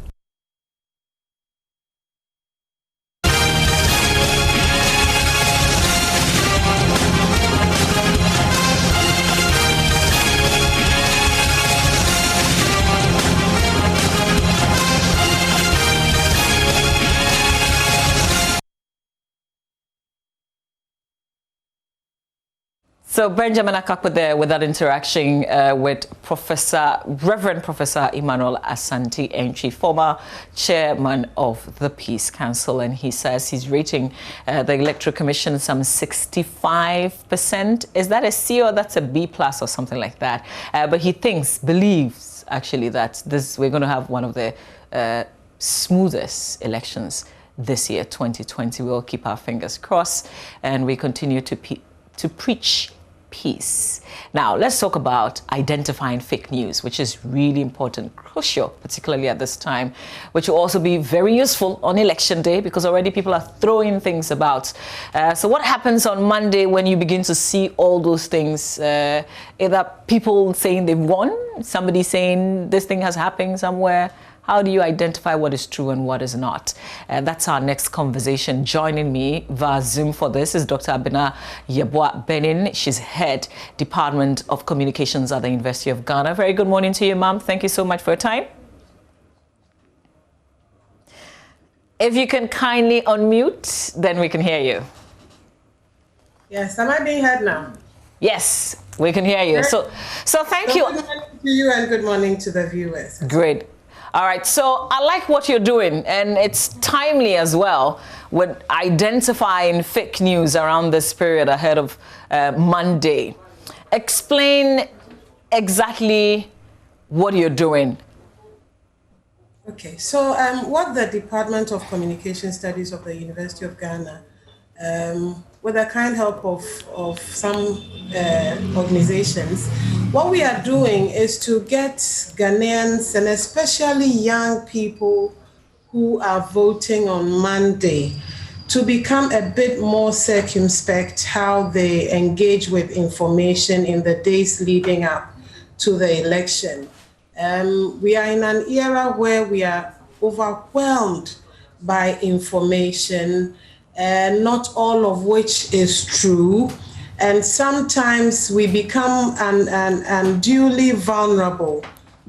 S1: So Benjamin Akakpo there with that interaction with Reverend Professor Emmanuel Asante Enchi, former chairman of the Peace Council, and he says he's rating the Electoral Commission some 65%. Is that a C or that's a B plus or something like that? But he believes actually that we're going to have one of the smoothest elections this year, 2020. We'll keep our fingers crossed, and we continue to preach peace. Now, let's talk about identifying fake news, which is really important, crucial, particularly at this time, which will also be very useful on election day because already people are throwing things about. So what happens on Monday when you begin to see all those things? Either people saying they've won, somebody saying this thing has happened somewhere. How do you identify what is true and what is not? That's our next conversation. Joining me via Zoom for this is Dr. Abena Yeboah Benin. She's head Department of Communications at the University of Ghana. Very good morning to you, ma'am. Thank you so much for your time. If you can kindly unmute, then we can hear you.
S5: Yes, am I being heard now?
S1: Yes, we can hear you. So thank you.
S5: Good morning to you and good morning to the viewers.
S1: Great. All right, so I like what you're doing, and it's timely as well with identifying fake news around this period ahead of Monday. Explain exactly what you're doing?
S5: Okay, so what the Department of Communication Studies of the University of Ghana, with the kind help of some organizations, what we are doing is to get Ghanaians and especially young people who are voting on Monday to become a bit more circumspect how they engage with information in the days leading up to the election. We are in an era where we are overwhelmed by information, not all of which is true. And sometimes we become unduly vulnerable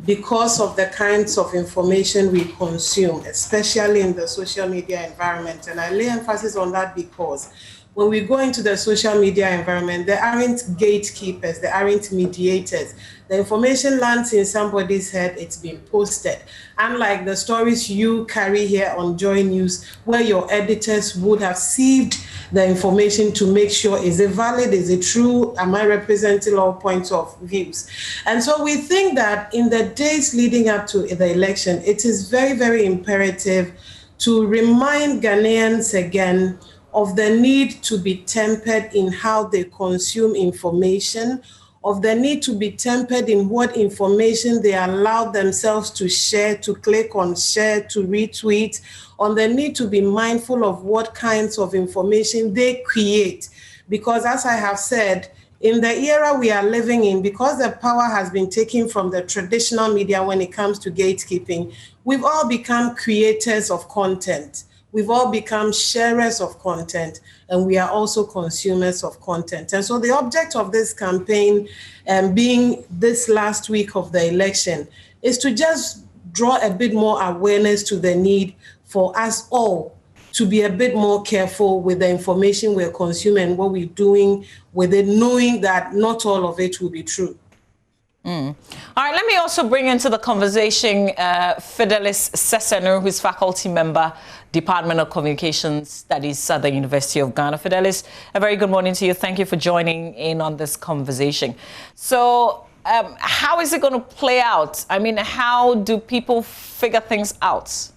S5: because of the kinds of information we consume, especially in the social media environment. And I lay emphasis on that because when we go into the social media environment, there aren't gatekeepers, there aren't mediators. The information lands in somebody's head, it's been posted. Unlike the stories you carry here on JoyNews, where your editors would have sieved the information to make sure, is it valid, is it true, am I representing all points of views? And so we think that in the days leading up to the election, it is very, very imperative to remind Ghanaians again of the need to be tempered in how they consume information, of the need to be tempered in what information they allow themselves to share, to click on share, to retweet, on the need to be mindful of what kinds of information they create. Because as I have said, in the era we are living in, because the power has been taken from the traditional media when it comes to gatekeeping, we've all become creators of content. We've all become sharers of content, and we are also consumers of content. And so the object of this campaign, being this last week of the election, is to just draw a bit more awareness to the need for us all to be a bit more careful with the information we're consuming and what we're doing with it, knowing that not all of it will be true.
S1: All right, let me also bring into the conversation Fidelis Sesenu, who's faculty member, Department of Communication Studies at the University of Ghana. Fidelis, a very good morning to you. Thank you for joining in on this conversation. So how is it going to play out? I mean, how do people figure things out?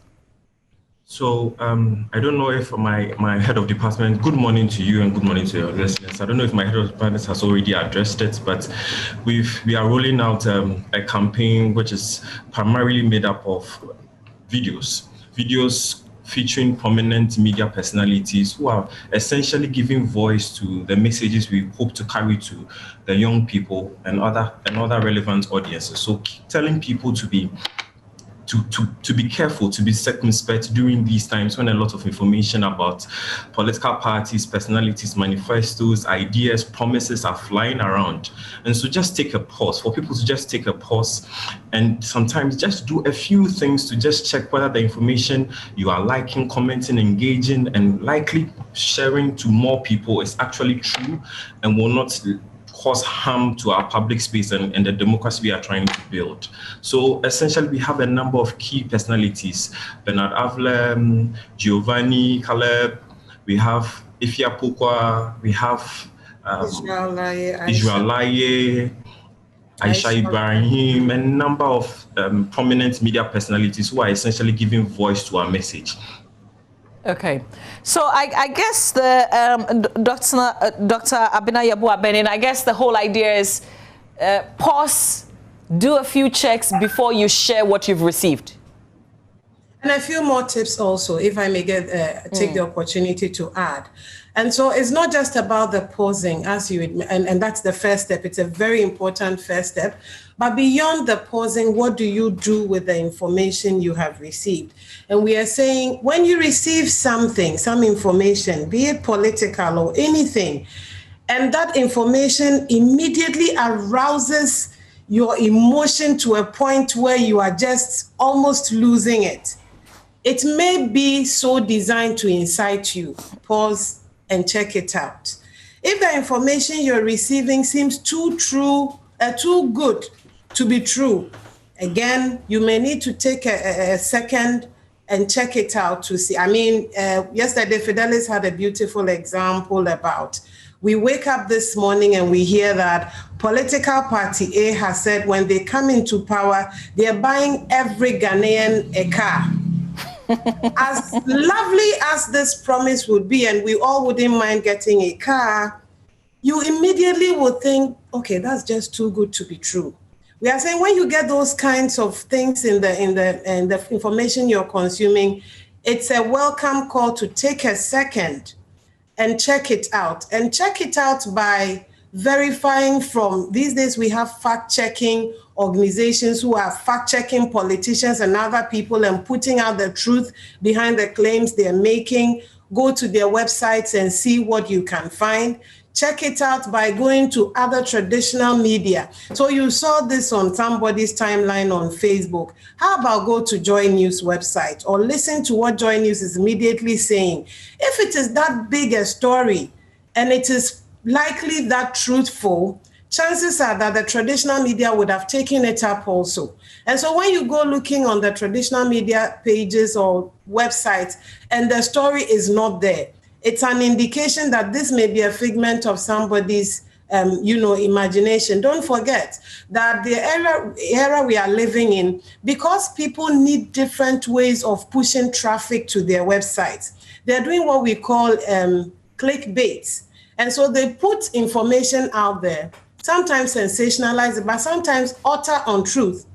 S6: So I don't know if my head of department, good morning to you and good morning to your listeners. I don't know if my head of department has already addressed it, but we are rolling out a campaign which is primarily made up of videos featuring prominent media personalities who are essentially giving voice to the messages we hope to carry to the young people and other relevant audiences. So telling people to be careful, to be circumspect during these times when a lot of information about political parties, personalities, manifestos, ideas, promises are flying around. And so just take a pause, for people to just take a pause and sometimes just do a few things to just check whether the information you are liking, commenting, engaging, and likely sharing to more people is actually true and will not cause harm to our public space and the democracy we are trying to build. So essentially, we have a number of key personalities: Bernard Avlem, Giovanni Caleb, we have Ifya Pukwa, we have Israel Laye, Aisha Ibrahim, and a number of prominent media personalities who are essentially giving voice to our message.
S1: Okay, so I guess the Dr. Abina Benin, I guess the whole idea is pause, do a few checks before you share what you've received.
S5: And a few more tips also, if I may take the opportunity to add. And so it's not just about the pausing, and that's the first step. It's a very important first step. But beyond the pausing, what do you do with the information you have received? And we are saying, when you receive something, some information, be it political or anything, and that information immediately arouses your emotion to a point where you are just almost losing it. It may be so designed to incite you. Pause and check it out. If the information you're receiving seems too good to be true, again, you may need to take a second and check it out to see. I mean, yesterday, Fidelis had a beautiful example about We wake up this morning and we hear that political party A has said when they come into power, they're buying every Ghanaian a car. As lovely as this promise would be, and we all wouldn't mind getting a car, you immediately would think, okay, that's just too good to be true. We are saying when you get those kinds of things in the information you're consuming, it's a welcome call to take a second and check it out. And check it out by verifying from, these days we have fact-checking organizations who are fact-checking politicians and other people and putting out the truth behind the claims they're making. Go to their websites and see what you can find. Check it out by going to other traditional media. So you saw this on somebody's timeline on Facebook. How about go to JoyNews website or listen to what JoyNews is immediately saying. If it is that big a story and it is likely that truthful, chances are that the traditional media would have taken it up also. And so when you go looking on the traditional media pages or websites and the story is not there, it's an indication that this may be a figment of somebody's, imagination. Don't forget that the era we are living in, because people need different ways of pushing traffic to their websites, they're doing what we call clickbait. And so they put information out there, sometimes sensationalized, but sometimes utter untruth,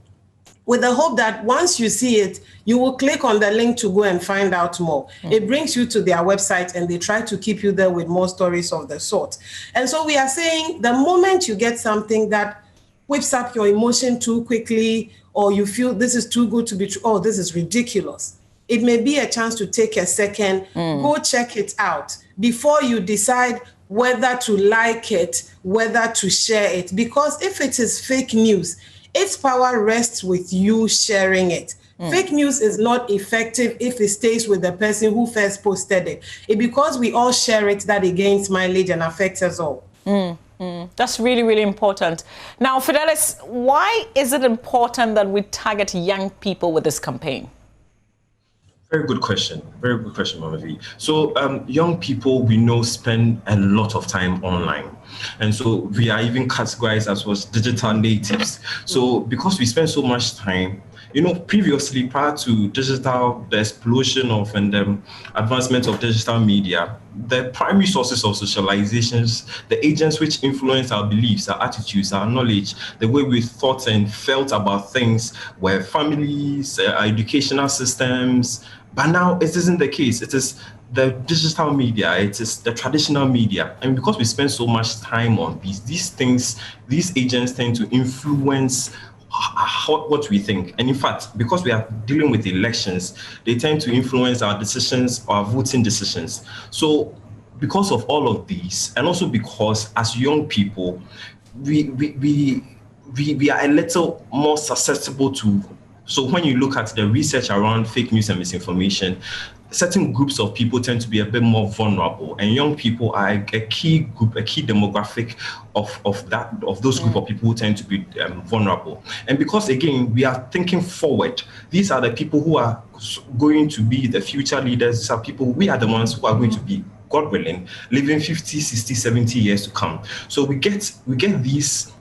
S5: with the hope that once you see it, you will click on the link to go and find out more. It brings you to their website and they try to keep you there with more stories of the sort. And so we are saying the moment you get something that whips up your emotion too quickly, or you feel this is too good to be true, oh, this is ridiculous, it may be a chance to take a second, go check it out before you decide whether to like it, whether to share it. Because if it is fake news, its power rests with you sharing it. Fake news is not effective if it stays with the person who first posted it. It's because we all share it that it gains mileage and affects us all.
S1: That's really, really important. Now, Fidelis, why is it important that we target young people with this campaign?
S6: Very good question. Very good question, Mama V. So young people we know spend a lot of time online. And so we are even categorized as was digital natives. So because we spend so much time, previously, prior to the explosion of and advancement of digital media, the primary sources of socializations, the agents which influence our beliefs, our attitudes, our knowledge, the way we thought and felt about things were families, our educational systems. But now it isn't the case. It is the digital media, it is the traditional media. And because we spend so much time on these things, these agents tend to influence what we think. And in fact, because we are dealing with elections, they tend to influence our decisions, our voting decisions. So because of all of these, and also because as young people, we are a little more susceptible to. So when you look at the research around fake news and misinformation, certain groups of people tend to be a bit more vulnerable, and young people are a key group, a key demographic of those group of people who tend to be vulnerable. And because again, we are thinking forward, these are the people who are going to be the future leaders. These are people, we are the ones who are going to be, God willing, living 50, 60, 70 years to come. So we get these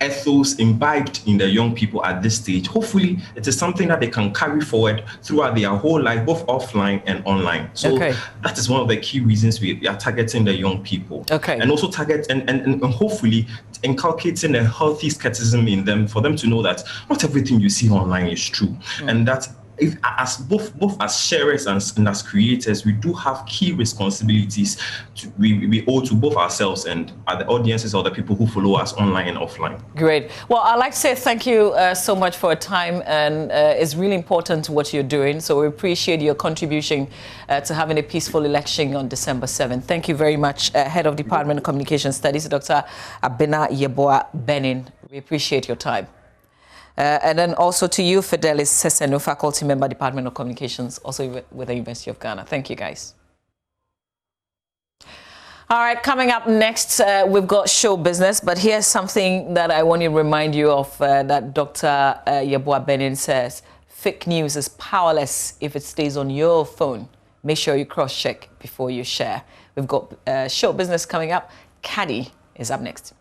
S6: ethos imbibed in the young people at this stage. Hopefully, it is something that they can carry forward throughout their whole life, both offline and online. So that is one of the key reasons we are targeting the young people. And also target and hopefully inculcating a healthy skepticism in them, for them to know that not everything you see online is true. And that as both as sharers and as creators, we do have key responsibilities we owe to both ourselves and the audiences or the people who follow us online and offline.
S1: Great. Well, I'd like to say thank you so much for your time, and it's really important what you're doing. So we appreciate your contribution to having a peaceful election on December 7th. Thank you very much, Head of Department of Communication Studies, Dr. Abena Yeboah Benin. We appreciate your time. And then also to you, Fidelis Sesenu, faculty member, Department of Communications, also with the University of Ghana. Thank you, guys. All right, coming up next, we've got show business, but here's something that I want to remind you of that Dr. Yeboah Benin says. Fake news is powerless if it stays on your phone. Make sure you cross-check before you share. We've got show business coming up. Caddy is up next.